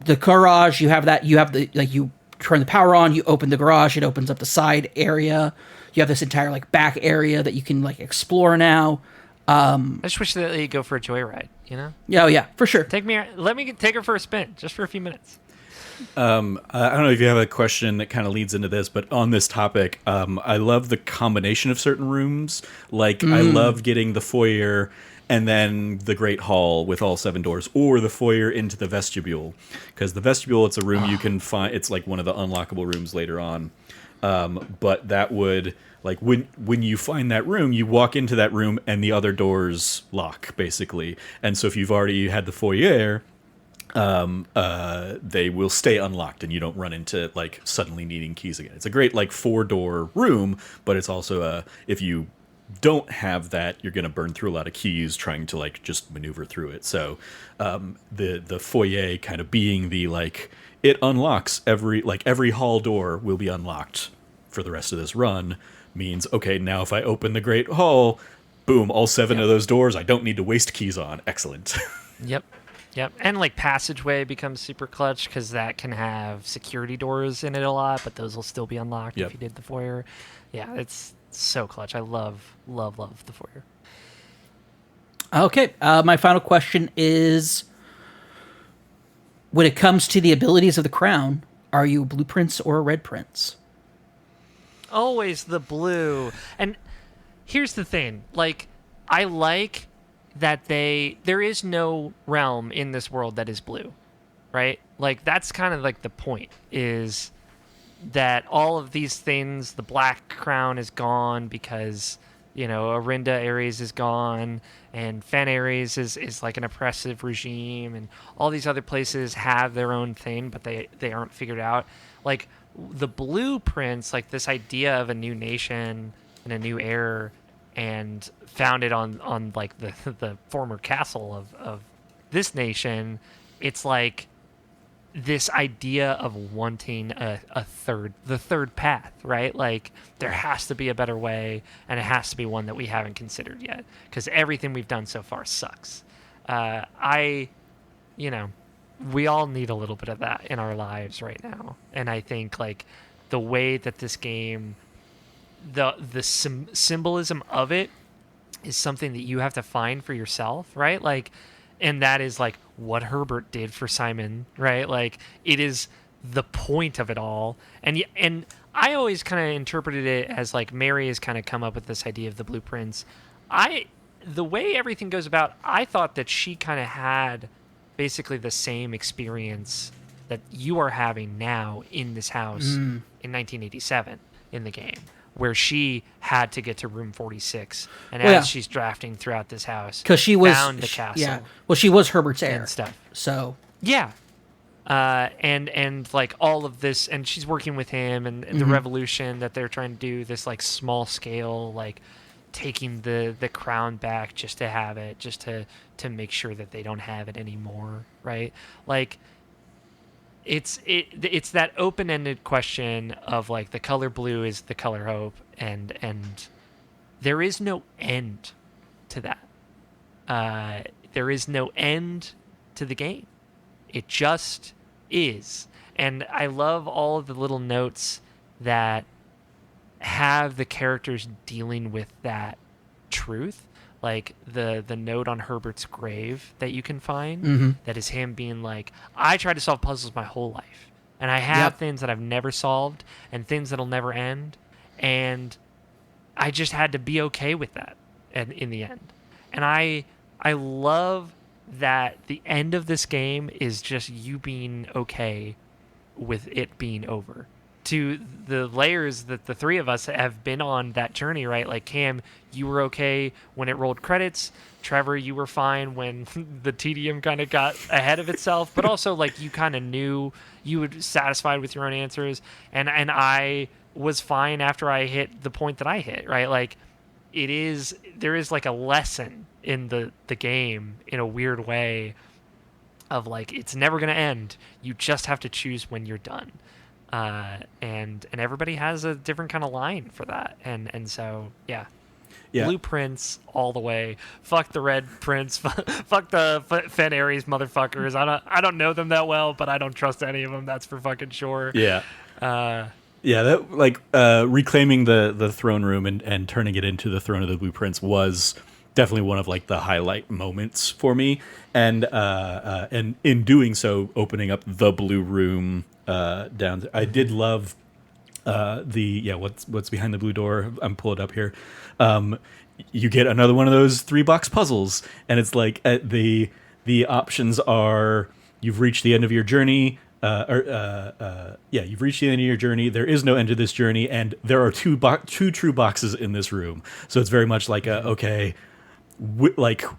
the garage, you have the like you turn the power on, you open the garage, it opens up the side area. You have this entire like back area that you can like explore now. I just wish that you go for a joyride. You know? Yeah, oh yeah, for sure. Let me take her for a spin, just for a few minutes. I don't know if you have a question that kind of leads into this, but on this topic, I love the combination of certain rooms. Like, I love getting the foyer and then the Great Hall with all 7 doors, or the foyer into the vestibule. Because the vestibule, it's a room you can find. It's like one of the unlockable rooms later on. But that would, like, when you find that room, you walk into that room and the other doors lock, basically. And so if you've already had the foyer, they will stay unlocked and you don't run into like suddenly needing keys again. It's a great like 4-door room, but it's also if you don't have that, you're going to burn through a lot of keys trying to like just maneuver through it. So the foyer kind of being the like it unlocks every hall door will be unlocked for the rest of this run means okay, now if I open the Great Hall, boom, all 7 of those doors I don't need to waste keys on. Excellent. Yep, and like passageway becomes super clutch because that can have security doors in it a lot, but those will still be unlocked if you did the foyer. Yeah, it's so clutch. I love the foyer. Okay, my final question is: when it comes to the abilities of the crown, are you a blue prince or a red prince? Always the blue. And here's the thing: like, I like that there is no realm in this world that is blue, right? Like that's kind of like the point is that all of these things, the Black Crown is gone because Arinda Ares is gone and Fen Ares is like an oppressive regime, and all these other places have their own thing, but they aren't figured out. Like the blueprints, like this idea of a new nation and a new era, and founded on like the former castle of this nation. It's like this idea of wanting the third path, right? Like there has to be a better way, and it has to be one that we haven't considered yet, because everything we've done so far sucks. We all need a little bit of that in our lives right now, and I think like the way that this game, the symbolism of it is something that you have to find for yourself, right? Like, and that is like what Herbert did for Simon, right? Like it is the point of it all. And I always kind of interpreted it as like Mary has kind of come up with this idea of the blueprints. The way everything goes about, I thought that she kind of had basically the same experience that you are having now in this house in 1987 in the game, where she had to get to room 46, and she's drafting throughout this house, because she was found the castle. Yeah, well, she was Herbert's heir and stuff. So yeah, and like all of this, and she's working with him, and the revolution that they're trying to do, this like small scale, like taking the crown back just to have it, just to make sure that they don't have it anymore, right? Like it's that open-ended question of like the color blue is the color hope, and there is no end to that. There is no end to the game. It just is. And I love all of the little notes that have the characters dealing with that truth. Like the note on Herbert's grave that you can find, that is him being like, I tried to solve puzzles my whole life, and I have things that I've never solved and things that'll never end, and I just had to be okay with that in the end. And I love that the end of this game is just you being okay with it being over. To the layers that the three of us have been on that journey, right? Like Cam, you were okay when it rolled credits. Trevor, you were fine when the tedium kind of got ahead of itself, but also like you kind of knew, you were satisfied with your own answers. And I was fine after I hit the point that I hit, right? Like there is like a lesson in the game in a weird way of like it's never going to end. You just have to choose when you're done. And everybody has a different kind of line for that. And so yeah. Blue prince all the way. Fuck the red prince. Fuck the Fen Aries motherfuckers. I don't know them that well, but I don't trust any of them. That's for fucking sure. Yeah. That like reclaiming the throne room and turning it into the throne of the Blue Prince was definitely one of like the highlight moments for me. And in doing so, opening up the blue room down there, I did love what's behind the blue door. I'm pulling it up here. You get another one of those 3-box puzzles, and it's like the options are you've reached the end of your journey. You've reached the end of your journey. There is no end to this journey, and there are two true boxes in this room. So it's very much like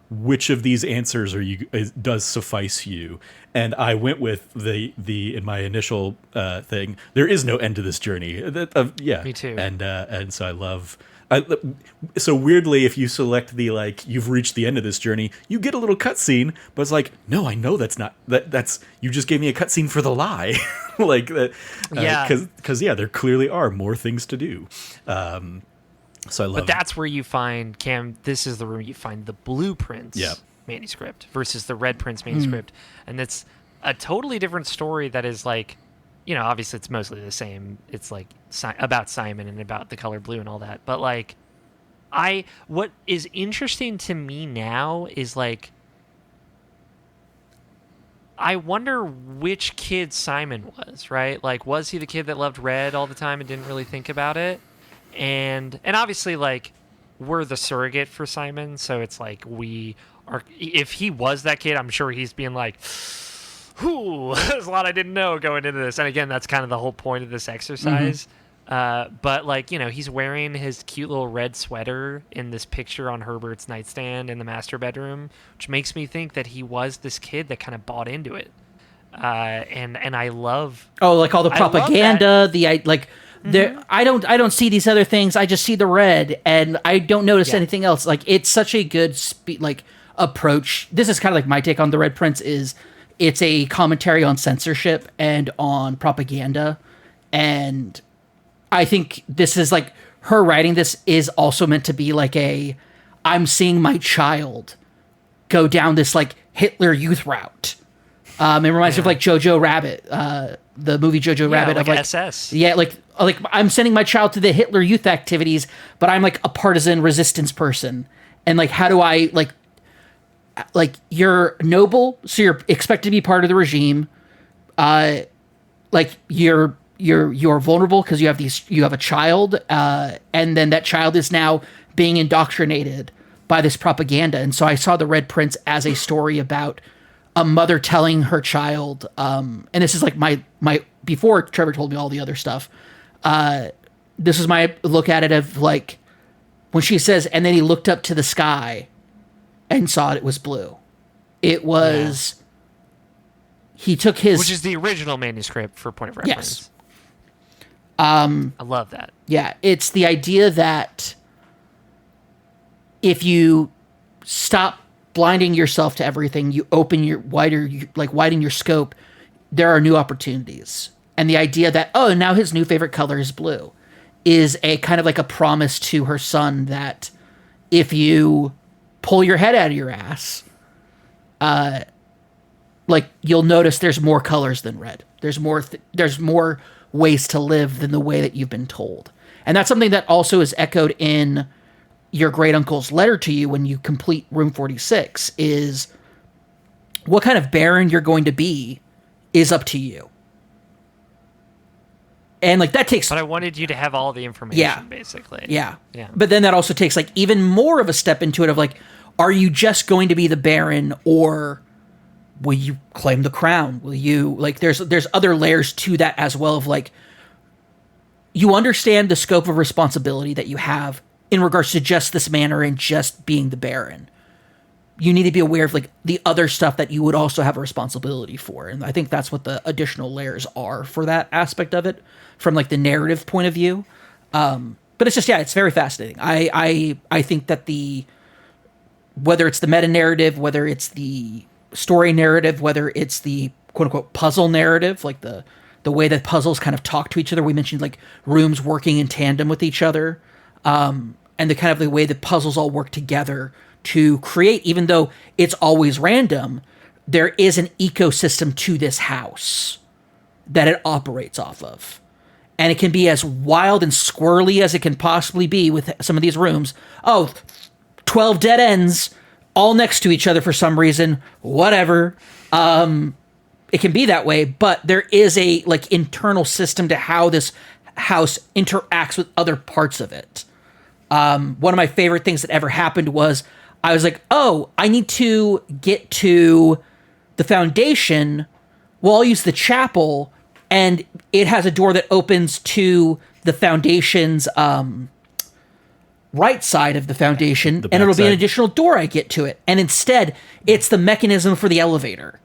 which of these answers does suffice you? And I went with the in my initial thing. There is no end to this journey. Me too. And so I love. So weirdly, if you select the you've reached the end of this journey, you get a little cutscene, but it's like, no, I know that's not that's you just gave me a cutscene for the lie, because there clearly are more things to do. So I love. But that's where you find Cam. This is the room you find the blueprints manuscript versus the red prince manuscript, and it's a totally different story. That is like, obviously it's mostly the same. It's like about Simon and about the color blue and all that. But like, what is interesting to me now is like, I wonder which kid Simon was, right? Like, was he the kid that loved red all the time and didn't really think about it? And obviously, like, we're the surrogate for Simon, so it's like we are. If he was that kid, I'm sure he's being like, "Whoo, there's a lot I didn't know going into this." And again, that's kind of the whole point of this exercise. But like, he's wearing his cute little red sweater in this picture on Herbert's nightstand in the master bedroom, which makes me think that he was this kid that kind of bought into it. And I love. Oh, like all the propaganda, I don't see these other things. I just see the red, and I don't notice anything else. Like, it's such a good approach. This is kind of like my take on the Red Prince. Is it's a commentary on censorship and on propaganda, and I think this is like her writing. This is also meant to be like I'm seeing my child go down this like Hitler Youth route. It reminds me of like Jojo Rabbit, the movie Jojo Rabbit, like of like SS. Yeah, like I'm sending my child to the Hitler Youth activities, but I'm like a partisan resistance person, and like how do I like you're noble, so you're expected to be part of the regime, like you're vulnerable because you have a child, and then that child is now being indoctrinated by this propaganda, and so I saw the Red Prince as a story about a mother telling her child, and this is like my before Trevor told me all the other stuff. This is my look at it of like when she says, and then he looked up to the sky and saw it was blue. It was he took his, which is the original manuscript for point of reference. Yes. I love that. Yeah, it's the idea that if you stop blinding yourself to everything, you open widen your scope, there are new opportunities. And the idea that, now his new favorite color is blue is a kind of like a promise to her son that if you pull your head out of your ass, you'll notice there's more colors than red. There's more ways to live than the way that you've been told. And that's something that also is echoed in your great uncle's letter to you when you complete room 46 is what kind of Baron you're going to be is up to you. And like that takes. But I wanted you to have all the information, basically. Yeah. But then that also takes like even more of a step into it of like, are you just going to be the Baron, or will you claim the crown? Will you there's other layers to that as well of like, you understand the scope of responsibility that you have in regards to just this manor and just being the Baron. You need to be aware of like the other stuff that you would also have a responsibility for. And I think that's what the additional layers are for that aspect of it from like the narrative point of view. But But it's just, yeah, it's very fascinating. I think that whether it's the meta narrative, whether it's the story narrative, whether it's the quote unquote puzzle narrative, like the way that puzzles kind of talk to each other. We mentioned like rooms working in tandem with each other, and the kind of the way that puzzles all work together to create, even though it's always random, there is an ecosystem to this house that it operates off of. And it can be as wild and squirrely as it can possibly be with some of these rooms. Oh, 12 dead ends all next to each other for some reason. Whatever. It can be that way, but there is a like internal system to how this house interacts with other parts of it. One of my favorite things that ever happened was I was like, oh, I need to get to the foundation. Well, I'll use the chapel, and it has a door that opens to the foundation's right side of the foundation, and it'll be an additional door I get to it. And instead, it's the mechanism for the elevator.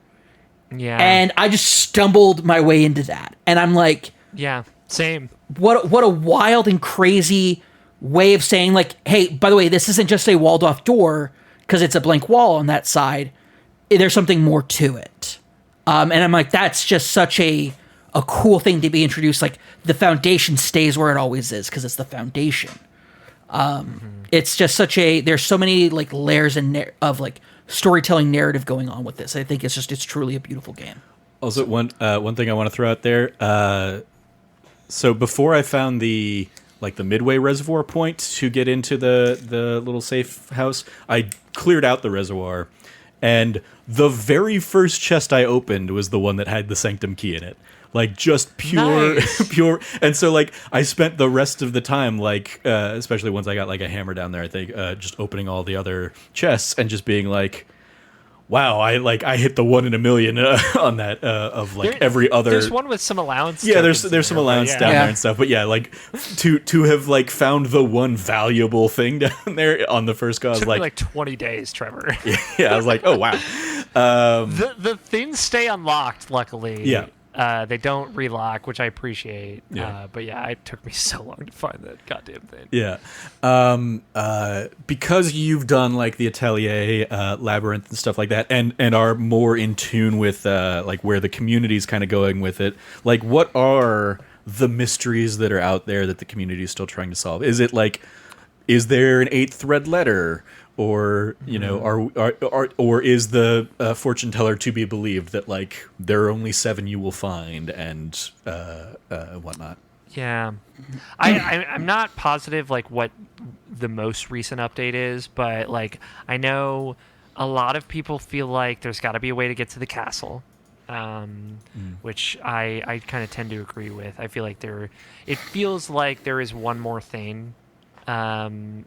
Yeah. And I just stumbled my way into that. And I'm like, yeah, same. What a wild and crazy way of saying, like, hey, by the way, this isn't just a walled off door because it's a blank wall on that side. There's something more to it. And I'm like, that's just such a cool thing to be introduced. Like, the foundation stays where it always is because it's the foundation. It's just there's so many like layers of like storytelling narrative going on with this. I think it's truly a beautiful game. Also, one thing I want to throw out there. So before I found the midway reservoir point to get into the little safe house, I cleared out the reservoir, and the very first chest I opened was the one that had the sanctum key in it. Like, just pure, nice. pure. And so, like, I spent the rest of the time, like, especially once I got, like, a hammer down there, I think, just opening all the other chests and just being like, wow, I hit the 1 in a million on that of, like, every other. There's one with some allowance. Yeah, there's some allowance down Yeah. there and stuff. But, yeah, like, to have, like, found the one valuable thing down there on the first go, I was Took like. me like 20 days, Trevor. Yeah, I was like, oh, wow. The things stay unlocked, luckily. Yeah. They don't relock, which I appreciate. Yeah. But yeah, it took me so long to find that goddamn thing. Yeah. Because you've done like the Atelier, Labyrinth and stuff like that, and are more in tune with like where the community's kind of going with it, like what are the mysteries that are out there that the community is still trying to solve? Is it like, is there an 8th red letter? Or, you know, or is the fortune teller to be believed that, like, there are only 7 you will find and whatnot? Yeah. I'm not positive, like, what the most recent update is, but, like, I know a lot of people feel like there's got to be a way to get to the castle, which I kind of tend to agree with. I feel like it feels like there is one more thing, and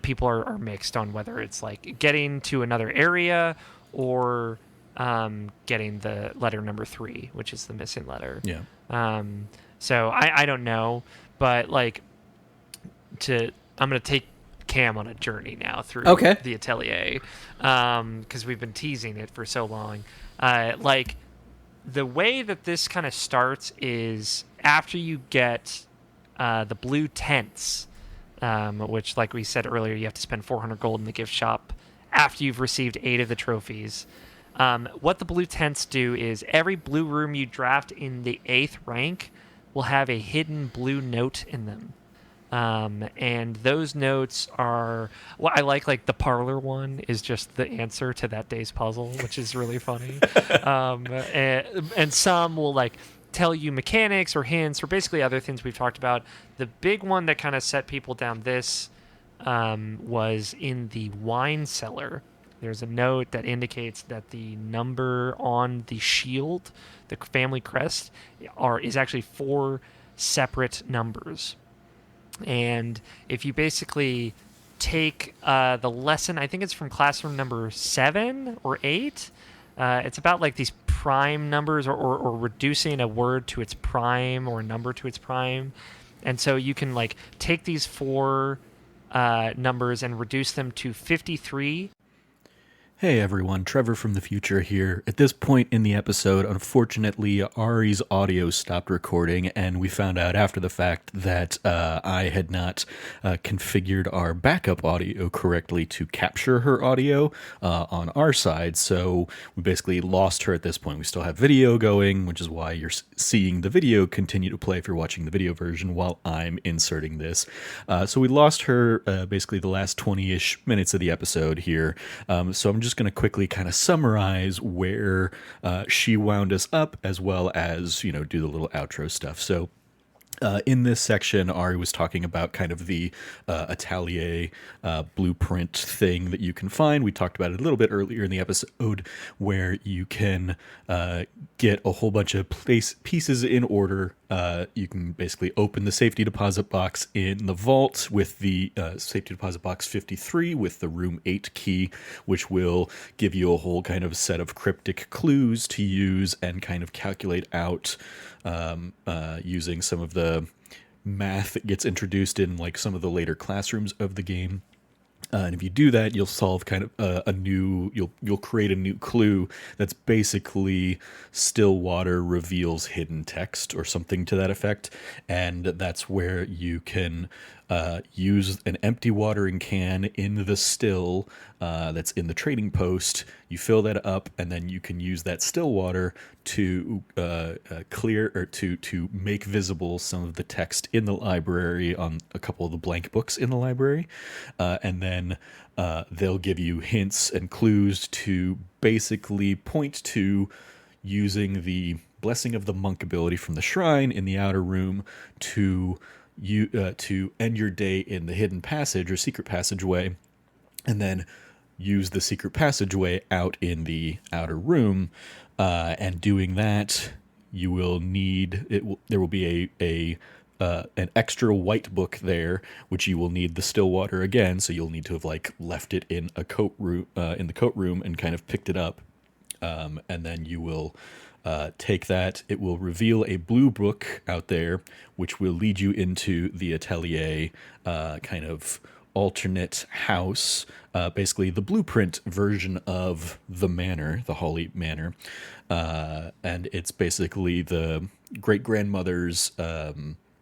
people are mixed on whether it's like getting to another area or getting the letter number 3, which is the missing letter. Yeah. So I don't know, but like I'm gonna take Cam on a journey now through the Atelier, because we've been teasing it for so long. Like the way that this kind of starts is after you get the blue tents. Which, like we said earlier, you have to spend 400 gold in the gift shop after you've received 8 of the trophies. What the blue tents do is every blue room you draft in the 8th rank will have a hidden blue note in them. And those notes are... Well, I like the parlor one is just the answer to that day's puzzle, which is really funny. And some will, like, tell you mechanics or hints or basically other things we've talked about. The big one that kind of set people down this was in the wine cellar. There's a note that indicates that the number on the shield, the family crest, is actually 4 separate numbers. And if you basically take the lesson, I think it's from classroom number 7 or 8, it's about like these prime numbers or reducing a word to its prime or a number to its prime. And so you can like take these 4 numbers and reduce them to 53. Hey everyone, Trevor from the future here. At this point in the episode, unfortunately, Ari's audio stopped recording, and we found out after the fact that I had not configured our backup audio correctly to capture her audio on our side, so we basically lost her at this point. We still have video going, which is why you're seeing the video continue to play if you're watching the video version while I'm inserting this. So we lost her basically the last 20-ish minutes of the episode here, so I'm just going to quickly kind of summarize where she wound us up, as well as, do the little outro stuff. So in this section, Ari was talking about kind of the atelier blueprint thing that you can find. We talked about it a little bit earlier in the episode, where you can get a whole bunch of pieces in order. You can basically open the safety deposit box in the vault with the safety deposit box 53 with the room 8 key, which will give you a whole kind of set of cryptic clues to use and kind of calculate out using some of the math that gets introduced in like some of the later classrooms of the game. And if you do that, you'll solve kind of you'll create a new clue that's basically still water reveals hidden text or something to that effect. And that's where you can use an empty watering can in the still that's in the trading post. You fill that up, and then you can use that still water to clear or to make visible some of the text in the library on a couple of the blank books in the library, and then they'll give you hints and clues to basically point to using the Blessing of the Monk ability from the shrine in the outer room to end your day in the hidden passage or secret passageway, and then use the secret passageway out in the outer room. And doing that, you will need there will be an extra white book there, which you will need the still water again. So you'll need to have like left it in a coat room in the coat room and kind of picked it up, and then you will. Take that, it will reveal a blue book out there, which will lead you into the atelier kind of alternate house, basically the blueprint version of the manor, the Hawley Manor. And it's basically the great-grandmother's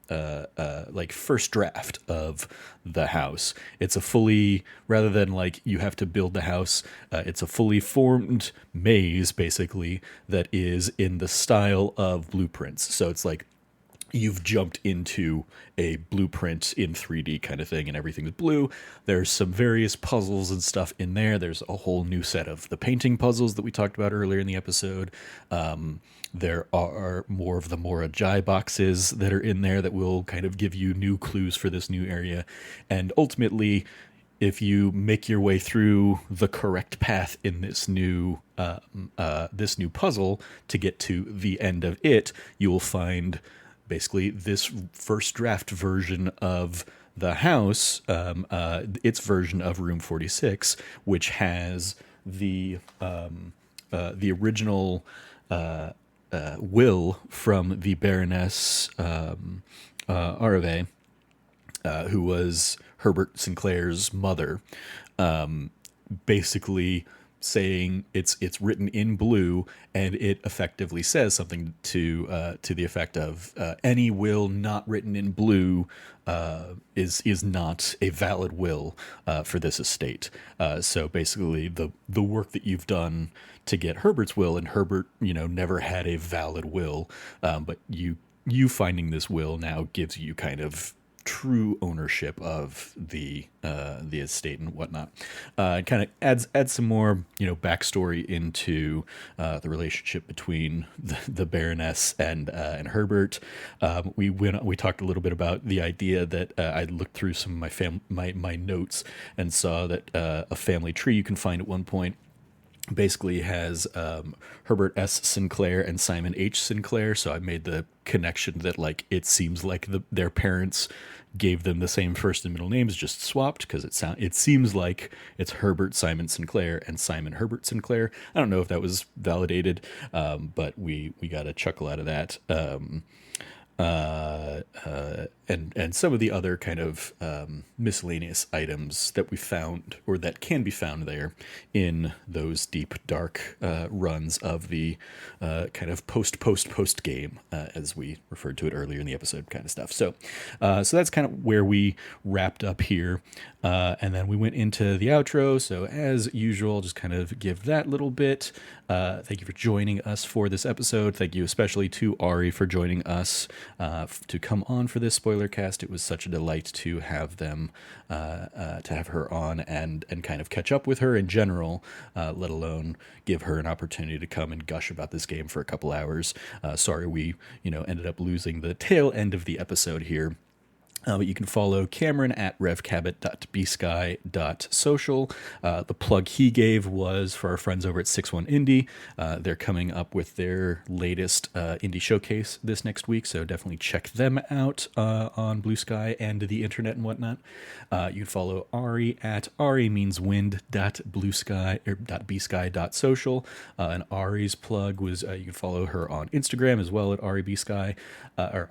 like first draft of the house. It's a fully, rather than like you have to build the house, it's a fully formed maze basically that is in the style of blueprints. So it's like you've jumped into a blueprint in 3D kind of thing, and everything's blue. There's some various puzzles and stuff in there. There's a whole new set of the painting puzzles that we talked about earlier in the episode. There are more of the Morajai boxes that are in there that will kind of give you new clues for this new area. And ultimately, if you make your way through the correct path in this new puzzle to get to the end of it, you will find basically this first draft version of the house, its version of room 46, which has the original will from the Baroness Auri, who was Herbert Sinclair's mother, basically saying it's written in blue, and it effectively says something to the effect of any will not written in blue is not a valid will for this estate. So basically, the work that you've done to get Herbert's will, and Herbert, never had a valid will, but you finding this will now gives you kind of true ownership of the estate and whatnot. It kind of adds some more backstory into the relationship between the Baroness and Herbert. We talked a little bit about the idea that I looked through some of my notes and saw that a family tree you can find at one point basically has Herbert S. Sinclair and Simon H. Sinclair. So I made the connection that like it seems like their parents gave them the same first and middle names, just swapped, because it seems like it's Herbert Simon Sinclair and Simon Herbert Sinclair. I don't know if that was validated, but we got a chuckle out of that. and some of the other kind of miscellaneous items that we found or that can be found there in those deep dark runs of the kind of post game, as we referred to it earlier in the episode, kind of stuff. So that's kind of where we wrapped up here, and then we went into the outro. So as usual, just kind of give that little bit. Thank you for joining us for this episode. Thank you especially to Auri for joining us to come on for this Spoilercast. It was such a delight to have them, to have her on and kind of catch up with her in general, let alone give her an opportunity to come and gush about this game for a couple hours. Sorry we, ended up losing the tail end of the episode here. But you can follow Cameron at revcabot.bsky.social. The plug he gave was for our friends over at 61 Indie. They're coming up with their latest indie showcase this next week, so definitely check them out on Blue Sky and the internet and whatnot. You can follow Auri at arimeanswind.bluesky.bsky.social. And Ari's plug was you can follow her on Instagram as well at aribsky, or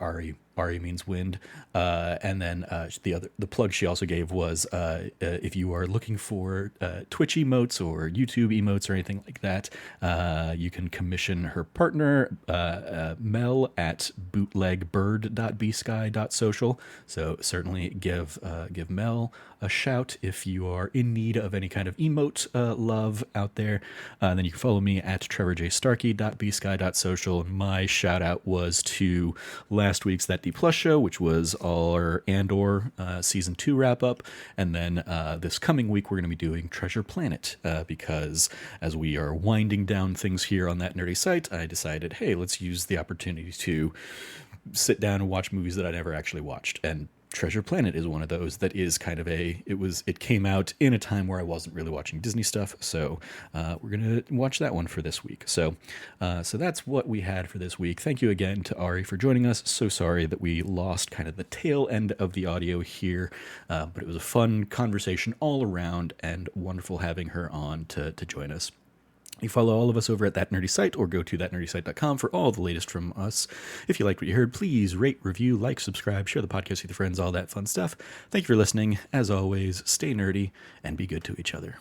Ari means wind. And then the plug she also gave was if you are looking for Twitch emotes or YouTube emotes or anything like that, you can commission her partner, Mel, at bootlegbird.bsky.social. So certainly give Mel a shout if you are in need of any kind of emote love out there. And then you can follow me at trevorjstarkey.bsky.social. My shout out was to last week's That D Plus show, which was our Andor season 2 wrap up, and then this coming week we're going to be doing Treasure Planet, because as we are winding down things here on That Nerdy Site, I decided, hey, let's use the opportunity to sit down and watch movies that I never actually watched, and Treasure Planet is one of those that is kind of it came out in a time where I wasn't really watching Disney stuff, so we're gonna watch that one for this week. So that's what we had for this week. Thank you again to Ari for joining us. So sorry that we lost kind of the tail end of the audio here, but it was a fun conversation all around and wonderful having her on to join us. You follow all of us over at That Nerdy Site or go to thatnerdysite.com for all the latest from us. If you liked what you heard, please rate, review, like, subscribe, share the podcast with your friends, all that fun stuff. Thank you for listening. As always, stay nerdy and be good to each other.